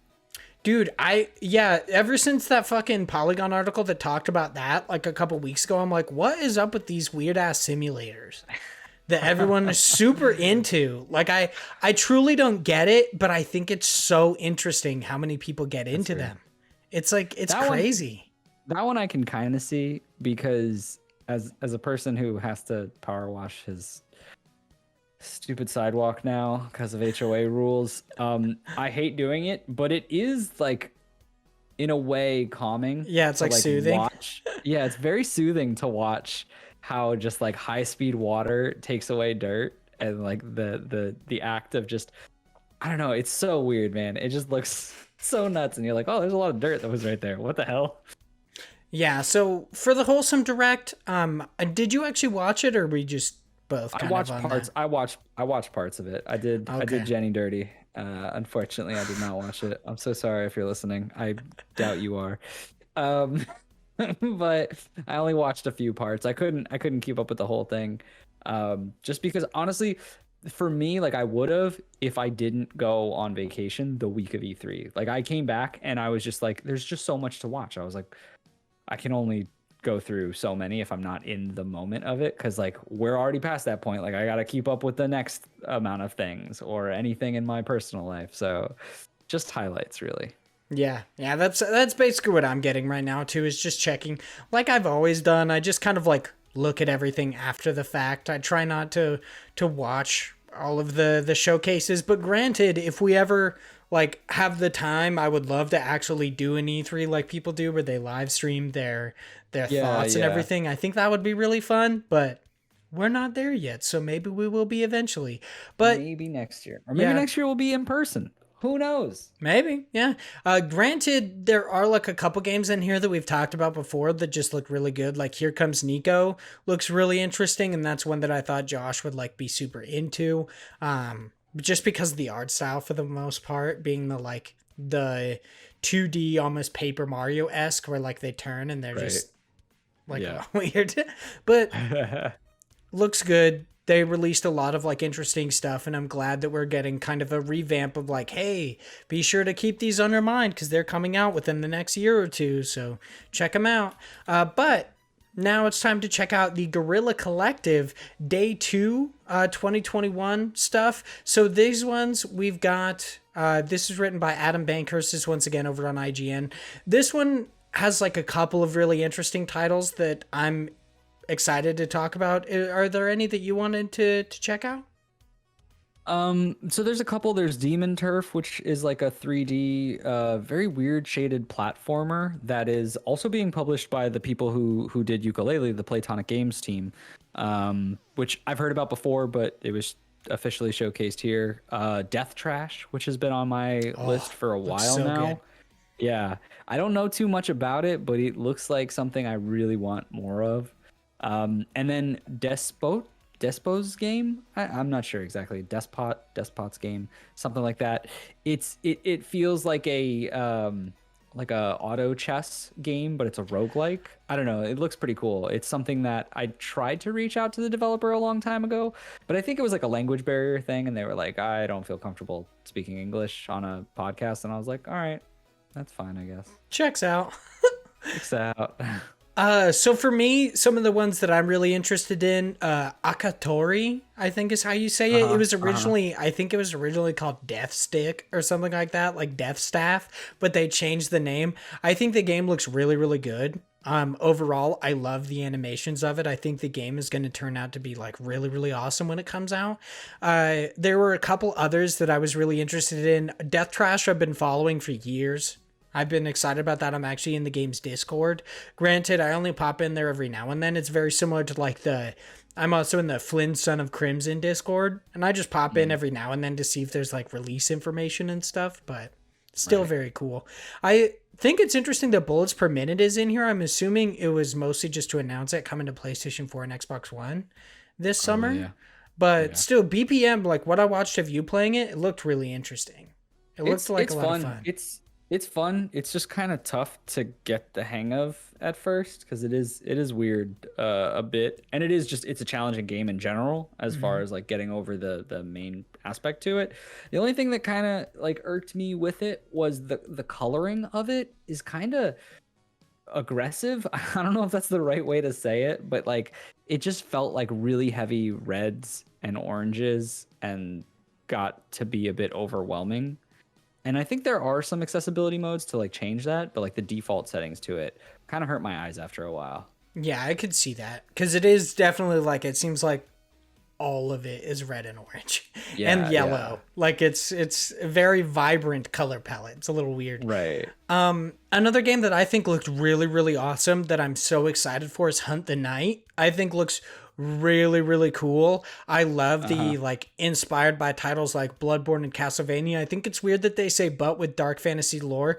dude, ever since that fucking Polygon article that talked about that like a couple weeks ago, I'm like, what is up with these weird ass simulators that everyone is super into? Like, I truly don't get it, but I think it's so interesting how many people get into them. It's like, it's crazy. That one I can kind of see, because as a person who has to power wash his stupid sidewalk now because of HOA rules, I hate doing it, but it is like in a way calming. Yeah, it's like soothing. Yeah, it's very soothing to watch how just like high speed water takes away dirt, and like the act of just, I don't know, it's so weird, man. It just looks so nuts, and you're like, oh, there's a lot of dirt that was right there. What the hell? Yeah, so for the Wholesome Direct, did you actually watch it, or we just both I watched parts. I watched parts of it. I did Jenny dirty. Unfortunately, I did not watch it. I'm so sorry if you're listening. I doubt you are. But I only watched a few parts. I couldn't keep up with the whole thing. Just because honestly, for me, like I would have if I didn't go on vacation the week of E3. Like I came back and I was just like, there's just so much to watch. I was like, I can only go through so many if I'm not in the moment of it, because like we're already past that point. Like I gotta keep up with the next amount of things or anything in my personal life. So just highlights really. Yeah, that's basically what I'm getting right now too, is just checking like I've always done. I just kind of like look at everything after the fact. I try not to watch all of the showcases, but granted, if we ever like have the time, I would love to actually do an E3 like people do where they live stream their thoughts and everything. I think that would be really fun, but we're not there yet, so maybe we will be eventually. But Maybe next year, or maybe next year will be in person. Who knows? maybe, yeah. Granted, there are like a couple games in here that we've talked about before that just look really good. Like Here Comes Nico looks really interesting, and that's one that I thought Josh would like be super into. Just because of the art style for the most part, being the 2D almost Paper Mario esque, where like they turn and they're just like weird, but looks good. They released a lot of like interesting stuff, and I'm glad that we're getting kind of a revamp of like, hey, be sure to keep these on your mind because they're coming out within the next year or two, so check them out. But now it's time to check out the Guerrilla Collective Day 2 2021 stuff. So these ones we've got, this is written by Adam Bankhurst, is once again over on IGN. This one has like a couple of really interesting titles that I'm excited to talk about. Are there any that you wanted to check out? So there's a couple. There's Demon Turf, which is like a 3D, very weird shaded platformer that is also being published by the people who did Yooka-Laylee, the Playtonic Games team, which I've heard about before, but it was officially showcased here. Death Trash, which has been on my list for a while so now. good. Yeah, I don't know too much about it, but it looks like something I really want more of. And then Despot's game. I'm not sure exactly. Despot's game, something like that. It feels like a auto chess game, but it's a roguelike. I don't know. It looks pretty cool. It's something that I tried to reach out to the developer a long time ago, but I think it was like a language barrier thing, and they were like, I don't feel comfortable speaking English on a podcast, and I was like, all right, that's fine, I guess. Checks out. Checks out. So for me, some of the ones that I'm really interested in, Akatori, I think is how you say it. It was originally, I think it was originally called Death Stick or something like that, like Death Staff, but they changed the name. I think the game looks really, really good. Overall, I love the animations of it. I think the game is going to turn out to be like really, really awesome when it comes out. There were a couple others that I was really interested in. Death Trash I've been following for years. I've been excited about that. I'm actually in the game's Discord. Granted, I only pop in there every now and then. It's very similar to like I'm also in the Flynn Son of Crimson Discord, and I just pop in every now and then to see if there's like release information and stuff, but still very cool. I think it's interesting that Bullets Per Minute is in here. I'm assuming it was mostly just to announce it coming to PlayStation 4 and Xbox One this summer. Yeah. But still, BPM, like what I watched of you playing it, it looked really interesting. It looked like a lot of fun. It's fun. It's just kind of tough to get the hang of at first because it is weird a bit, and it's a challenging game in general as far as like getting over the main aspect to it. The only thing that kind of like irked me with it was the coloring of it is kind of aggressive. I don't know if that's the right way to say it, but like it just felt like really heavy reds and oranges and got to be a bit overwhelming. And I think there are some accessibility modes to like change that, but like the default settings to it kind of hurt my eyes after a while. Yeah, I could see that because it is definitely like, it seems like all of it is red and orange and yellow. Yeah. Like it's a very vibrant color palette. It's a little weird. Right. Another game that I think looked really, really awesome that I'm so excited for is Hunt the Night. I think looks really, really cool. I love the like inspired by titles like Bloodborne and Castlevania. I think it's weird that they say but with dark fantasy lore.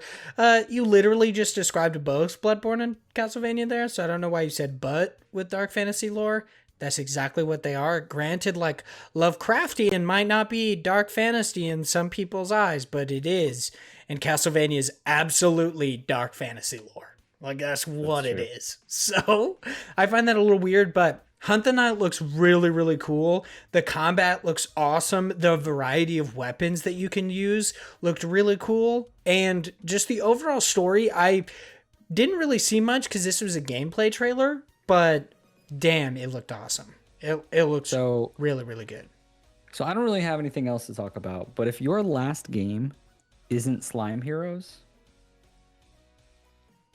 You literally just described both Bloodborne and Castlevania there, so I don't know why you said but with dark fantasy lore. That's exactly what they are. Granted, like Lovecraftian might not be dark fantasy in some people's eyes, but it is. And Castlevania is absolutely dark fantasy lore. Like that's what it is. So I find that a little weird, but Hunt the Night looks really, really cool. The combat looks awesome. The variety of weapons that you can use looked really cool. And just the overall story, I didn't really see much because this was a gameplay trailer, but damn, it looked awesome. It looks so really, really good. So I don't really have anything else to talk about, but if your last game isn't Slime Heroes,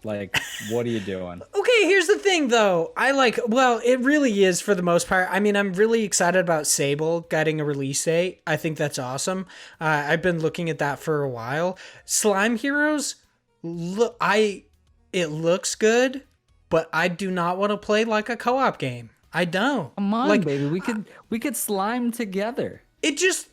like, what are you doing? Okay, here's the thing, though. It really is for the most part. I mean, I'm really excited about Sable getting a release date. I think that's awesome. I've been looking at that for a while. Slime Heroes, it looks good, but I do not want to play like a co-op game. I don't. Come on, baby. We could slime together. It just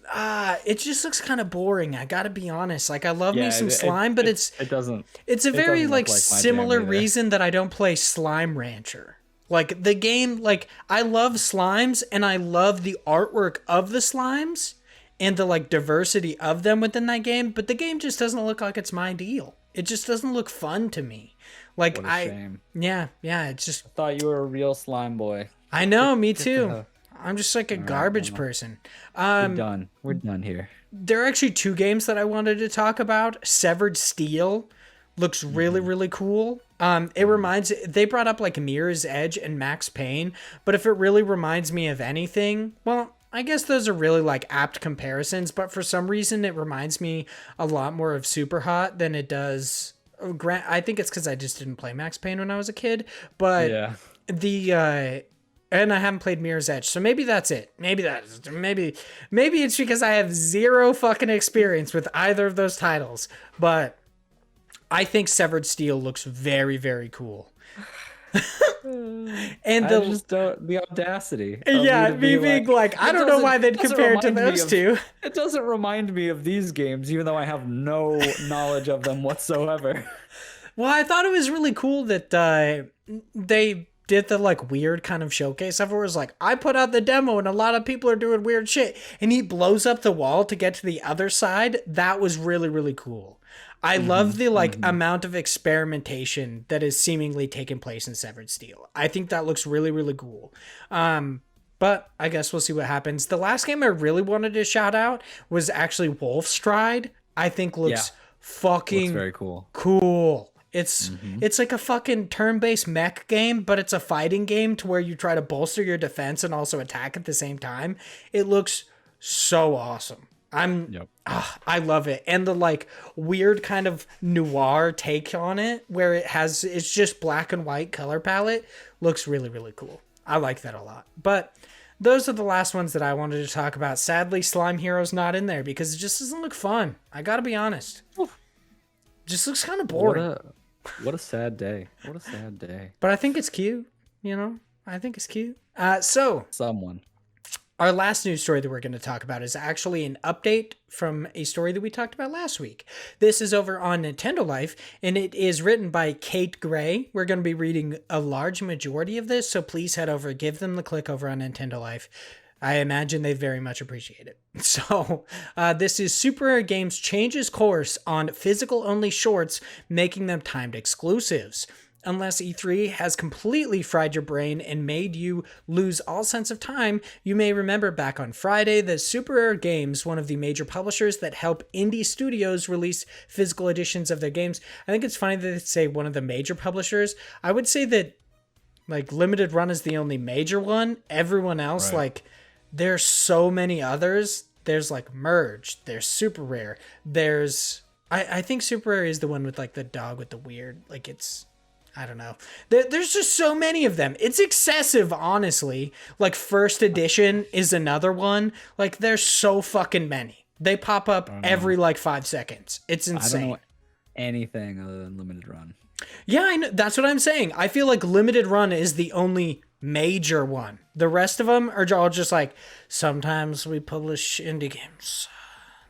looks kind of boring. I gotta be honest. Like, I love me some slime, but it doesn't. It's a very like similar reason that I don't play Slime Rancher. Like, the game, like, I love slimes and I love the artwork of the slimes and the like diversity of them within that game, but the game just doesn't look like it's my deal. It just doesn't look fun to me. Like, what a shame. Yeah, it's just. I thought you were a real slime boy. I know, me too. I'm just like a garbage person. We're done here. There are actually two games that I wanted to talk about. Severed Steel looks really, really cool. They brought up like Mirror's Edge and Max Payne, but if it really reminds me of anything, well, I guess those are really like apt comparisons, but for some reason it reminds me a lot more of Super Hot than it does. I think it's because I just didn't play Max Payne when I was a kid, but yeah. And I haven't played Mirror's Edge, so maybe that's it. Maybe it's because I have zero fucking experience with either of those titles. But I think Severed Steel looks very, very cool. And the audacity. Me being like, I don't know why they'd compare it to those two. It doesn't remind me of these games, even though I have no knowledge of them whatsoever. Well, I thought it was really cool that they did the like weird kind of showcase of it, where it was like, I put out the demo and a lot of people are doing weird shit, and he blows up the wall to get to the other side. That was really, really cool. I love the amount of experimentation that is seemingly taking place in Severed Steel. I think that looks really, really cool. But I guess we'll see what happens. The last game I really wanted to shout out was actually Wolfstride. I think looks fucking very cool. It's like a fucking turn-based mech game, but it's a fighting game to where you try to bolster your defense and also attack at the same time. It looks so awesome. I love it. And the like weird kind of noir take on it, where it's just black and white color palette, looks really, really cool. I like that a lot. But those are the last ones that I wanted to talk about. Sadly, Slime Hero's not in there because it just doesn't look fun. I gotta be honest. Just looks kind of boring. What a sad day. What a sad day. But I think it's cute, I think it's cute. Our last news story that we're going to talk about is actually an update from a story that we talked about last week. This is over on Nintendo Life, and it is written by Kate Gray. We're going to be reading a large majority of this, so please head over, give them the click over on Nintendo Life. I imagine they very much appreciate it. So this is Super Rare Games changes course on physical-only shorts, making them timed exclusives. Unless E3 has completely fried your brain and made you lose all sense of time, you may remember back on Friday that Super Rare Games, one of the major publishers that help indie studios release physical editions of their games. I think it's funny that they say one of the major publishers. I would say that like Limited Run is the only major one. Everyone else, there's so many others. There's like Merge, there's Super Rare, there's I think Super Rare is the one with like the dog with the weird, like it's, I don't know. There's just so many of them. It's excessive, honestly. Like First Edition is another one. Like there's so fucking many. They pop up every like 5 seconds. It's insane. I don't know anything other than Limited Run. Yeah, I know. That's what I'm saying. I feel like Limited Run is the only major one. The rest of them are all just like, sometimes we publish indie games.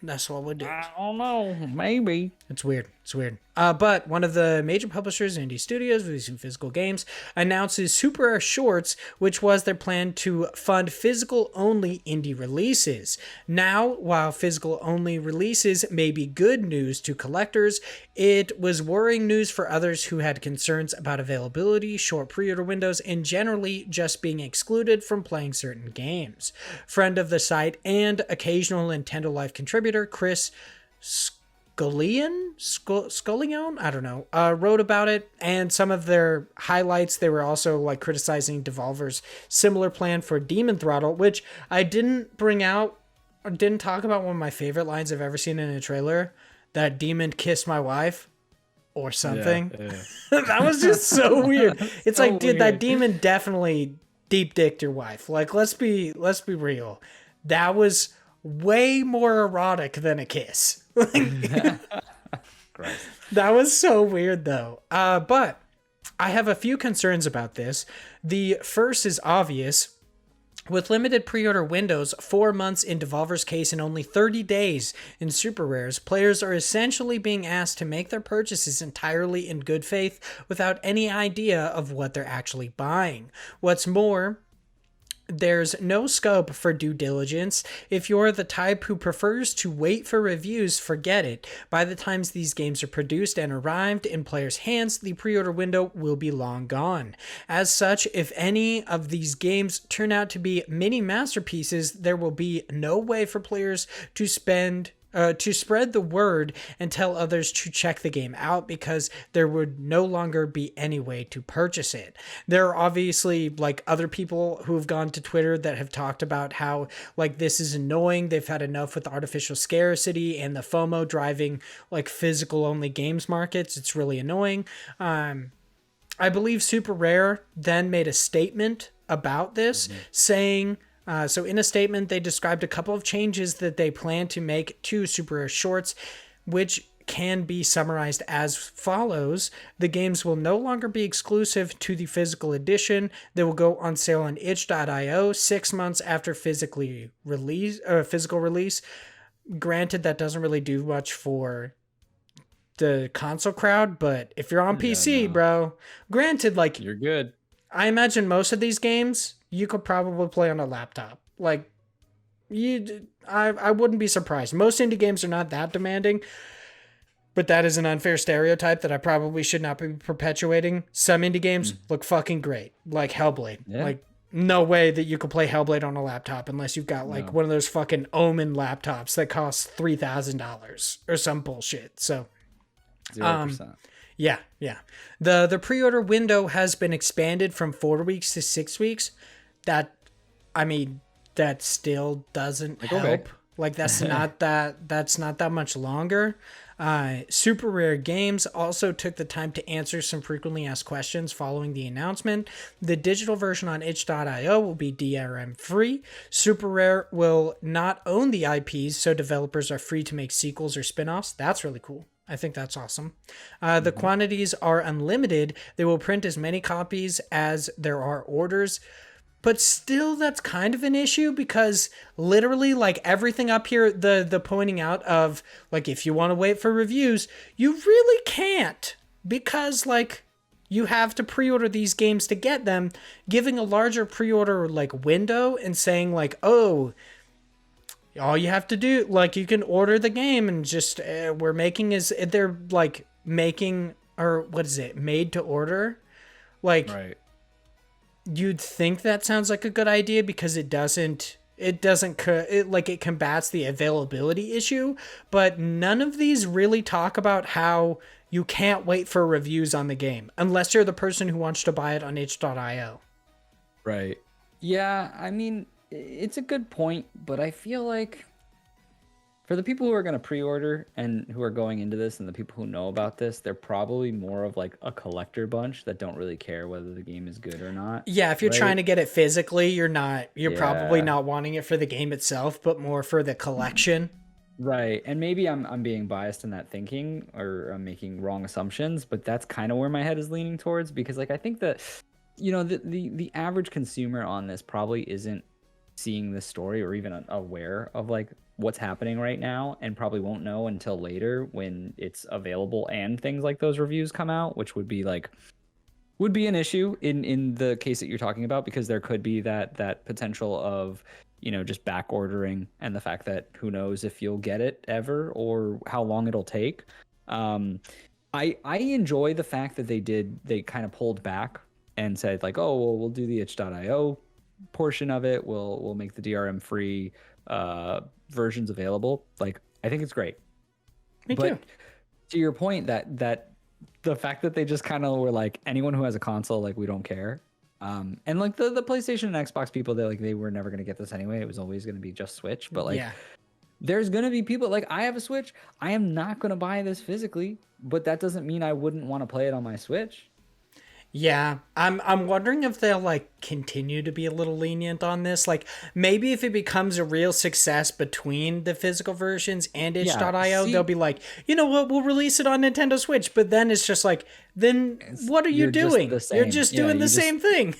That's what we do. I don't know. Maybe. It's weird. It's weird. But one of the major publishers, indie studios releasing physical games, announces Super Rare Shorts, which was their plan to fund physical-only indie releases. Now, while physical-only releases may be good news to collectors, it was worrying news for others who had concerns about availability, short pre-order windows, and generally just being excluded from playing certain games. Friend of the site and occasional Nintendo Life contributor Chris Scullion, I don't know, wrote about it, and some of their highlights, they were also like criticizing Devolver's similar plan for Demon Throttle, which I didn't bring out or didn't talk about. One of my favorite lines I've ever seen in a trailer, that demon kissed my wife or something. Yeah. That was just so weird. It's so like, dude, weird. That demon definitely deep dicked your wife. Like, let's be real. That was way more erotic than a kiss. That was so weird though. But I have a few concerns about this. The first is obvious. With limited pre-order windows, 4 months in Devolver's case and only 30 days in Super Rares, players are essentially being asked to make their purchases entirely in good faith without any idea of what they're actually buying. What's more, there's no scope for due diligence. If you're the type who prefers to wait for reviews, forget it. By the time these games are produced and arrived in players' hands, the pre-order window will be long gone. As such, if any of these games turn out to be mini masterpieces, there will be no way for players to spread the word and tell others to check the game out, because there would no longer be any way to purchase it. There are obviously like other people who have gone to Twitter that have talked about how like this is annoying. They've had enough with artificial scarcity and the FOMO driving like physical only games markets. It's really annoying. I believe Super Rare then made a statement about this, saying, so in a statement, they described a couple of changes that they plan to make to Super Rare Shorts, which can be summarized as follows. The games will no longer be exclusive to the physical edition. They will go on sale on itch.io 6 months after physical release. Granted, that doesn't really do much for the console crowd, but if you're on PC, bro, granted, like, you're good. I imagine most of these games you could probably play on a laptop. Like, I wouldn't be surprised. Most indie games are not that demanding, but that is an unfair stereotype that I probably should not be perpetuating. Some indie games look fucking great, like Hellblade. Yeah. Like, no way that you could play Hellblade on a laptop unless you've got like one of those fucking Omen laptops that costs $3,000 or some bullshit. So 0%. Yeah. The pre-order window has been expanded from 4 weeks to 6 weeks. That still doesn't help. Okay. Like that's not that much longer. Super Rare Games also took the time to answer some frequently asked questions following the announcement. The digital version on itch.io will be DRM free. Super Rare will not own the IPs, so developers are free to make sequels or spin-offs. That's really cool. I think that's awesome. The quantities are unlimited. They will print as many copies as there are orders. But still, that's kind of an issue, because literally, like, everything up here, the pointing out of, like, if you want to wait for reviews, you really can't, because, like, you have to pre-order these games to get them. Giving a larger pre-order, like, window and saying, like, oh, all you have to do, like, you can order the game and just, they're, like, making, or what is it, made to order? Like, right. You'd think that sounds like a good idea, because it combats the availability issue, but none of these really talk about how you can't wait for reviews on the game unless you're the person who wants to buy it on itch.io. Right. Yeah, I mean, it's a good point, but I feel like for the people who are going to pre-order and who are going into this, and the people who know about this, they're probably more of like a collector bunch that don't really care whether the game is good or not. Yeah, if you're trying to get it physically, you're probably not wanting it for the game itself, but more for the collection. Right. And maybe I'm being biased in that thinking, or I'm making wrong assumptions, but that's kind of where my head is leaning towards, because like I think that, you know, the average consumer on this probably isn't seeing this story or even aware of like what's happening right now, and probably won't know until later when it's available and things like those reviews come out, which would be an issue in the case that you're talking about, because there could be that potential of, you know, just back ordering, and the fact that who knows if you'll get it ever or how long it'll take. I enjoy the fact that they kind of pulled back and said like, oh, well, we'll do the itch.io portion of it. We'll make the DRM free versions available. Like, I think it's great. Me too. To your point, that the fact that they just kind of were like, anyone who has a console, like, we don't care. And like the PlayStation and Xbox people, they were never gonna get this anyway. It was always gonna be just Switch. But like, there's gonna be people like, I have a Switch. I am not gonna buy this physically, but that doesn't mean I wouldn't want to play it on my Switch. Yeah, I'm wondering if they'll like continue to be a little lenient on this. Like, maybe if it becomes a real success between the physical versions and itch.io, they'll be like, you know what, we'll release it on Nintendo Switch. But then it's just like, then what are you doing? You're just doing the same thing.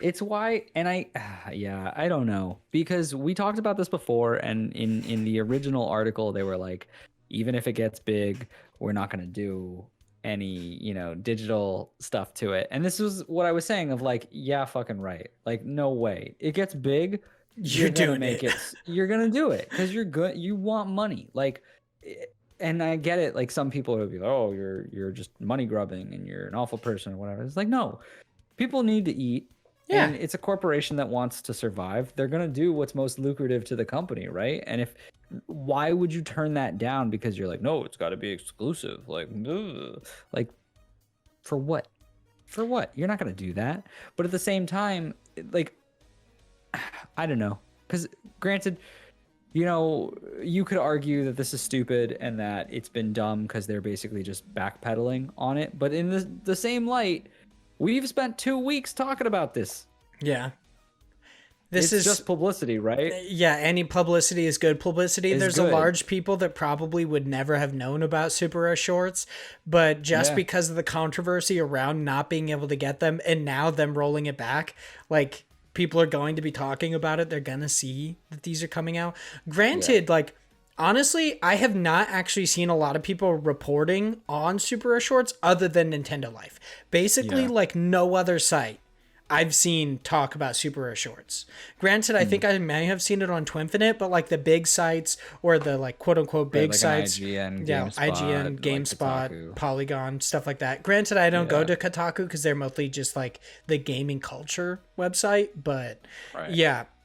It's why, and I don't know, because we talked about this before, and in the original article they were like, even if it gets big, we're not going to do any, you know, digital stuff to it. And this was what I was saying of like, yeah, fucking right. Like, no way. It gets big, you're gonna make it. You're gonna do it because you're good. You want money. Like, and I get it. Like, some people would be like, oh, you're just money grubbing and you're an awful person or whatever. It's like, no, people need to eat. Yeah. And it's a corporation that wants to survive. They're going to do what's most lucrative to the company, right? And why would you turn that down because you're like, no, it's got to be exclusive? Like, ugh. Like, for what? For what? You're not going to do that. But at the same time, like, I don't know. Because granted, you know, you could argue that this is stupid and that it's been dumb because they're basically just backpedaling on it. But in the same light, we've spent 2 weeks talking about this. Yeah. This is just publicity, right? Yeah, any publicity is good publicity. There's a large people that probably would never have known about Super Rush Shorts, but just because of the controversy around not being able to get them and now them rolling it back, like, people are going to be talking about it. They're going to see that these are coming out. Granted, like, honestly, I have not actually seen a lot of people reporting on Super Rush Shorts other than Nintendo Life. Basically, like, no other site I've seen talk about Super Rush Shorts. Granted, I think I may have seen it on Twinfinite, but like the big sites or the like quote unquote big like sites, IGN, IGN, GameSpot, like Polygon, stuff like that. Granted, I don't go to Kotaku because they're mostly just like the gaming culture website, but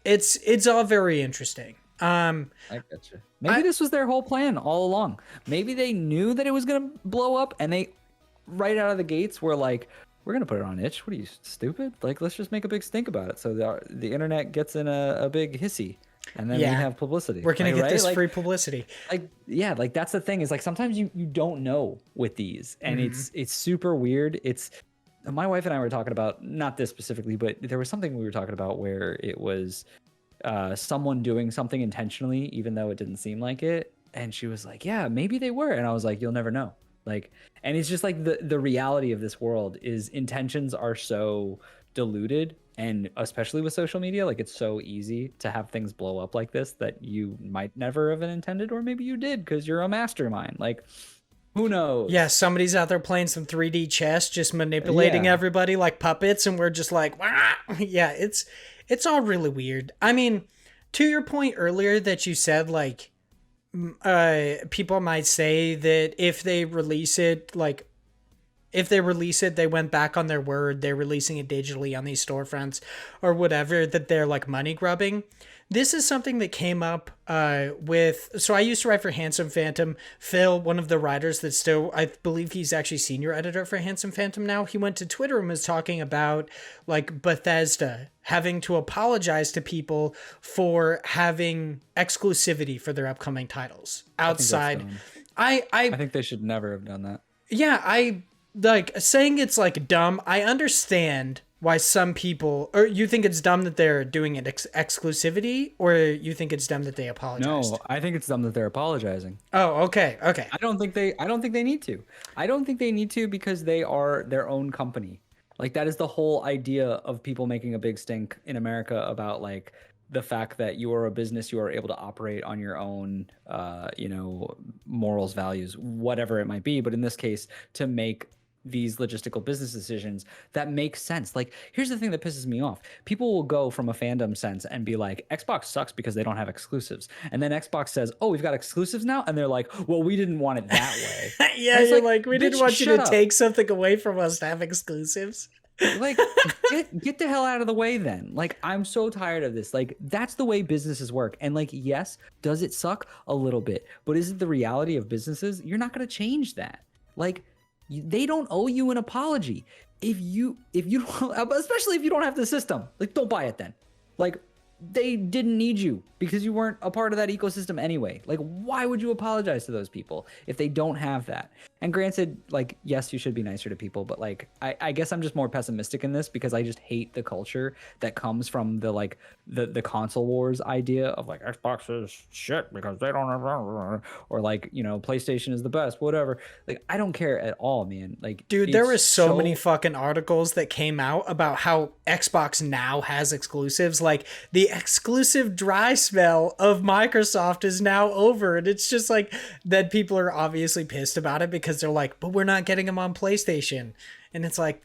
it's all very interesting. I gotcha. Maybe this was their whole plan all along. Maybe they knew that it was gonna blow up, and they right out of the gates were like, we're gonna put it on itch. What are you, stupid? Like, let's just make a big stink about it, so the internet gets in a big hissy, and then we have publicity. We're gonna get this free publicity. Like that's the thing, is like sometimes you don't know with these, and it's super weird. It's my wife and I were talking about, not this specifically, but there was something we were talking about where it was someone doing something intentionally, even though it didn't seem like it, and she was like, yeah, maybe they were, and I was like, you'll never know. Like, and it's just like the reality of this world is intentions are so diluted, and especially with social media, like, it's so easy to have things blow up like this that you might never have intended, or maybe you did because you're a mastermind. Like, who knows? Yeah, somebody's out there playing some 3D chess, just manipulating everybody like puppets, and we're just like, wah! Yeah, it's all really weird. I mean, to your point earlier that you said, like, people might say that if they release it, they went back on their word, they're releasing it digitally on these storefronts or whatever, that they're like money grubbing. This is something that came up so I used to write for Handsome Phantom. Phil, one of the writers that still, I believe he's actually senior editor for Handsome Phantom now, he went to Twitter and was talking about like Bethesda having to apologize to people for having exclusivity for their upcoming titles outside. I think they should never have done that. Yeah, I like saying it's like dumb. I understand why some people, or you think it's dumb that they're doing it exclusivity, or you think it's dumb that they apologized? No, I think it's dumb that they're apologizing. Oh, okay. I don't think they need to. I don't think they need to, because they are their own company. Like, that is the whole idea of people making a big stink in America about like the fact that you are a business, you are able to operate on your own, morals, values, whatever it might be. But in this case, to make these logistical business decisions that make sense. Like, here's the thing that pisses me off. People will go from a fandom sense and be like, Xbox sucks because they don't have exclusives. And then Xbox says, oh, we've got exclusives now. And they're like, well, we didn't want it that way. Yeah, you're like, we didn't want you to take something away from us to have exclusives. Like, get the hell out of the way then. Like, I'm so tired of this. Like, that's the way businesses work. And like, yes, does it suck? A little bit. But is it the reality of businesses? You're not going to change that. Like, they don't owe you an apology. If you don't, especially if you don't have the system, like, don't buy it then. Like, they didn't need you because you weren't a part of that ecosystem anyway. Like, why would you apologize to those people if they don't have that? And granted, like, yes, you should be nicer to people, but like, I guess I'm just more pessimistic in this because I just hate the culture that comes from the console wars idea of like, Xbox is shit because they don't have, or like, PlayStation is the best, whatever. Like, I don't care at all, man. Like, dude, there were so many fucking articles that came out about how Xbox now has exclusives. Like, the exclusive dry spell of Microsoft is now over, and it's just like that people are obviously pissed about it because they're like, but we're not getting them on PlayStation. And it's like,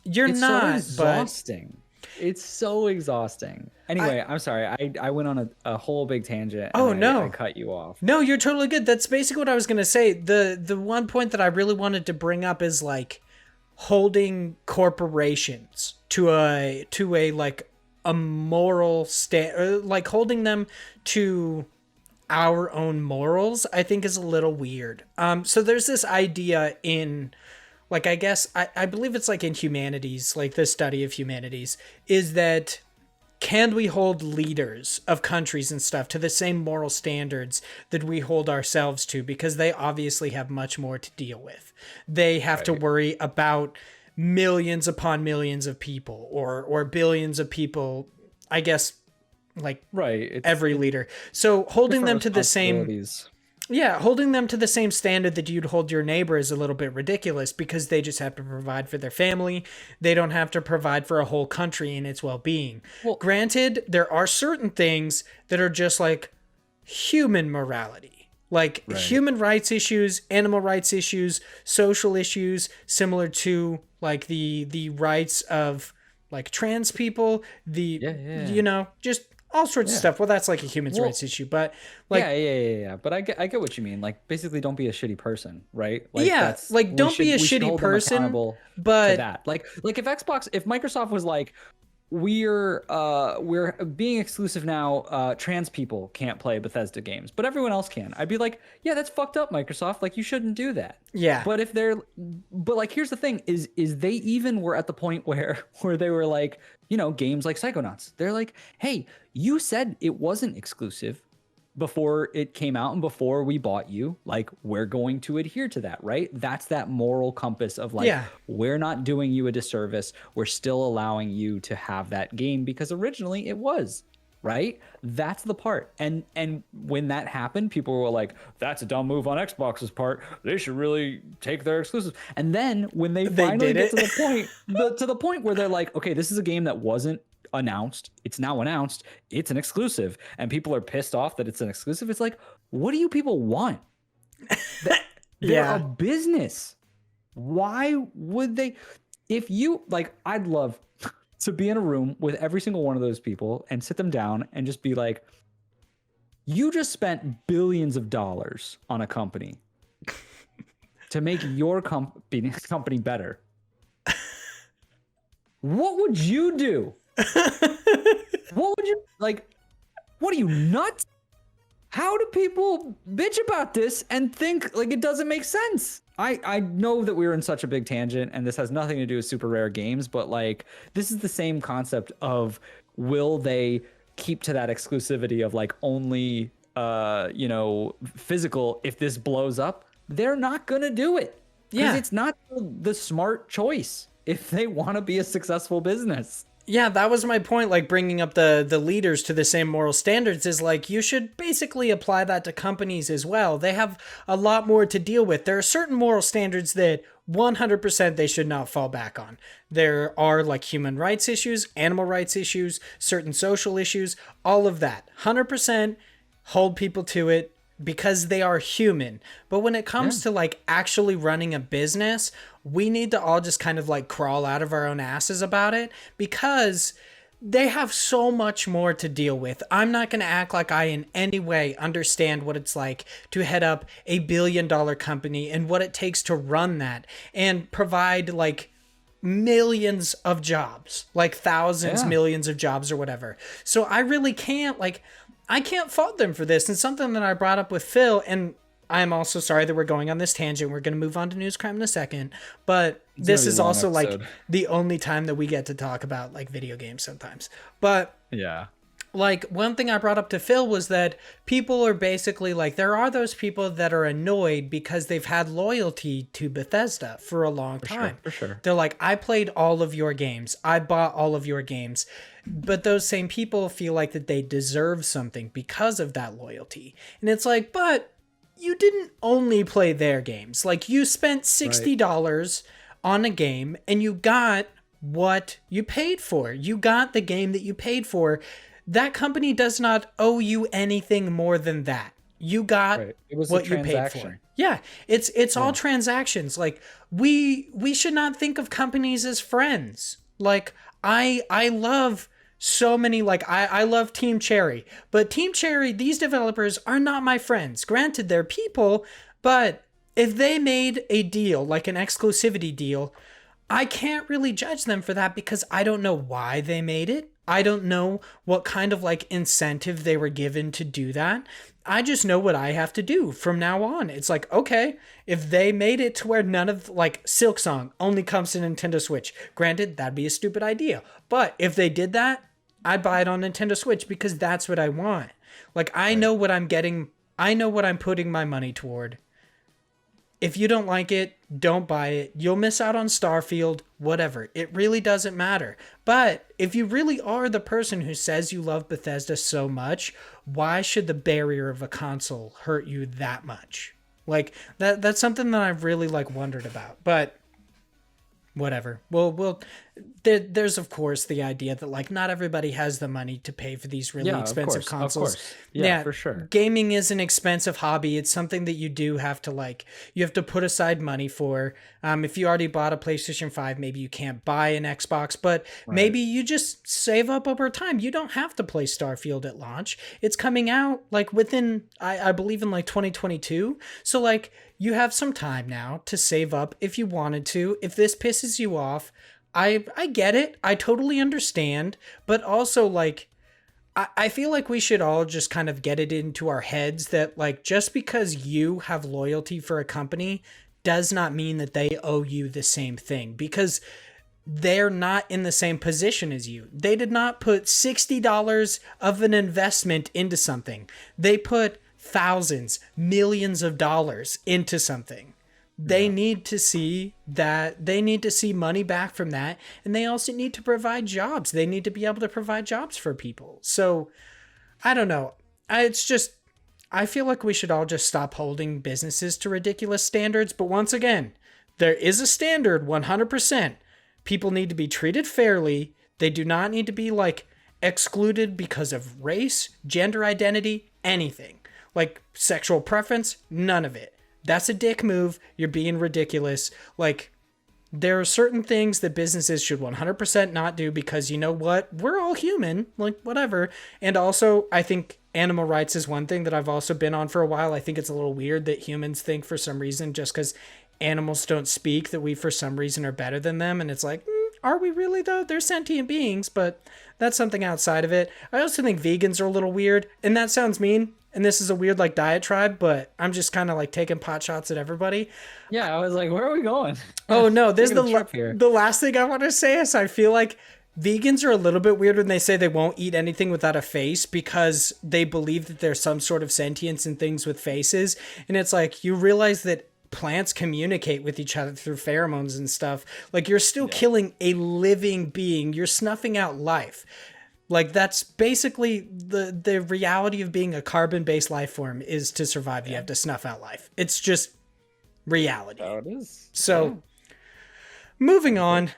it's not. So exhausting. It's so exhausting. Anyway, I'm sorry. I went on a whole big tangent. Oh, no. I cut you off. No, you're totally good. That's basically what I was going to say. The one point that I really wanted to bring up is like holding corporations to a like a moral like holding them to our own morals, I think is a little weird. So there's this idea in, like, I guess, I believe it's like in humanities, like the study of humanities, is that can we hold leaders of countries and stuff to the same moral standards that we hold ourselves to? Because they obviously have much more to deal with. They have to worry about millions upon millions of people or billions of people, I guess, like every leader. So holding them to the same, holding them to the same standard that you'd hold your neighbor is a little bit ridiculous because they just have to provide for their family. They don't have to provide for a whole country and its well-being. Well, granted, there are certain things that are just like human morality, like human rights issues, animal rights issues, social issues, similar to like the rights of like trans people, just all sorts of stuff. Well, that's like a human rights issue, but like, But I get what you mean. Like, basically, don't be a shitty person, right? Like, don't be a shitty person. But to that, like if Microsoft was like, we're being exclusive now, trans people can't play Bethesda games, but everyone else can. I'd be like, yeah, that's fucked up, Microsoft. Like, you shouldn't do that. Yeah. But like, here's the thing: is they even were at the point where they were like, games like Psychonauts. They're like, hey, you said it wasn't exclusive before it came out and before we bought you. Like, we're going to adhere to that, right? That's that moral compass of like, we're not doing you a disservice. We're still allowing you to have that game because originally it was, right? That's the part. And when that happened, people were like, that's a dumb move on Xbox's part. They should really take their exclusives. And then when they finally get to the point where they're like, okay, this is a game that wasn't announced, it's now announced, it's an exclusive, and people are pissed off that it's an exclusive. It's like, what do you people want? They're a business. Why would they? If you like, I'd love to be in a room with every single one of those people and sit them down and just be like, you just spent billions of dollars on a company to make your company better. What would you do? What would you like? What are you, nuts? How do people bitch about this and think like it doesn't make sense? I know that we were in such a big tangent and this has nothing to do with super rare games, but like, this is the same concept of, will they keep to that exclusivity of like only physical if this blows up? They're not gonna do it. Because it's not the smart choice if they want to be a successful business. Yeah, that was my point, like bringing up the leaders to the same moral standards is like you should basically apply that to companies as well. They have a lot more to deal with. There are certain moral standards that 100% they should not fall back on. There are like human rights issues, animal rights issues, certain social issues, all of that. 100% hold people to it because they are human. But when it comes to like actually running a business, we need to all just kind of like crawl out of our own asses about it because they have so much more to deal with. I'm not going to act like I in any way understand what it's like to head up $1 billion company and what it takes to run that and provide like millions of jobs, like thousands, millions of jobs or whatever. So I really can't like, I can't fault them for this. And something that I brought up with Phil, and I'm also sorry that we're going on this tangent. We're going to move on to news crime in a second, but this is also like the only time that we get to talk about like video games sometimes. But yeah, like one thing I brought up to Phil was that people are basically like, there are those people that are annoyed because they've had loyalty to Bethesda for a long time. For sure. They're like, I played all of your games. I bought all of your games. But those same people feel like that they deserve something because of that loyalty. And it's like, but you didn't only play their games. Like you spent $60 on a game and you got what you paid for. You got the game that you paid for. That company does not owe you anything more than that. You got it was what you paid for. Yeah, it's all transactions. Like we should not think of companies as friends. Like I love so many, like I love Team Cherry, but Team Cherry, these developers are not my friends. Granted, they're people, but if they made a deal, like an exclusivity deal, I can't really judge them for that because I don't know why they made it. I don't know what kind of like incentive they were given to do that. I just know what I have to do from now on. It's like, okay, if they made it to where none of like Silksong only comes to Nintendo Switch, granted, that'd be a stupid idea. But if they did that, I'd buy it on Nintendo Switch because that's what I want. Like, I know what I'm getting. I know what I'm putting my money toward. If you don't like it, don't buy it. You'll miss out on Starfield, whatever. It really doesn't matter. But if you really are the person who says you love Bethesda so much, why should the barrier of a console hurt you that much? Like, that's something that I've really like wondered about. But whatever. There's of course the idea that like not everybody has the money to pay for these really expensive consoles. Of course. Yeah, for sure. Gaming is an expensive hobby. It's something that you do have to like, you have to put aside money for. If you already bought a PlayStation 5, maybe you can't buy an Xbox, but maybe you just save up over time. You don't have to play Starfield at launch. It's coming out like within, I believe in like 2022. So like you have some time now to save up if you wanted to. If this pisses you off, I get it. I totally understand. But also, like, I feel like we should all just kind of get it into our heads that, like, just because you have loyalty for a company does not mean that they owe you the same thing. Because they're not in the same position as you. They did not put $60 of an investment into something. They put thousands, millions of dollars into something. They need to see that, they need to see money back from that, and they also need to provide jobs. They need to be able to provide jobs for people. So I don't know. It's just, I feel like we should all just stop holding businesses to ridiculous standards. But once again, there is a standard 100%. People need to be treated fairly. They do not need to be like excluded because of race, gender identity, anything. Like sexual preference, none of it. That's a dick move. You're being ridiculous. Like, there are certain things that businesses should 100% not do because you know what? We're all human. Like, whatever. And also, I think animal rights is one thing that I've also been on for a while. I think it's a little weird that humans think for some reason just because animals don't speak that we for some reason are better than them. And it's like, are we really though? They're sentient beings, but that's something outside of it. I also think vegans are a little weird. And that sounds mean. And this is a weird like diatribe, but I'm just kind of like taking pot shots at everybody. Yeah, I was like, where are we going? Oh no, this is the last thing I want to say is I feel like vegans are a little bit weird when they say they won't eat anything without a face because they believe that there's some sort of sentience in things with faces. And it's like, you realize that plants communicate with each other through pheromones and stuff. Like, you're still killing a living being. You're snuffing out life. Like, that's basically the reality of being a carbon-based life form, is to survive. You have to snuff out life. It's just reality. Oh, it is. So, moving on,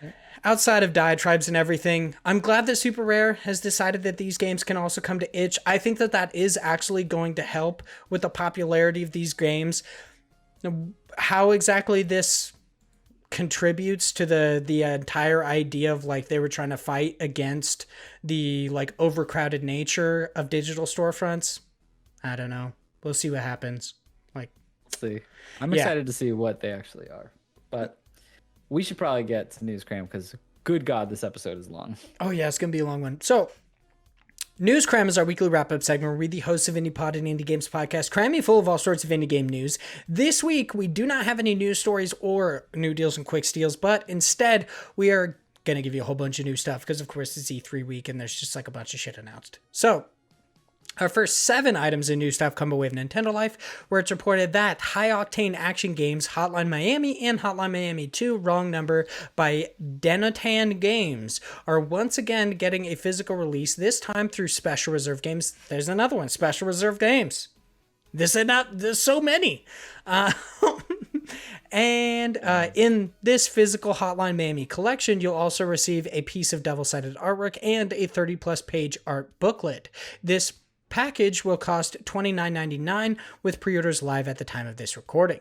outside of diatribes and everything, I'm glad that Super Rare has decided that these games can also come to itch. I think that is actually going to help with the popularity of these games. How exactly this contributes to the entire idea of, like, they were trying to fight against the, like, overcrowded nature of digital storefronts, I don't know. We'll see what happens. Like, we'll see. I'm excited to see what they actually are, but we should probably get to News Cram, because good God, this episode is long. Oh yeah, it's gonna be a long one. So, News Cram is our weekly wrap-up segment where we, the hosts of Indie Pod and Indie Games Podcast, cramming full of all sorts of indie game news. This week, we do not have any news stories or new deals and quick steals, but instead, we are going to give you a whole bunch of new stuff because, of course, it's E3 week and there's just like a bunch of shit announced. So, our first 7 items of new stuff come away from Nintendo Life, where it's reported that high-octane action games Hotline Miami and Hotline Miami 2, Wrong Number, by Denotan Games, are once again getting a physical release, this time through Special Reserve Games. There's another one, Special Reserve Games. There's so many. And in this physical Hotline Miami collection, you'll also receive a piece of double-sided artwork and a 30-plus page art booklet. This package will cost $29.99 with pre-orders live at the time of this recording.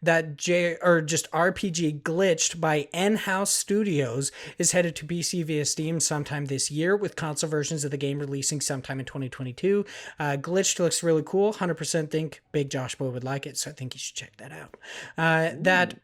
That RPG Glitched by N-House Studios is headed to PC via Steam sometime this year, with console versions of the game releasing sometime in 2022. Glitched looks really cool. 100% think Big Josh Boy would like it, so I think you should check that out. That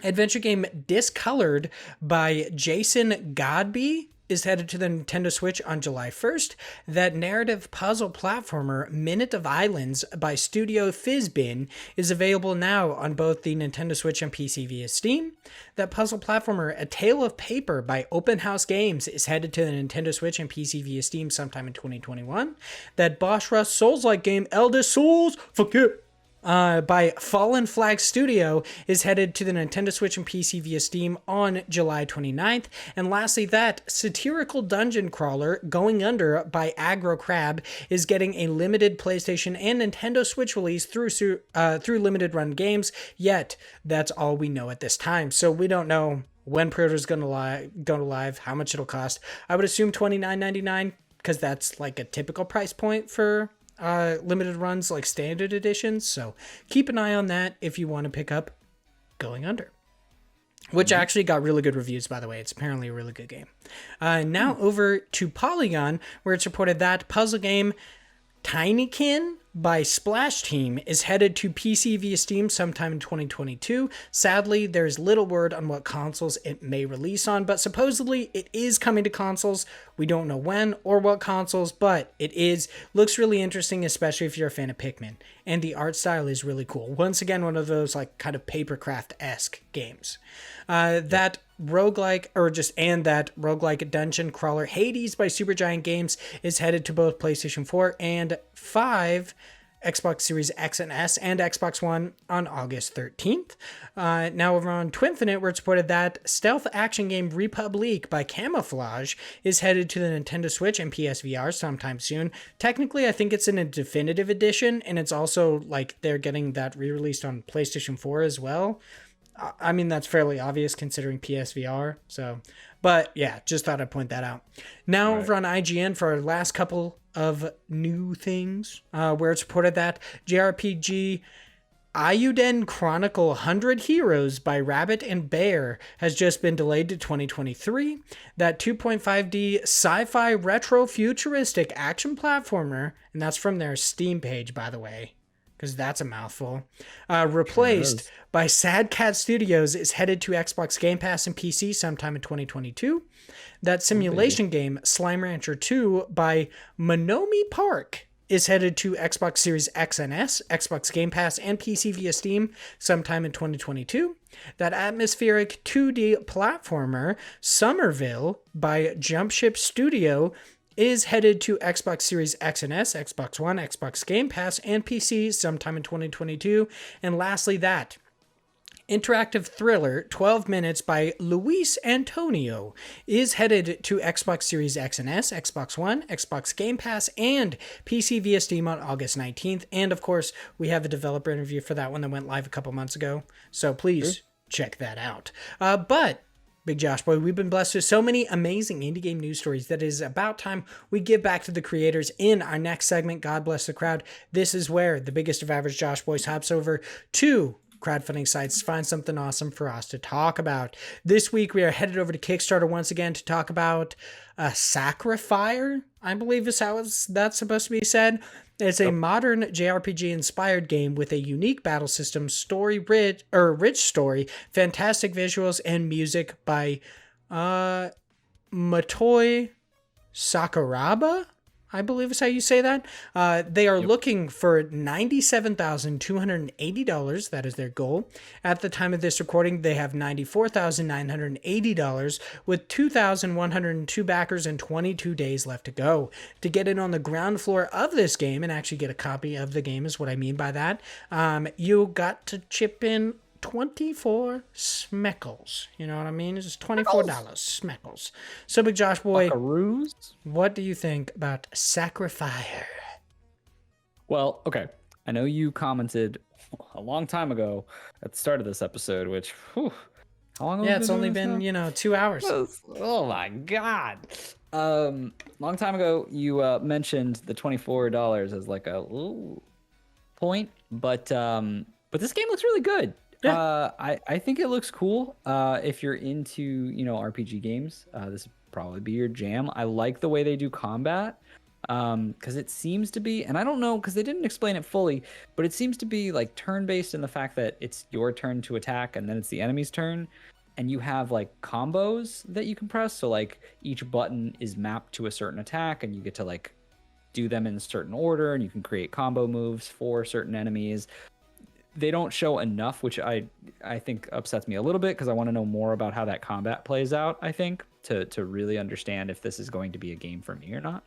adventure game Discolored by Jason Godby is headed to the Nintendo Switch on July 1st. That narrative puzzle platformer Minute of Islands by Studio Fizbin is available now on both the Nintendo Switch and PC via Steam. That puzzle platformer A Tale of Paper by Open House Games is headed to the Nintendo Switch and PC via Steam sometime in 2021. That Boss Rush Souls-like game Elder Souls, fuck it, by Fallen Flag Studio is headed to the Nintendo Switch and PC via Steam on July 29th. And lastly, that satirical dungeon crawler Going Under by Aggro Crab is getting a limited PlayStation and Nintendo Switch release through limited run games. Yet that's all we know at this time. So we don't know when pre-order is going to go live, how much it'll cost. I would assume $29.99 because that's like a typical price point for limited runs, like standard editions. So keep an eye on that if you want to pick up Going Under, which actually got really good reviews, by the way. It's apparently a really good game. Now over to Polygon, where it's reported that puzzle game Tinykin by Splash Team is headed to PC via Steam sometime in 2022. Sadly, there's little word on what consoles it may release on, but supposedly it is coming to consoles. We don't know when or what consoles, but looks really interesting, especially if you're a fan of Pikmin. And the art style is really cool. Once again, one of those like kind of papercraft-esque games. That roguelike dungeon crawler Hades by Supergiant Games is headed to both PlayStation 4 and 5, Xbox Series X and S, and Xbox One on August 13th. Now over on Twinfinite, where it's reported that stealth action game Republic by Camouflage is headed to the Nintendo Switch and PSVR sometime soon. Technically, I think it's in a definitive edition, and it's also like they're getting that re-released on PlayStation 4 as well. I mean, that's fairly obvious considering PSVR. So, but yeah, just thought I'd point that out. Now over on IGN for our last couple of new things, where it's reported that JRPG Ayuden Chronicle 100 Heroes by Rabbit and Bear has just been delayed to 2023. That 2.5D sci-fi retro futuristic action platformer, and that's from their Steam page, by the way, because that's a mouthful, replaced by Sad Cat Studios, is headed to Xbox Game Pass and PC sometime in 2022. That simulation game Slime Rancher 2 by Monomi Park is headed to Xbox Series X and S, Xbox Game Pass, and PC via Steam sometime in 2022. That atmospheric 2D platformer Somerville by Jumpship Studio is headed to Xbox Series X and S, Xbox One, Xbox Game Pass, and PC sometime in 2022. And lastly, that interactive thriller 12 Minutes by Luis Antonio is headed to Xbox Series X and S, Xbox One, Xbox Game Pass, and PC via Steam on August 19th. And of course, we have a developer interview for that one that went live a couple months ago. So please check that out. But Big Josh Boy, we've been blessed with so many amazing indie game news stories that it is about time we give back to the creators in our next segment, God Bless the Crowd. This is where the biggest of average Josh Boys hops over to crowdfunding sites to find something awesome for us to talk about. This week, we are headed over to Kickstarter once again to talk about Sacrifire, I believe is how that's supposed to be said. It's a modern JRPG-inspired game with a unique battle system, rich story, fantastic visuals, and music by Motoi Sakuraba, I believe is how you say that. They are looking for $97,280. That is their goal. At the time of this recording, they have $94,980 with 2,102 backers and 22 days left to go. To get in on the ground floor of this game and actually get a copy of the game is what I mean by that. You got to chip in 24 smeckles. You know what I mean? It's just $24 smeckles. So, Big Josh Boy, Buckaroos? What do you think about Sacrifire? Well, okay. I know you commented a long time ago at the start of this episode, which, how long? Yeah, it's only been, 2 hours. Oh my God. Long time ago, you mentioned the $24 as like a point, but this game looks really good. Yeah. I think it looks cool. If you're into, RPG games, this would probably be your jam. I like the way they do combat, because it seems to be, and I don't know, because they didn't explain it fully, but it seems to be like turn-based in the fact that it's your turn to attack and then it's the enemy's turn, and you have like combos that you can press. So like each button is mapped to a certain attack, and you get to like do them in a certain order, and you can create combo moves for certain enemies. They don't show enough, which I think upsets me a little bit, because I want to know more about how that combat plays out, I think, to really understand if this is going to be a game for me or not.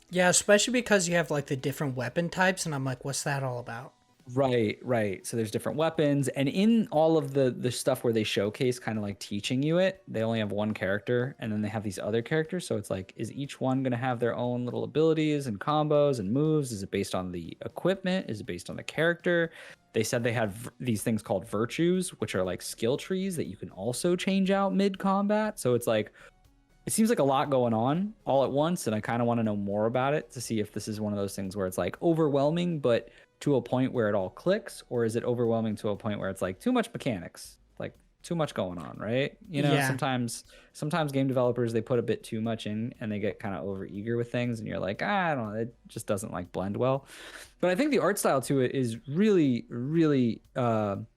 Yeah, especially because you have like the different weapon types, and I'm like, what's that all about? Right. So there's different weapons, and in all of the stuff where they showcase kind of like teaching you it, they only have one character, and then they have these other characters. So it's like, is each one going to have their own little abilities and combos and moves? Is it based on the equipment? Is it based on the character? They said they have these things called virtues, which are like skill trees that you can also change out mid-combat. So it's like, it seems like a lot going on all at once, and I kind of want to know more about it to see if this is one of those things where it's like overwhelming, but to a point where it all clicks, or is it overwhelming to a point where it's like too much mechanics, like too much going on, right? Yeah. Sometimes game developers, they put a bit too much in and they get kind of over eager with things, and you're like, I don't know, it just doesn't like blend well. But I think the art style to it is really, really kind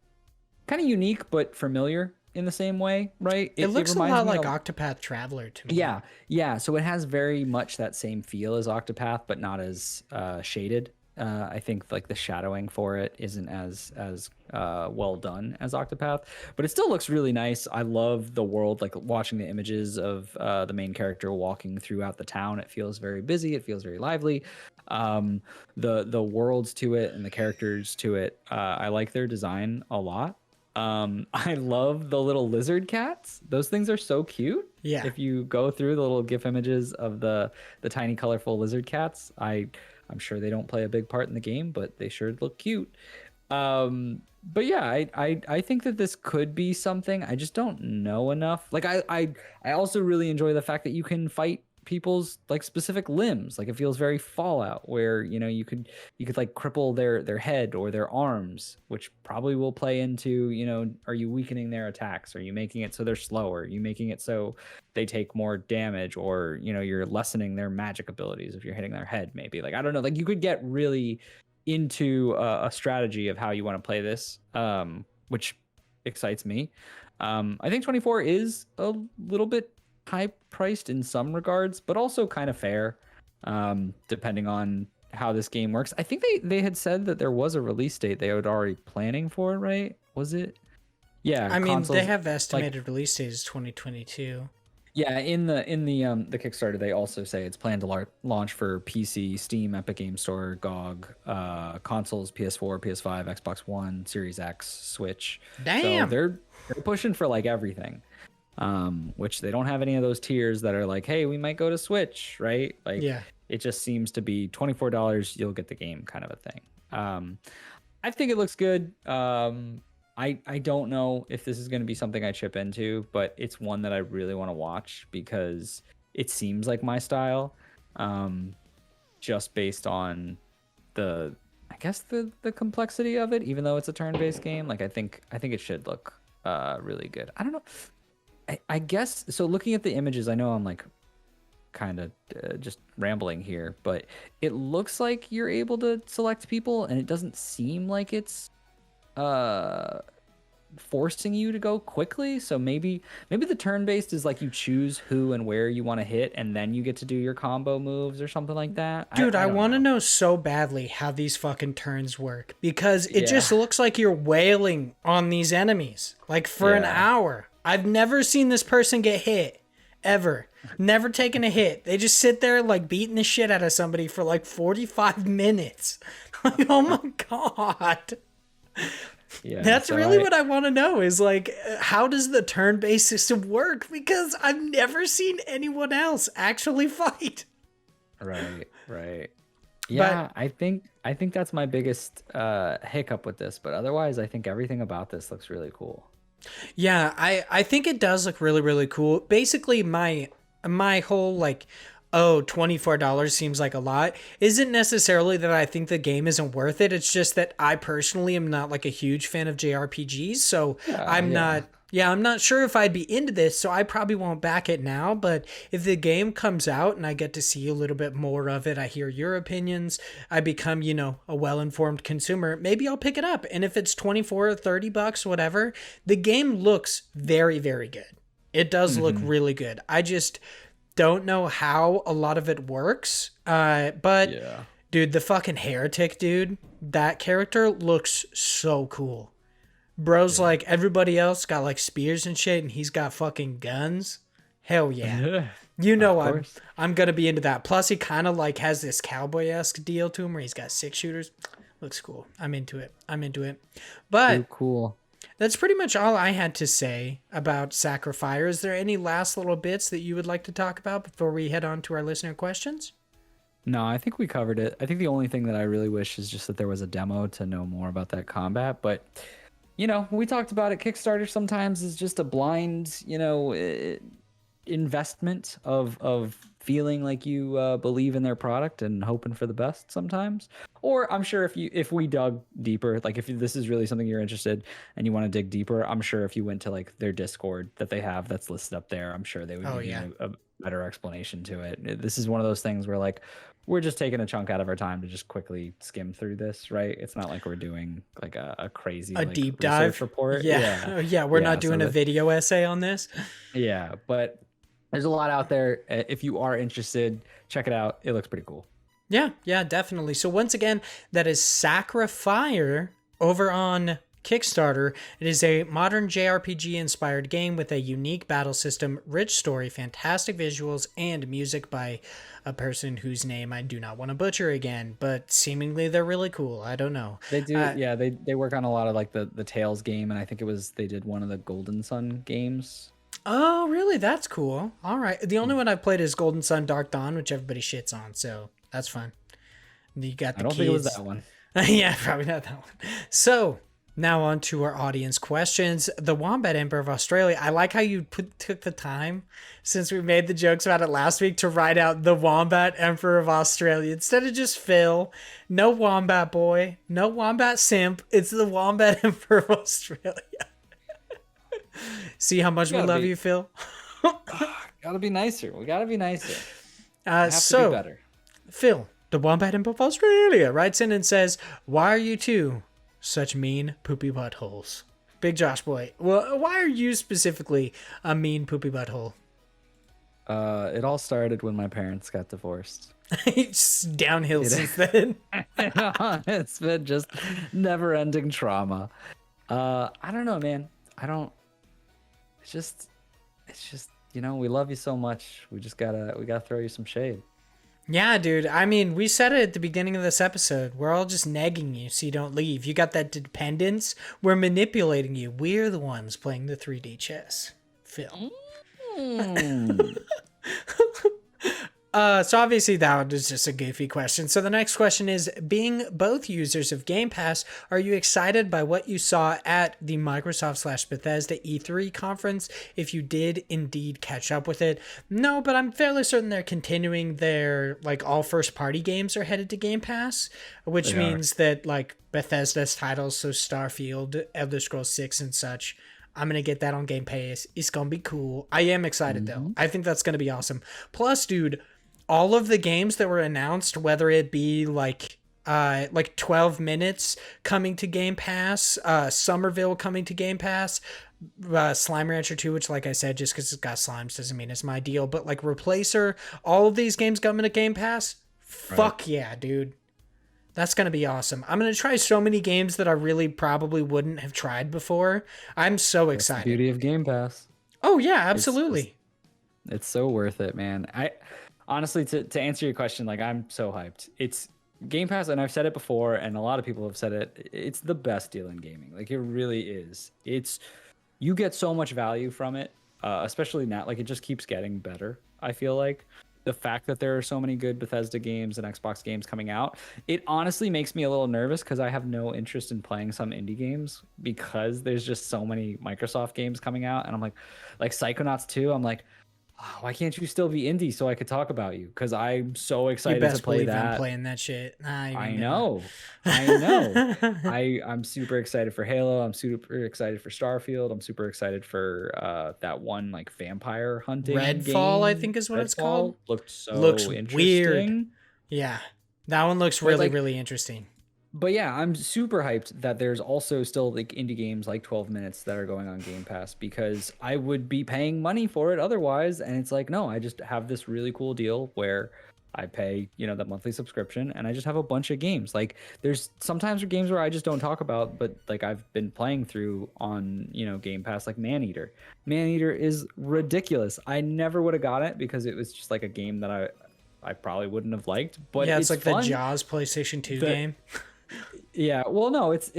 of unique but familiar in the same way, right? It looks a lot like Octopath Traveler to me. Yeah. So it has very much that same feel as Octopath, but not as shaded. I think like the shadowing for it isn't as well done as Octopath, but it still looks really nice. I love the world, like watching the images of the main character walking throughout the town. It feels very busy. It feels very lively. The worlds to it and the characters to it, I like their design a lot. I love the little lizard cats. Those things are so cute. Yeah. If you go through the little GIF images of the tiny colorful lizard cats, I'm sure they don't play a big part in the game, but they sure look cute. But yeah, I think that this could be something. I just don't know enough. Like I also really enjoy the fact that you can fight people's like specific limbs. Like it feels very Fallout, where you could like cripple their head or their arms, which probably will play into, are you weakening their attacks? Are you making it so they're slower? Are you making it so they take more damage? Or you're lessening their magic abilities if you're hitting their head, maybe. Like I don't know, like you could get really into a strategy of how you want to play this, which excites me. I think 24 is a little bit high priced in some regards, but also kind of fair, depending on how this game works. I think they had said that there was a release date they were already planning for, right? Was it? Yeah. I mean, they have estimated release date is 2022. Yeah, the Kickstarter, they also say it's planned to launch for PC, Steam, Epic Game Store, GOG, consoles, PS4, PS5, Xbox One, Series X, Switch. So Damn. they're pushing for like everything. Which they don't have any of those tiers that are like, hey, we might go to Switch, right? Like, Yeah. it just seems to be $24, you'll get the game kind of a thing. I think it looks good. I don't know if this is going to be something I chip into, but it's one that I really want to watch because it seems like my style, just based on I guess the complexity of it. Even though it's a turn-based game, like I think it should look really good. I don't know. I guess so. Looking at the images, I know I'm like kind of just rambling here, but it looks like you're able to select people, and it doesn't seem like it's forcing you to go quickly. So maybe the turn-based is like you choose who and where you want to hit, and then you get to do your combo moves or something like that. Dude, I don't want to know so badly how these fucking turns work because it Yeah. just looks like you're wailing on these enemies like for an Yeah. hour. I've never seen this person get hit ever. Never taken a hit. They just sit there like beating the shit out of somebody for like 45 minutes. Like, oh my god. Yeah, That's so really what I want to know is like, how does the turn-based system work? Because I've never seen anyone else actually fight. Right. Yeah, I think that's my biggest hiccup with this, but otherwise I think everything about this looks really cool. Yeah, I think it does look really, really cool. Basically, my whole like, oh, $24 seems like a lot isn't necessarily that I think the game isn't worth it. It's just that I personally am not like a huge fan of JRPGs, so I'm not sure if I'd be into this, so I probably won't back it now. But if the game comes out and I get to see a little bit more of it, I hear your opinions, I become, a well-informed consumer, maybe I'll pick it up. And if it's 24 or 30 bucks, whatever, the game looks very, very good. It does look really good. I just don't know how a lot of it works. But Yeah. dude, the fucking heretic dude, that character looks so cool. Bro's like everybody else got like spears and shit, and he's got fucking guns. Hell yeah. You know I'm gonna be into that. Plus he kind of like has this cowboy-esque deal to him where he's got 6-shooters. Looks cool. I'm into it. But Too cool. that's pretty much all I had to say about Sacrifire. Is there any last little bits that you would like to talk about before we head on to our listener questions? No, I think we covered it. I think the only thing that I really wish is just that there was a demo to know more about that combat. But, we talked about it. Kickstarter sometimes is just a blind, investment of feeling like you believe in their product and hoping for the best sometimes. Or I'm sure if we dug deeper, like if this is really something you're interested and you want to dig deeper, I'm sure if you went to like their Discord that they have that's listed up there, I'm sure they would give you a better explanation to it. This is one of those things where like we're just taking a chunk out of our time to just quickly skim through this, right? It's not like we're doing like a crazy like, deep dive report. Yeah, we're not doing a video essay on this. Yeah, but there's a lot out there. If you are interested, check it out. It looks pretty cool. Yeah, definitely. So once again, that is Sacrifire over on Kickstarter. It is a modern JRPG inspired game with a unique battle system, rich story, fantastic visuals, and music by a person whose name I do not want to butcher again, but seemingly they're really cool. I don't know. They do, they work on a lot of like the Tales game, and I think they did one of the Golden Sun games. Oh, really? That's cool. All right. The only one I've played is Golden Sun Dark Dawn, which everybody shits on, so that's fine. You got the I don't think it was that one. Yeah, probably not that one. So now on to our audience questions. The Wombat Emperor of Australia. I like how you took the time, since we made the jokes about it last week, to write out the Wombat Emperor of Australia instead of just Phil. No Wombat Boy, no Wombat Simp. It's the Wombat Emperor of Australia. See how much we love you, Phil? Gotta be nicer. We gotta be nicer. To be better. Phil, the Wombat Emperor of Australia, writes in and says, "Why are you two such mean poopy buttholes?" Big Josh boy. Well, why are you specifically a mean poopy butthole? It all started when my parents got divorced. It's downhill since then. It's been just never-ending trauma. I don't know, man. It's just we love you so much. We gotta throw you some shade. Yeah, dude. I mean, we said it at the beginning of this episode. We're all just nagging you so you don't leave. You got that dependence. We're manipulating you. We're the ones playing the 3D chess. Phil. So obviously that was just a goofy question. So the next question is, being both users of Game Pass, are you excited by what you saw at the Microsoft/Bethesda E3 conference? If you did indeed catch up with it. No, but I'm fairly certain they're continuing their, like, all first party games are headed to Game Pass, which means that, like, Bethesda's titles, so Starfield, Elder Scrolls 6 and such, I'm going to get that on Game Pass. It's going to be cool. I am excited though. I think that's going to be awesome. Plus, dude, all of the games that were announced, whether it be like 12 Minutes coming to Game Pass, Somerville coming to Game Pass, Slime Rancher 2, which, like I said, just because it's got slimes doesn't mean it's my deal, but like Replacer, all of these games coming to Game Pass, fuck yeah, dude. That's going to be awesome. I'm going to try so many games that I really probably wouldn't have tried before. I'm so excited. That's the beauty of Game Pass. Oh yeah, absolutely. It's so worth it, man. Honestly, to answer your question, like, I'm so hyped. It's Game Pass, and I've said it before, and a lot of people have said it. It's the best deal in gaming. Like, it really is. You get so much value from it, especially now. Like, it just keeps getting better. I feel like the fact that there are so many good Bethesda games and Xbox games coming out, it honestly makes me a little nervous because I have no interest in playing some indie games because there's just so many Microsoft games coming out, and I'm like Psychonauts 2. I'm like, why can't you still be indie so I could talk about you? Because I'm so excited to play that. I'm playing that shit. I know. I'm super excited for Halo. I'm super excited for Starfield. I'm super excited for that one, like, vampire hunting Redfall, game. I think is what it's called. Looks interesting. Weird. Yeah, that one looks really interesting. But yeah, I'm super hyped that there's also still, like, indie games like 12 Minutes that are going on Game Pass, because I would be paying money for it otherwise. And it's like, no, I just have this really cool deal where I pay, that monthly subscription, and I just have a bunch of games. Like, there's sometimes games where I just don't talk about, but like I've been playing through on, Game Pass, like Maneater. Maneater is ridiculous. I never would have got it because it was just like a game that I probably wouldn't have liked. But yeah, it's like fun. the Jaws PlayStation 2 game. Yeah, well, no, it's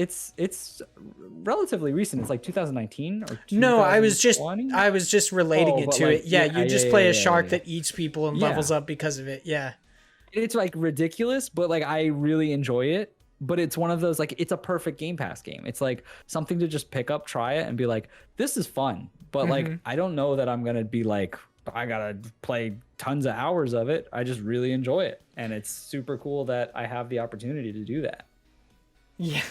relatively recent. It's like 2019 or 2020? No, I was just relating it to it. Yeah, you just play a shark that eats people and levels up because of it. Yeah. It's like ridiculous, but like I really enjoy it. But it's one of those, like, it's a perfect Game Pass game. It's like something to just pick up, try it, and be like, this is fun. But like, I don't know that I'm gonna be like, I gotta play tons of hours of it. I just really enjoy it, and it's super cool that I have the opportunity to do that. Yeah.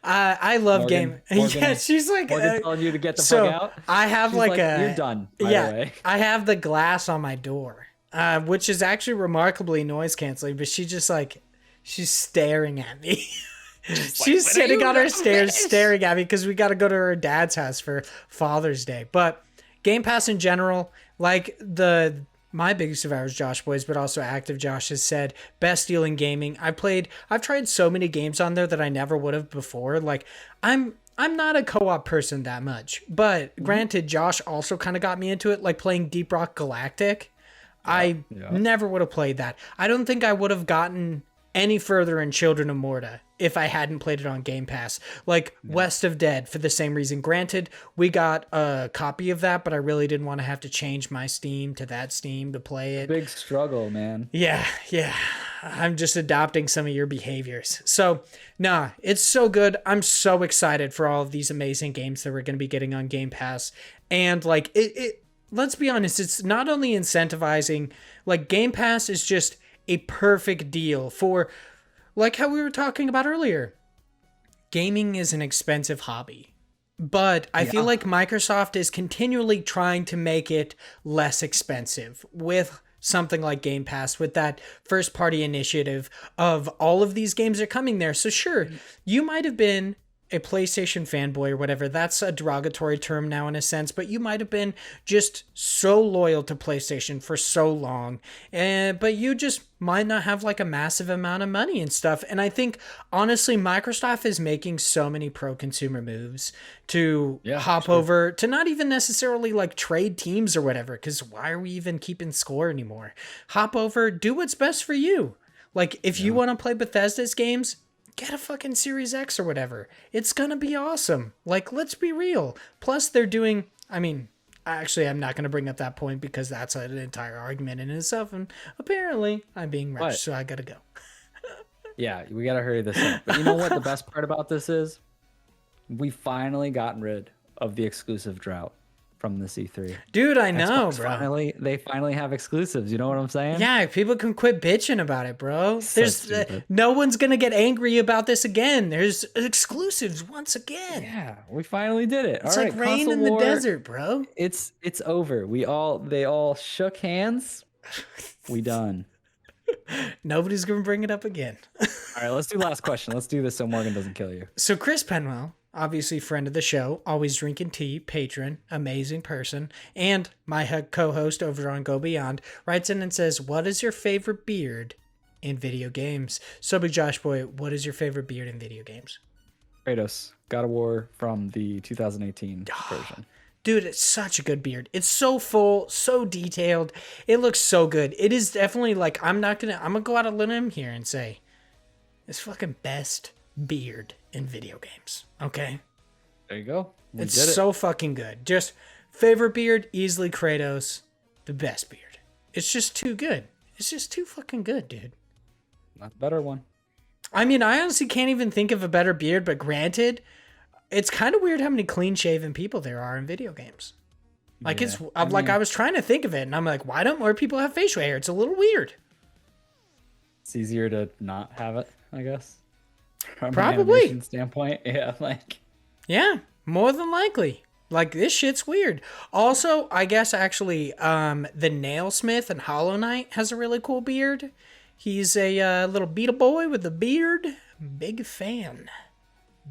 I love Morgan, yeah, she's like telling you to get the fuck out. I have like you're done. By the way. I have the glass on my door, which is actually remarkably noise canceling. But she's staring at me. She's sitting on her stairs, staring at me because we got to go to her dad's house for Father's Day. But Game Pass in general, like my biggest survivors, Josh Boys, but also Active Josh has said, best deal in gaming. I've tried so many games on there that I never would have before. Like, I'm not a co-op person that much, but granted, Josh also kind of got me into it, like playing Deep Rock Galactic. I never would have played that. I don't think I would have gotten any further in Children of Morta if I hadn't played it on Game Pass. Like West of Dead, for the same reason. Granted, we got a copy of that, but I really didn't want to have to change my Steam to that Steam to play it. Big struggle, man. Yeah. I'm just adopting some of your behaviors. So, nah, it's so good. I'm so excited for all of these amazing games that we're going to be getting on Game Pass. And like, it let's be honest, it's not only incentivizing, like, Game Pass is just a perfect deal for, like how we were talking about earlier. Gaming is an expensive hobby, but I feel like Microsoft is continually trying to make it less expensive with something like Game Pass, with that first party initiative of all of these games are coming there. So sure, you might have been a PlayStation fanboy or whatever, that's a derogatory term now in a sense, but you might have been just so loyal to PlayStation for so long, but you just might not have like a massive amount of money and stuff. And I think honestly, Microsoft is making so many pro-consumer moves to hop over to not even necessarily like trade teams or whatever, because why are we even keeping score anymore? Hop over, do what's best for you. Like if you want to play Bethesda's games, get a fucking Series X or whatever. It's gonna be awesome. Like, let's be real. Plus, they're doing, I mean, actually, I'm not gonna bring up that point because that's an entire argument in itself. And apparently, I'm being rushed, so I gotta go. Yeah, we gotta hurry this up. But you know what the best part about this is? We finally gotten rid of the exclusive drought from the C3. Dude, I know, Xbox bro. They finally have exclusives. You know what I'm saying? Yeah, people can quit bitching about it, bro. So There's stupid. no one's gonna get angry about this again. There's exclusives once again. Yeah, we finally did it. It's All like right, rain console in the war, desert, bro. It's over. They all shook hands. We done. Nobody's gonna bring it up again. All right, let's do last question. Let's do this so Morgan doesn't kill you. So Chris Penwell, obviously friend of the show, always drinking tea, patron, amazing person, and my co-host over on Go Beyond, writes in and says, "What is your favorite beard in video games?" So Big Josh Boy, what is your favorite beard in video games? Kratos, God of War from the 2018 version. Dude, it's such a good beard. It's so full, so detailed. It looks so good. It is definitely like, I'm gonna go out on a limb here and say, it's fucking best beard in video games. Okay? There you go. We It's did it. so fucking good. Just favorite beard, easily Kratos. The best beard. It's just too good. It's just too fucking good, dude. Not a better one. I mean, I honestly can't even think of a better beard, but granted, it's kind of weird how many clean-shaven people there are in video games. Like, Yeah, I was trying to think of it, and I'm like, why don't more people have facial hair? It's a little weird. It's easier to not have it, I guess. From Probably. an animation standpoint. Yeah, like. Yeah, more than likely. Like, this shit's weird. Also, I guess actually, the Nailsmith in Hollow Knight has a really cool beard. He's a little beetle boy with a beard. Big fan.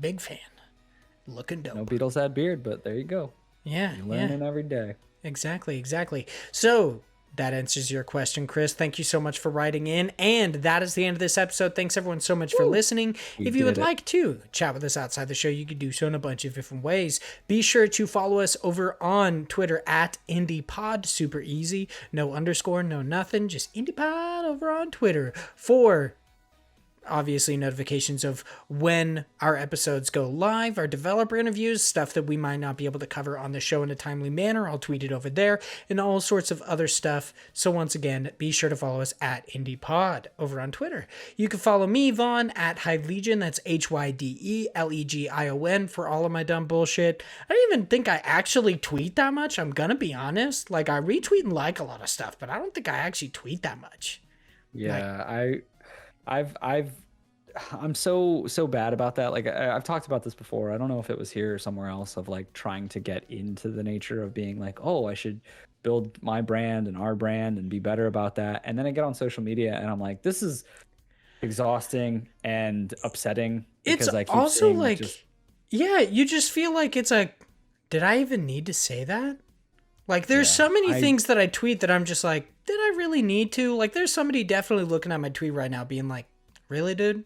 Big fan. Looking dope. No Beatles had beard, but there you go. Yeah, You're yeah. learning every day. Exactly. So that answers your question, Chris. Thank you so much for writing in. And that is the end of this episode. Thanks everyone so much for listening. If you would like to chat with us outside the show, you can do so in a bunch of different ways. Be sure to follow us over on Twitter at IndiePod. Super easy. No underscore, no nothing. Just IndiePod over on Twitter for obviously notifications of when our episodes go live, our developer interviews, stuff that we might not be able to cover on the show in a timely manner. I'll tweet it over there, and all sorts of other stuff. So once again, be sure to follow us at IndiePod over on Twitter. You can follow me, Vaughn, at Hydelegion. That's HYDELEGION for all of my dumb bullshit. I don't even think I actually tweet that much. I'm gonna be honest. Like, I retweet and like a lot of stuff, but I don't think I actually tweet that much. Yeah, I'm so bad about that. Like I've talked about this before. I don't know if it was here or somewhere else, of like trying to get into the nature of being like, oh, I should build my brand and our brand and be better about that. And then I get on social media and I'm like, this is exhausting and upsetting because It's I keep also seeing like, just, yeah, you just feel like it's like, did I even need to say that? Like, there's so many things that I tweet that I'm just like, did I really need to? Like, there's somebody definitely looking at my tweet right now being like, really, dude?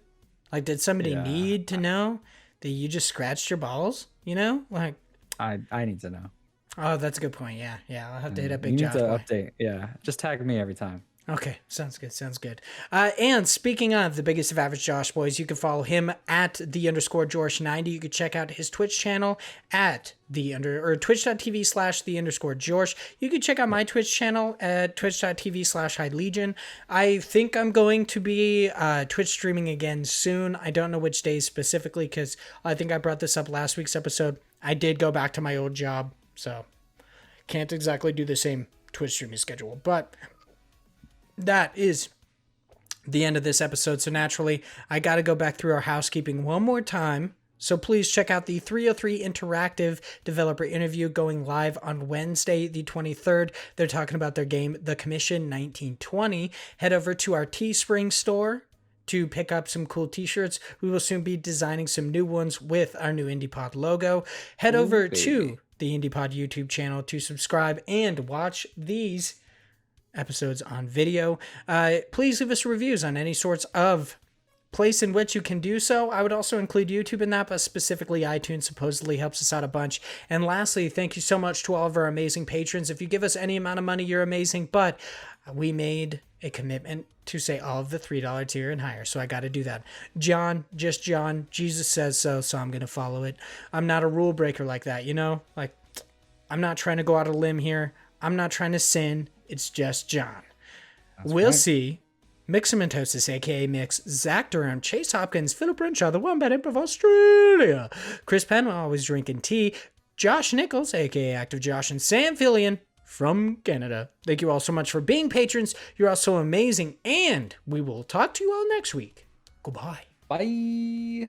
Like, did somebody need to know that you just scratched your balls? You know? Like, I need to know. oh, that's a good point. Yeah. I'll have to hit up You Big need Josh. to Boy. update. Yeah, just tag me every time. Okay, sounds good. And speaking of the biggest of average Josh boys, you can follow him at _George90. You can check out his Twitch channel at twitch.tv/the_George. You can check out my Twitch channel at twitch.tv/Hydelegion. I think I'm going to be Twitch streaming again soon. I don't know which days specifically, because I think I brought this up last week's episode. I did go back to my old job, so can't exactly do the same Twitch streaming schedule, but that is the end of this episode. So naturally, I got to go back through our housekeeping one more time. So please check out the 303 Interactive developer interview going live on Wednesday, the 23rd. They're talking about their game, The Commission 1920. Head over to our Teespring store to pick up some cool t-shirts. We will soon be designing some new ones with our new IndiePod logo. Head over to the IndiePod YouTube channel to subscribe and watch these episodes on video. Please leave us reviews on any sorts of place in which you can do so. I would also include YouTube in that, but specifically iTunes supposedly helps us out a bunch. And lastly, thank you so much to all of our amazing patrons. If you give us any amount of money, you're amazing, but we made a commitment to say all of the $3 tier and higher, so I got to do that. John, just John, Jesus says so I'm going to follow it. I'm not a rule breaker like that, you know? Like, I'm not trying to go out on a limb here. I'm not trying to sin. It's just John. We'll see Mixamentosis, aka Mix, Zach Durham, Chase Hopkins, Philip Renshaw, the Wombat Imp of Australia, Chris Penn, always drinking tea, Josh Nichols, aka Active Josh, and Sam Fillion from Canada. Thank you all so much for being patrons. You're all so amazing, and we will talk to you all next week. Goodbye. Bye.